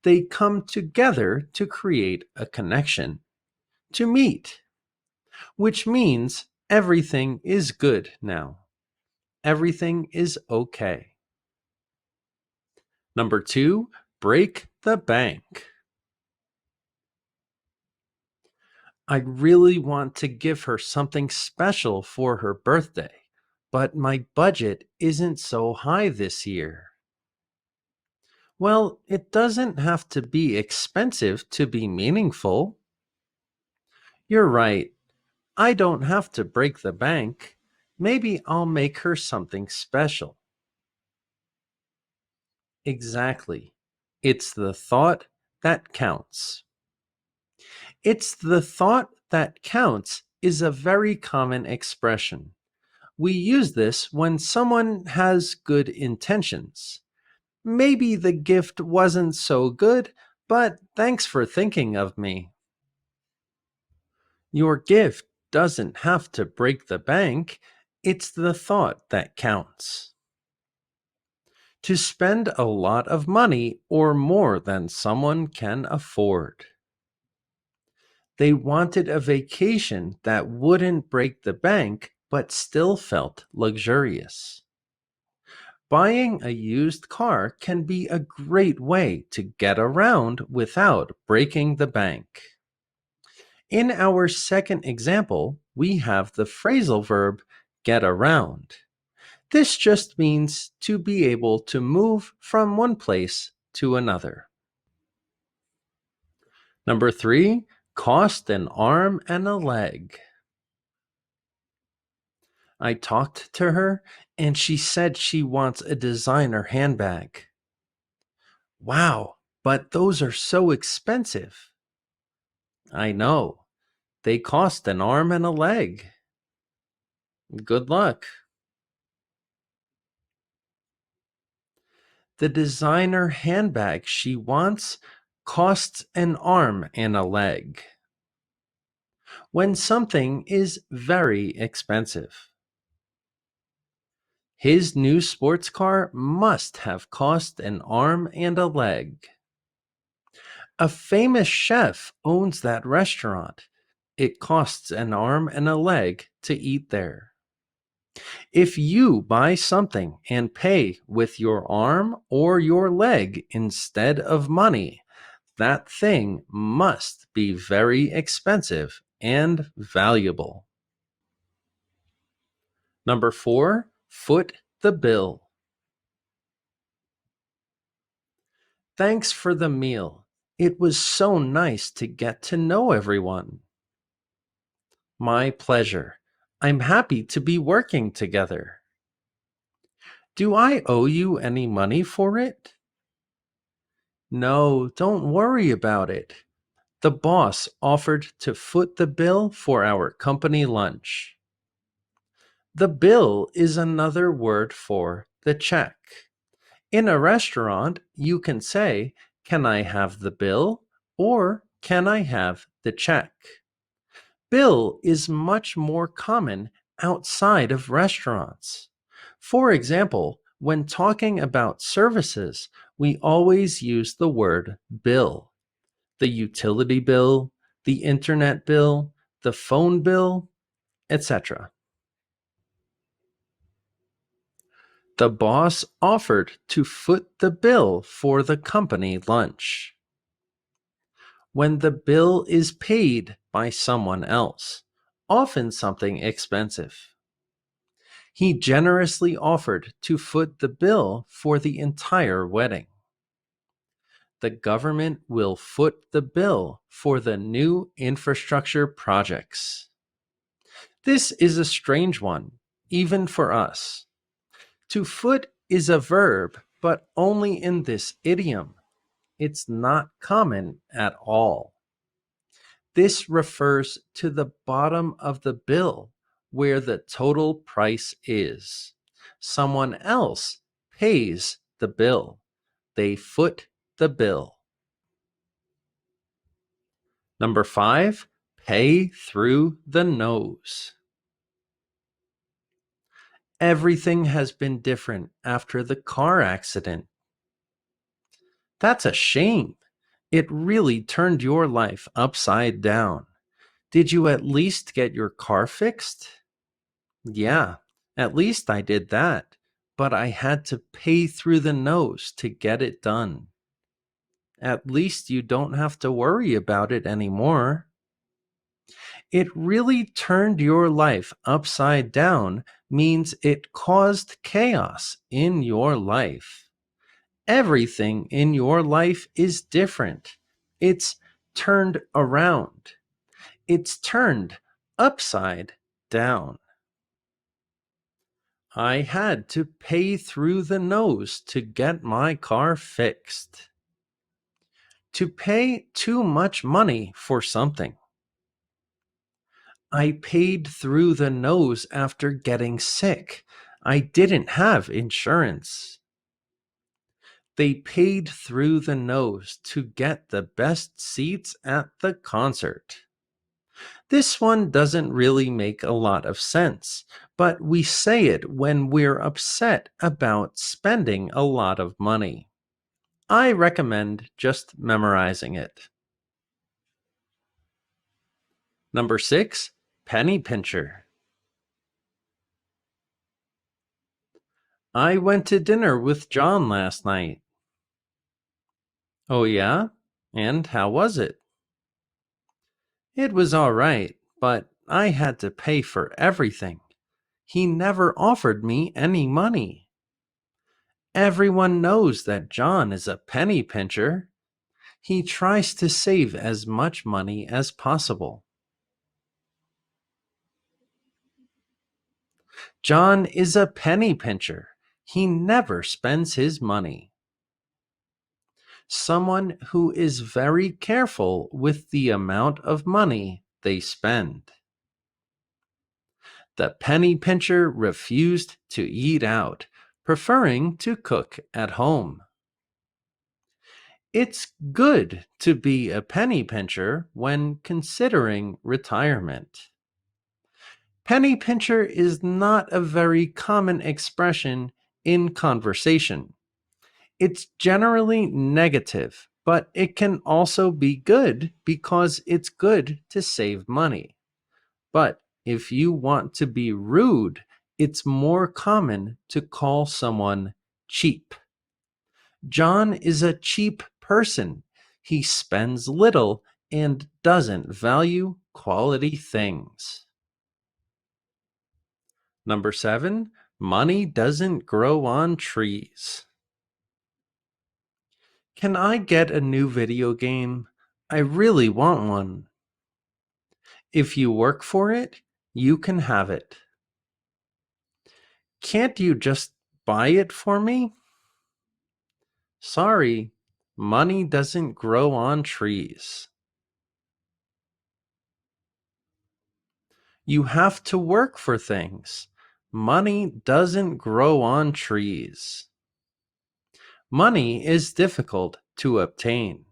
[SPEAKER 1] They come together to create a connection, to meet, which means everything is good now. Everything is okay. Number 2, break the bank. I really want to give her something special for her birthday, but my budget isn't so high this year. Well, it doesn't have to be expensive to be meaningful. You're right. I don't have to break the bank. Maybe I'll make her something special. Exactly. It's the thought that counts. It's the thought that counts is a very common expression. We use this when someone has good intentions. Maybe the gift wasn't so good, but thanks for thinking of me. Your gift doesn't have to break the bank. It's the thought that counts. To spend a lot of money or more than someone can afford. They wanted a vacation that wouldn't break the bank but still felt luxurious. Buying a used car can be a great way to get around without breaking the bank. In our second example, we have the phrasal verb get around. This just means to be able to move from one place to another. Number 3, cost an arm and a leg. I talked to her and she said she wants a designer handbag. Wow, but those are so expensive. I know. They cost an arm and a leg. Good luck. The designer handbag she wants costs an arm and a leg. When something is very expensive. His new sports car must have cost an arm and a leg. A famous chef owns that restaurant. It costs an arm and a leg to eat there. If you buy something and pay with your arm or your leg instead of money, that thing must be very expensive and valuable. Number 4, foot the bill. Thanks for the meal. It was so nice to get to know everyone. My pleasure. I'm happy to be working together. Do I owe you any money for it? No, don't worry about it. The boss offered to foot the bill for our company lunch. The bill is another word for the check. In a restaurant, you can say, "Can I have the bill?" or "Can I have the check?" Bill is much more common outside of restaurants. For example, when talking about services, we always use the word bill. The utility bill, the internet bill, the phone bill, etc. The boss offered to foot the bill for the company lunch. When the bill is paid by someone else, often something expensive. He generously offered to foot the bill for the entire wedding. The government will foot the bill for the new infrastructure projects. This is a strange one, even for us. To foot is a verb, but only in this idiom. It's not common at all. This refers to the bottom of the bill where the total price is. Someone else pays the bill. They foot the bill. Number 5, pay through the nose. Everything has been different after the car accident. That's a shame. It really turned your life upside down. Did you at least get your car fixed? Yeah, at least I did that, but I had to pay through the nose to get it done. At least you don't have to worry about it anymore. It really turned your life upside down means it caused chaos in your life. Everything in your life is different. It's turned around. It's turned upside down. I had to pay through the nose to get my car fixed. To pay too much money for something. I paid through the nose after getting sick. I didn't have insurance. They paid through the nose to get the best seats at the concert. This one doesn't really make a lot of sense, but we say it when we're upset about spending a lot of money. I recommend just memorizing it. Number 6, penny pincher. I went to dinner with John last night. Oh, yeah? And how was it? It was all right, but I had to pay for everything. He never offered me any money. Everyone knows that John is a penny pincher. He tries to save as much money as possible. John is a penny pincher. He never spends his money. Someone who is very careful with the amount of money they spend. The penny pincher refused to eat out, preferring to cook at home. It's good to be a penny pincher when considering retirement. Penny pincher is not a very common expression in conversation. It's generally negative, but it can also be good because it's good to save money. But if you want to be rude, it's more common to call someone cheap. John is a cheap person. He spends little and doesn't value quality things. Number 7, money doesn't grow on trees. Can I get a new video game? I really want one. If you work for it, you can have it. Can't you just buy it for me? Sorry, money doesn't grow on trees. You have to work for things. Money doesn't grow on trees. Money is difficult to obtain.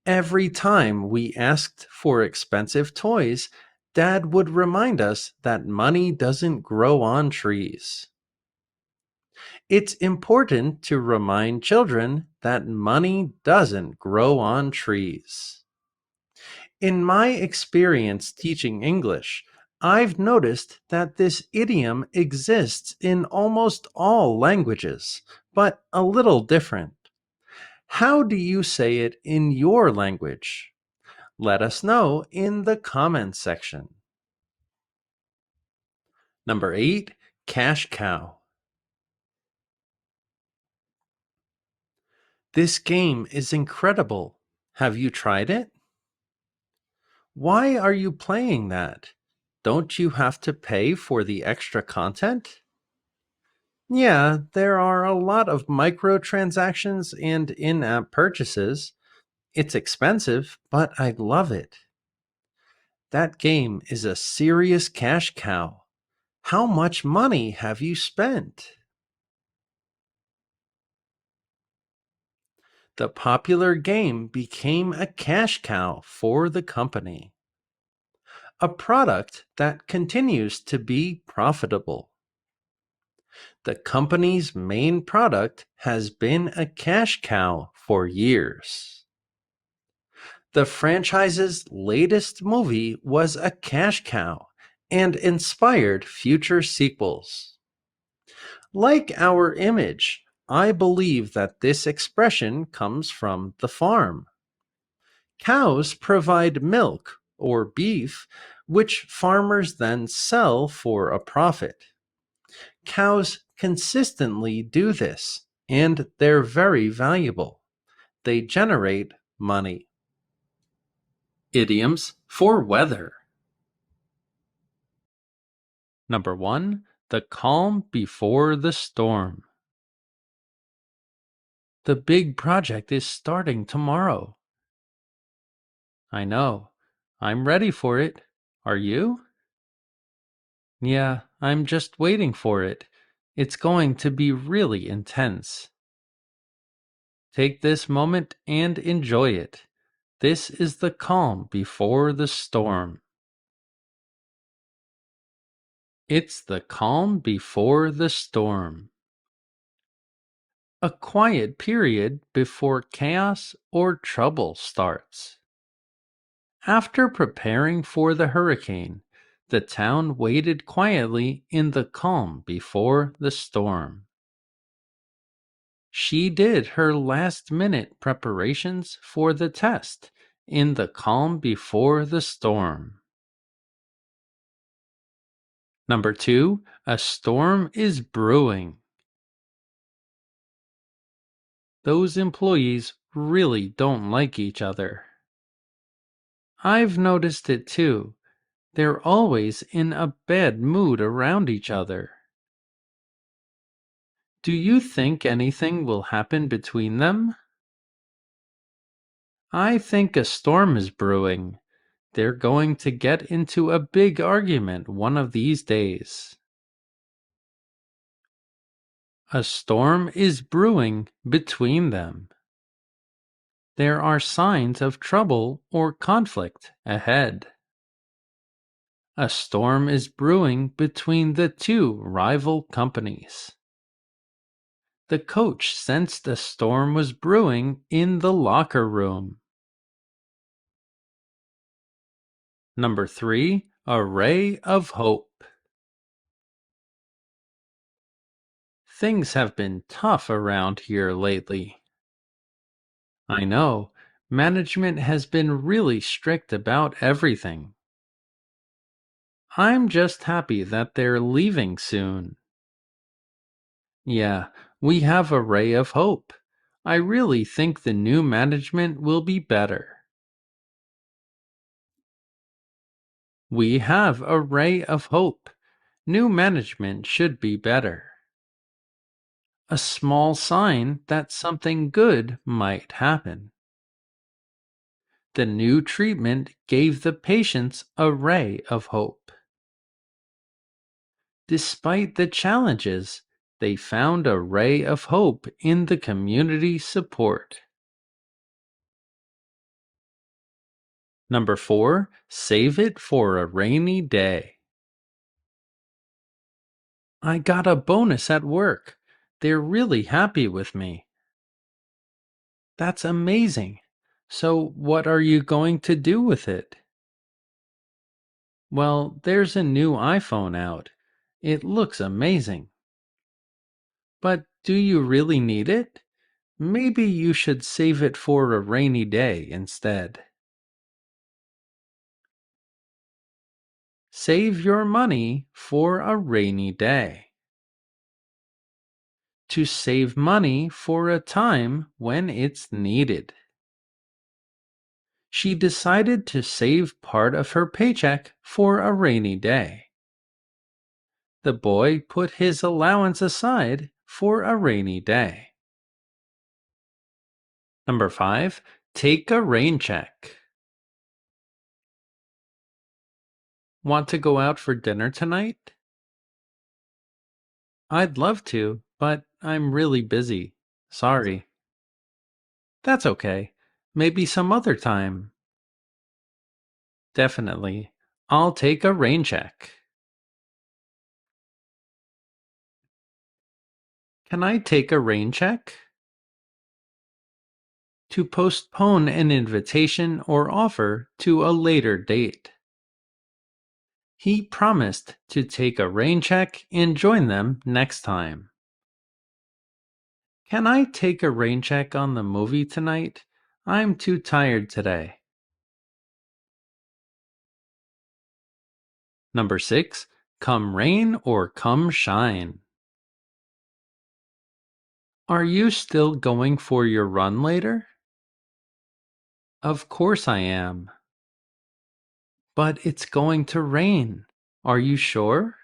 [SPEAKER 1] Every time we asked for expensive toys, Dad would remind us that money doesn't grow on trees. It's important to remind children that money doesn't grow on trees. In my experience teaching English, I've noticed that this idiom exists in almost all languages, but a little different. How do you say it in your language? Let us know in the comments section. Number 8, cash cow. This game is incredible. Have you tried it? Why are you playing that? Don't you have to pay for the extra content? Yeah, there are a lot of microtransactions and in app purchases. It's expensive, but I love it. That game is a serious cash cow. How much money have you spent? The popular game became a cash cow for the company, a product that continues to be profitable. The company's main product has been a cash cow for years. The franchise's latest movie was a cash cow and inspired future sequels. Like our image, I believe that this expression comes from the farm. Cows provide milk or beef, which farmers then sell for a profit. Cows consistently do this, and they're very valuable. They generate money. Idioms for weather. Number 1, the calm before the storm. The big project is starting tomorrow. I know. I'm ready for it. Are you? Yeah, I'm just waiting for it. It's going to be really intense. Take this moment and enjoy it. This is the calm before the storm. It's the calm before the storm. A quiet period before chaos or trouble starts. After preparing for the hurricane, the town waited quietly in the calm before the storm. She did her last-minute preparations for the test in the calm before the storm. Number 2, a storm is brewing. Those employees really don't like each other. I've noticed it too. They're always in a bad mood around each other. Do you think anything will happen between them? I think a storm is brewing. They're going to get into a big argument one of these days. A storm is brewing between them. There are signs of trouble or conflict ahead. A storm is brewing between the two rival companies. The coach sensed a storm was brewing in the locker room. Number 3, a ray of hope. Things have been tough around here lately. I know, management has been really strict about everything. I'm just happy that they're leaving soon. Yeah, we have a ray of hope. I really think the new management will be better. We have a ray of hope. New management should be better. A small sign that something good might happen. The new treatment gave the patients a ray of hope. Despite the challenges, they found a ray of hope in the community support. Number 4, save it for a rainy day. I got a bonus at work. They're really happy with me. That's amazing. So, what are you going to do with it? Well, there's a new iPhone out. It looks amazing. But do you really need it? Maybe you should save it for a rainy day instead. Save your money for a rainy day. To save money for a time when it's needed. She decided to save part of her paycheck for a rainy day. The boy put his allowance aside for a rainy day. Number 5, take a rain check. Want to go out for dinner tonight? I'd love to, but I'm really busy. Sorry. That's okay. Maybe some other time. Definitely. I'll take a rain check. Can I take a rain check? To postpone an invitation or offer to a later date. He promised to take a rain check and join them next time. Can I take a rain check on the movie tonight? I'm too tired today. Number 6, come rain or come shine. Are you still going for your run later? Of course I am. But it's going to rain. Are you sure?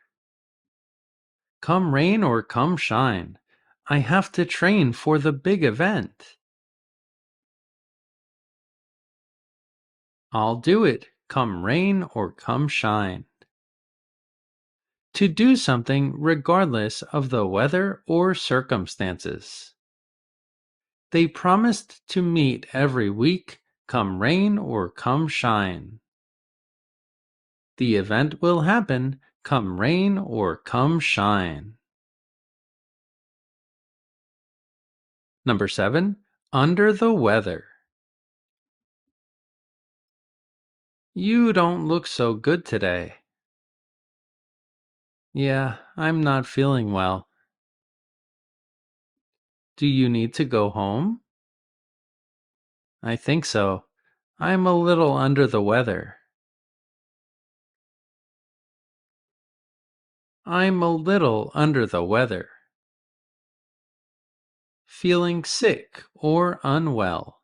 [SPEAKER 1] Come rain or come shine. I have to train for the big event. I'll do it, come rain or come shine. To do something regardless of the weather or circumstances. They promised to meet every week, come rain or come shine. The event will happen, come rain or come shine. Number 7, under the weather. You don't look so good today. Yeah, I'm not feeling well. Do you need to go home? I think so. I'm a little under the weather. I'm a little under the weather. Feeling sick or unwell.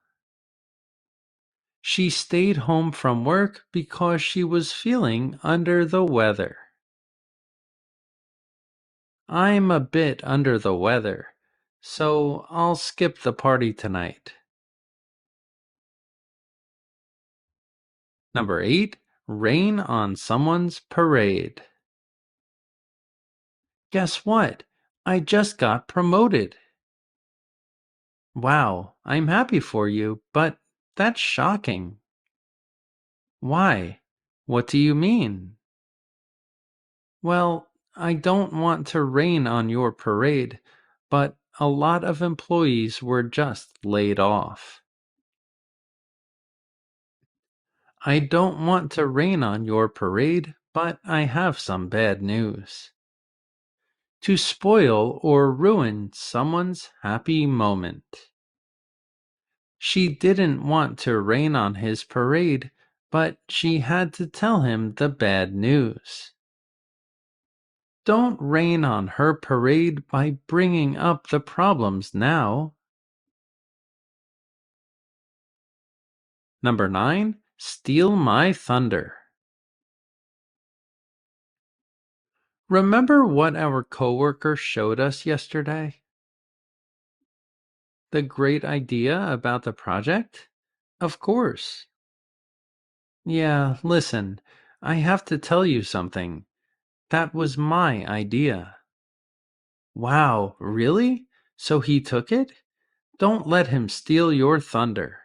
[SPEAKER 1] She stayed home from work because she was feeling under the weather. I'm a bit under the weather, so I'll skip the party tonight. Number 8, rain on someone's parade. Guess what? I just got promoted. Wow, I'm happy for you, but that's shocking. Why? What do you mean? Well, I don't want to rain on your parade, but a lot of employees were just laid off. I don't want to rain on your parade, but I have some bad news. To spoil or ruin someone's happy moment. She didn't want to rain on his parade, but she had to tell him the bad news. Don't rain on her parade by bringing up the problems now. Number 9. Steal my thunder. Remember what our coworker showed us yesterday? The great idea about the project? Of course. Yeah, listen, I have to tell you something. That was my idea. Wow, really? So he took it? Don't let him steal your thunder.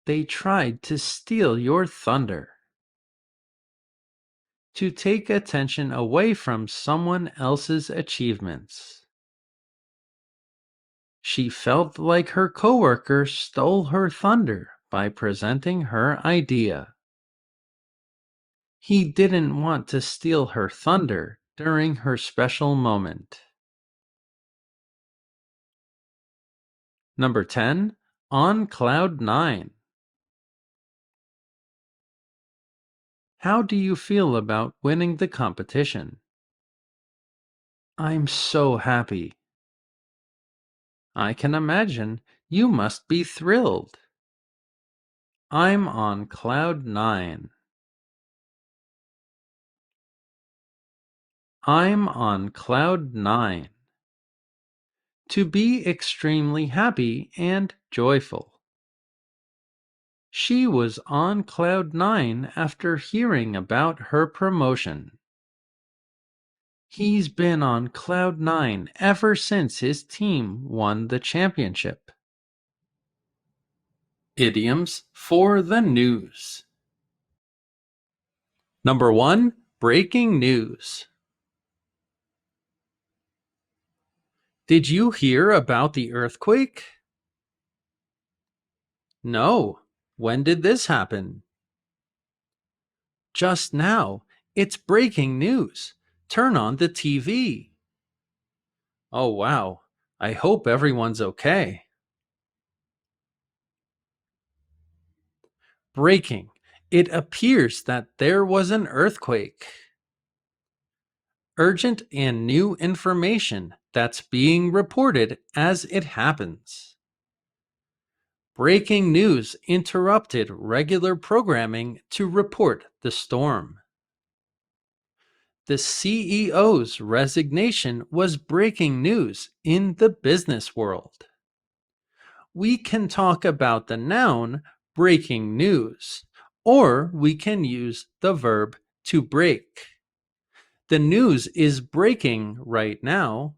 [SPEAKER 1] They tried to steal your thunder. To take attention away from someone else's achievements. She felt like her coworker stole her thunder by presenting her idea. He didn't want to steal her thunder during her special moment. Number 10. On Cloud 9. How do you feel about winning the competition? I'm so happy. I can imagine you must be thrilled. I'm on Cloud 9. I'm on Cloud 9. To be extremely happy and joyful. She was on Cloud 9 after hearing about her promotion. He's been on Cloud 9 ever since his team won the championship. Idioms for the news. Number 1. Breaking news. Did you hear about the earthquake? No. When did this happen? Just now. It's breaking news. Turn on the TV. Oh, wow. I hope everyone's okay. Breaking. It appears that there was an earthquake. Urgent and new information that's being reported as it happens. Breaking news interrupted regular programming to report the storm. The CEO's resignation was breaking news in the business world. We can talk about the noun breaking news, or we can use the verb to break. The news is breaking right now.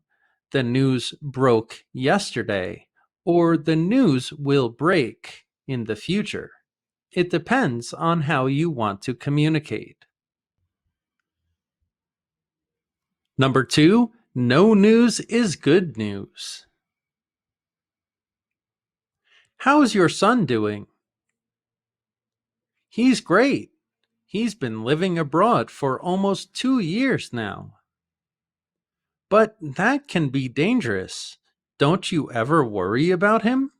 [SPEAKER 1] The news broke yesterday, or the news will break in the future. It depends on how you want to communicate. Number 2, no news is good news. How's your son doing? He's great. He's been living abroad for almost 2 years now. But that can be dangerous. Don't you ever worry about him?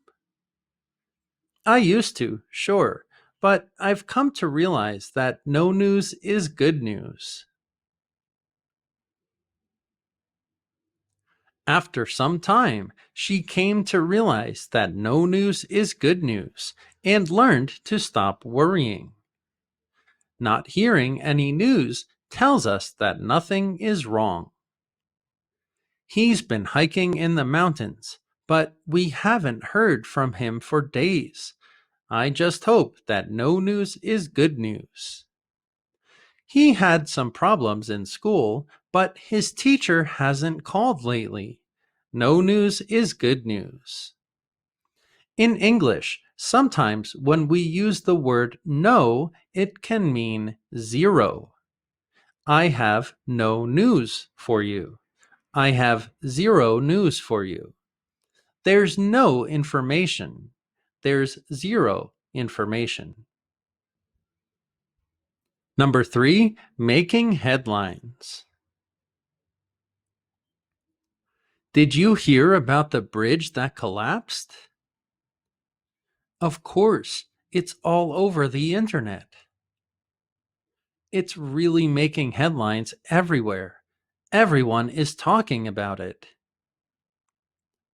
[SPEAKER 1] I used to, sure, but I've come to realize that no news is good news. After some time, she came to realize that no news is good news and learned to stop worrying. Not hearing any news tells us that nothing is wrong. He's been hiking in the mountains, but we haven't heard from him for days. I just hope that no news is good news. He had some problems in school, but his teacher hasn't called lately. No news is good news. In English, sometimes when we use the word no, it can mean zero. I have no news for you. I have zero news for you. There's no information. There's zero information. Number 3, making headlines. Did you hear about the bridge that collapsed? Of course, it's all over the internet. It's really making headlines everywhere. Everyone is talking about it.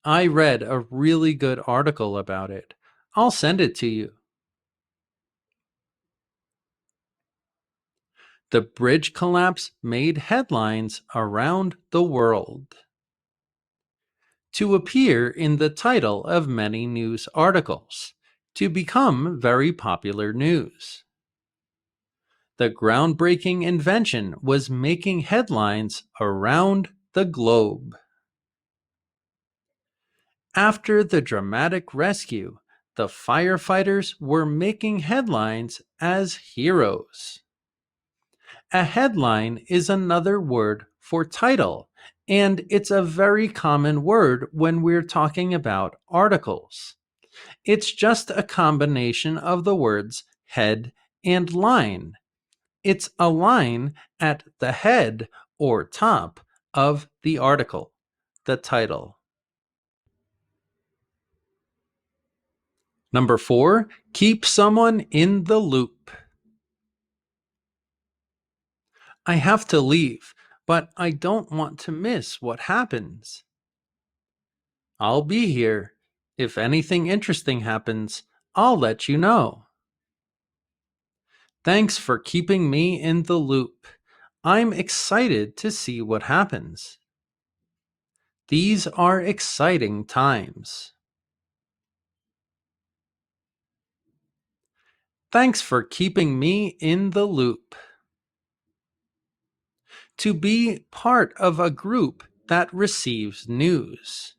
[SPEAKER 1] I read a really good article about it. I'll send it to you. The bridge collapse made headlines around the world. To appear in the title of many news articles. To become very popular news. The groundbreaking invention was making headlines around the globe. After the dramatic rescue, the firefighters were making headlines as heroes. A headline is another word for title, and it's a very common word when we're talking about articles. It's just a combination of the words head and line. It's a line at the head or top of the article, the title. Number 4, keep someone in the loop. I have to leave, but I don't want to miss what happens. I'll be here. If anything interesting happens, I'll let you know. Thanks for keeping me in the loop. I'm excited to see what happens. These are exciting times. Thanks for keeping me in the loop. To be part of a group that receives news.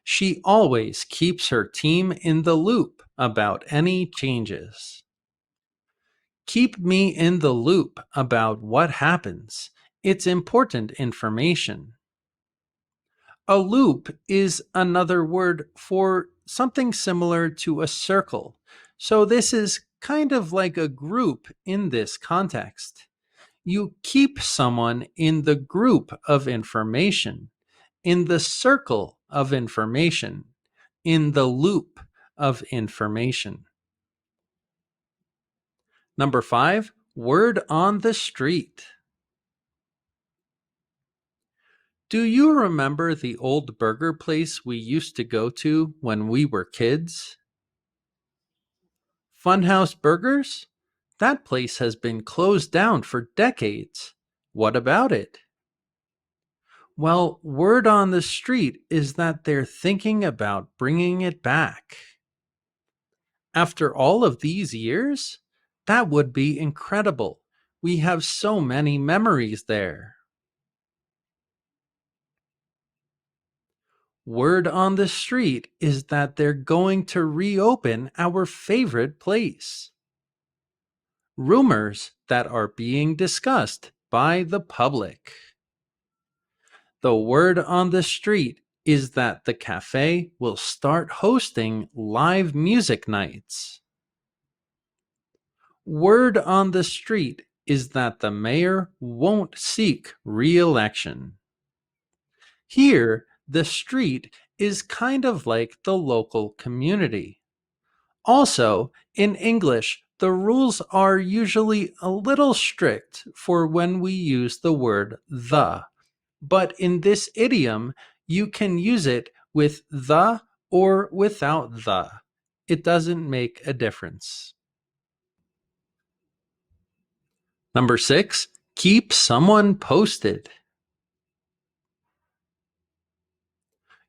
[SPEAKER 1] She always keeps her team in the loop about any changes. Keep me in the loop about what happens. It's important information. A loop is another word for something similar to a circle. So this is kind of like a group in this context. You keep someone in the group of information, in the circle of information, in the loop of information. Number 5, word on the street. Do you remember the old burger place we used to go to when we were kids? Funhouse Burgers? That place has been closed down for decades. What about it? Well, word on the street is that they're thinking about bringing it back. After all of these years? That would be incredible. We have so many memories there. Word on the street is that they're going to reopen our favorite place. Rumors that are being discussed by the public. The word on the street is that the cafe will start hosting live music nights. Word on the street is that the mayor won't seek re-election. Here, the street is kind of like the local community. Also, in English, the rules are usually a little strict for when we use the word the, but in this idiom, you can use it with the or without the. It doesn't make a difference. Number 6, keep someone posted.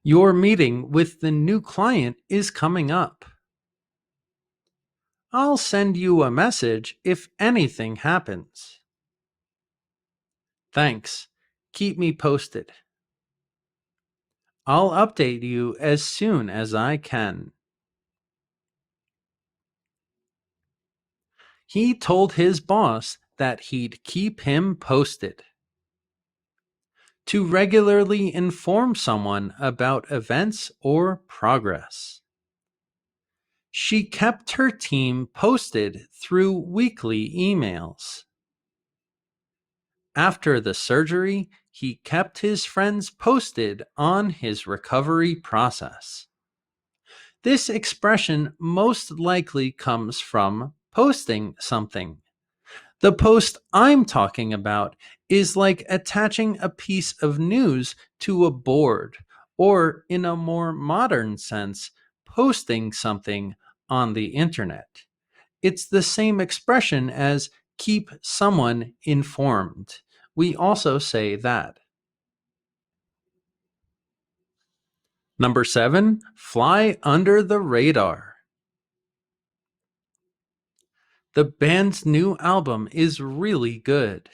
[SPEAKER 1] Your meeting with the new client is coming up. I'll send you a message if anything happens. Thanks. Keep me posted. I'll update you as soon as I can. He told his boss that he'd keep him posted. To regularly inform someone about events or progress. She kept her team posted through weekly emails. After the surgery, he kept his friends posted on his recovery process. This expression most likely comes from posting something. The post I'm talking about is like attaching a piece of news to a board, or in a more modern sense, posting something on the internet. It's the same expression as keep someone informed. We also say that. Number 7, fly under the radar. The band's new album is really good.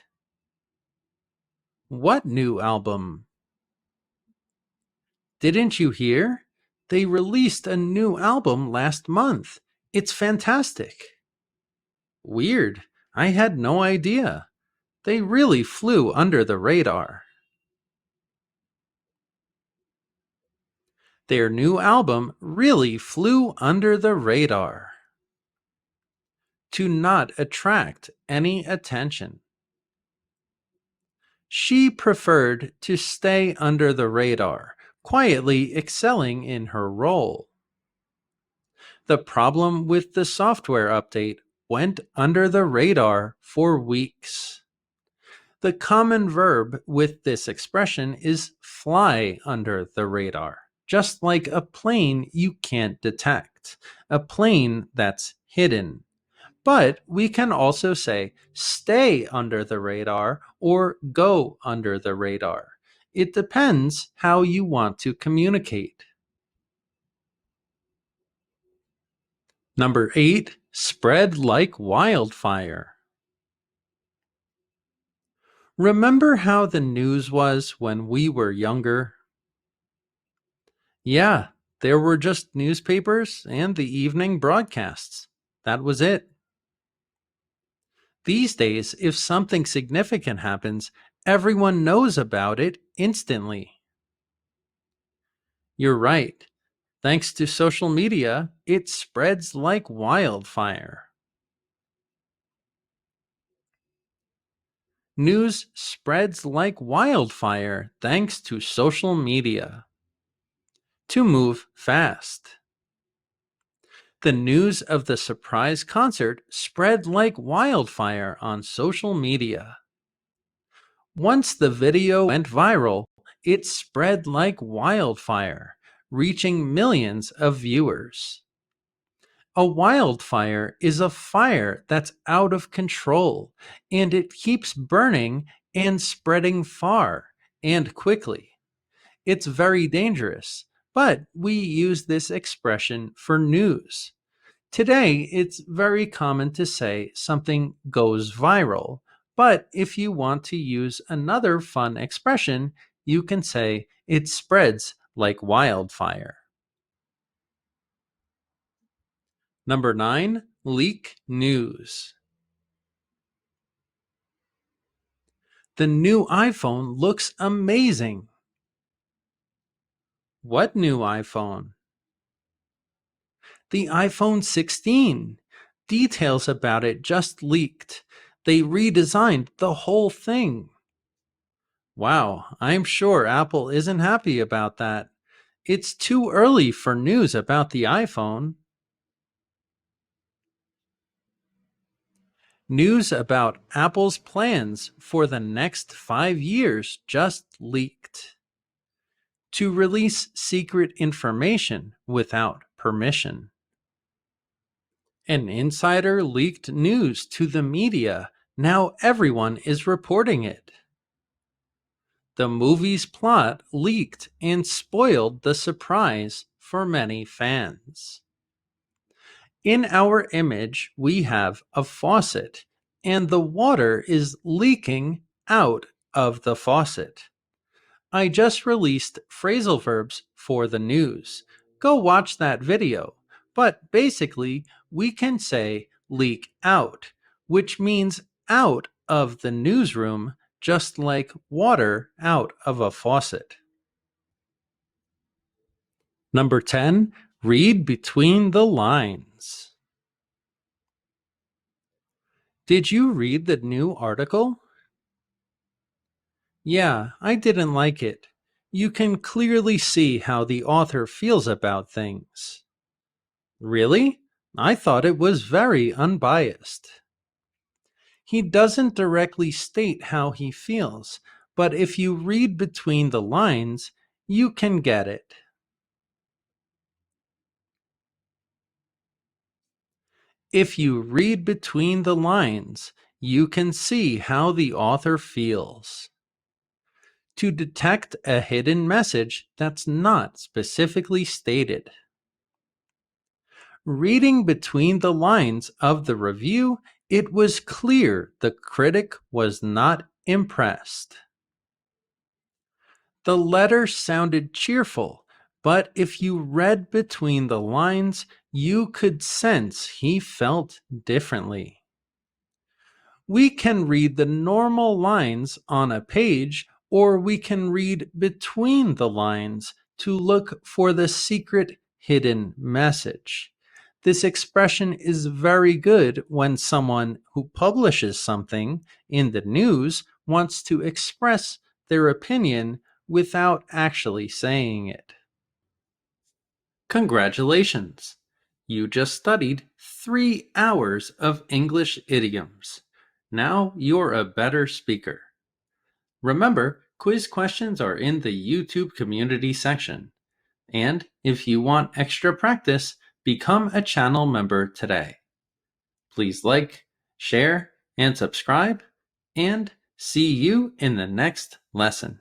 [SPEAKER 1] What new album? Didn't you hear? They released a new album last month. It's fantastic. Weird. I had no idea. They really flew under the radar. Their new album really flew under the radar. To not attract any attention. She preferred to stay under the radar, quietly excelling in her role. The problem with the software update went under the radar for weeks. The common verb with this expression is fly under the radar, just like a plane you can't detect, a plane that's hidden. But we can also say stay under the radar or go under the radar. It depends how you want to communicate. Number 8, spread like wildfire. Remember how the news was when we were younger? Yeah, there were just newspapers and the evening broadcasts. That was it. These days, if something significant happens, everyone knows about it instantly. You're right. Thanks to social media, it spreads like wildfire. News spreads like wildfire thanks to social media. To move fast. The news of the surprise concert spread like wildfire on social media. Once the video went viral, it spread like wildfire, reaching millions of viewers. A wildfire is a fire that's out of control, and it keeps burning and spreading far and quickly. It's very dangerous, but we use this expression for news. Today, it's very common to say something goes viral, but if you want to use another fun expression, you can say it spreads like wildfire. Number 9, leak news. The new iPhone looks amazing. What new iPhone? The iPhone 16. Details about it just leaked. They redesigned the whole thing. Wow, I'm sure Apple isn't happy about that. It's too early for news about the iPhone. News about Apple's plans for the next 5 years just leaked. To release secret information without permission. An insider leaked news to the media. Now everyone is reporting it. The movie's plot leaked and spoiled the surprise for many fans. In our image, we have a faucet, and the water is leaking out of the faucet. I just released phrasal verbs for the news. Go watch that video. But basically, we can say leak out, which means out of the newsroom, just like water out of a faucet. Number 10, read between the lines. Did you read the new article? Yeah, I didn't like it. You can clearly see how the author feels about things. Really? I thought it was very unbiased. He doesn't directly state how he feels, but if you read between the lines, you can get it. If you read between the lines, you can see how the author feels. To detect a hidden message that's not specifically stated. Reading between the lines of the review, it was clear the critic was not impressed. The letter sounded cheerful, but if you read between the lines, you could sense he felt differently. We can read the normal lines on a page, or we can read between the lines to look for the secret hidden message. This expression is very good when someone who publishes something in the news wants to express their opinion without actually saying it. Congratulations! You just studied 3 hours of English idioms. Now you're a better speaker. Remember, quiz questions are in the YouTube community section. And if you want extra practice, become a channel member today. Please like, share, and subscribe, and see you in the next lesson.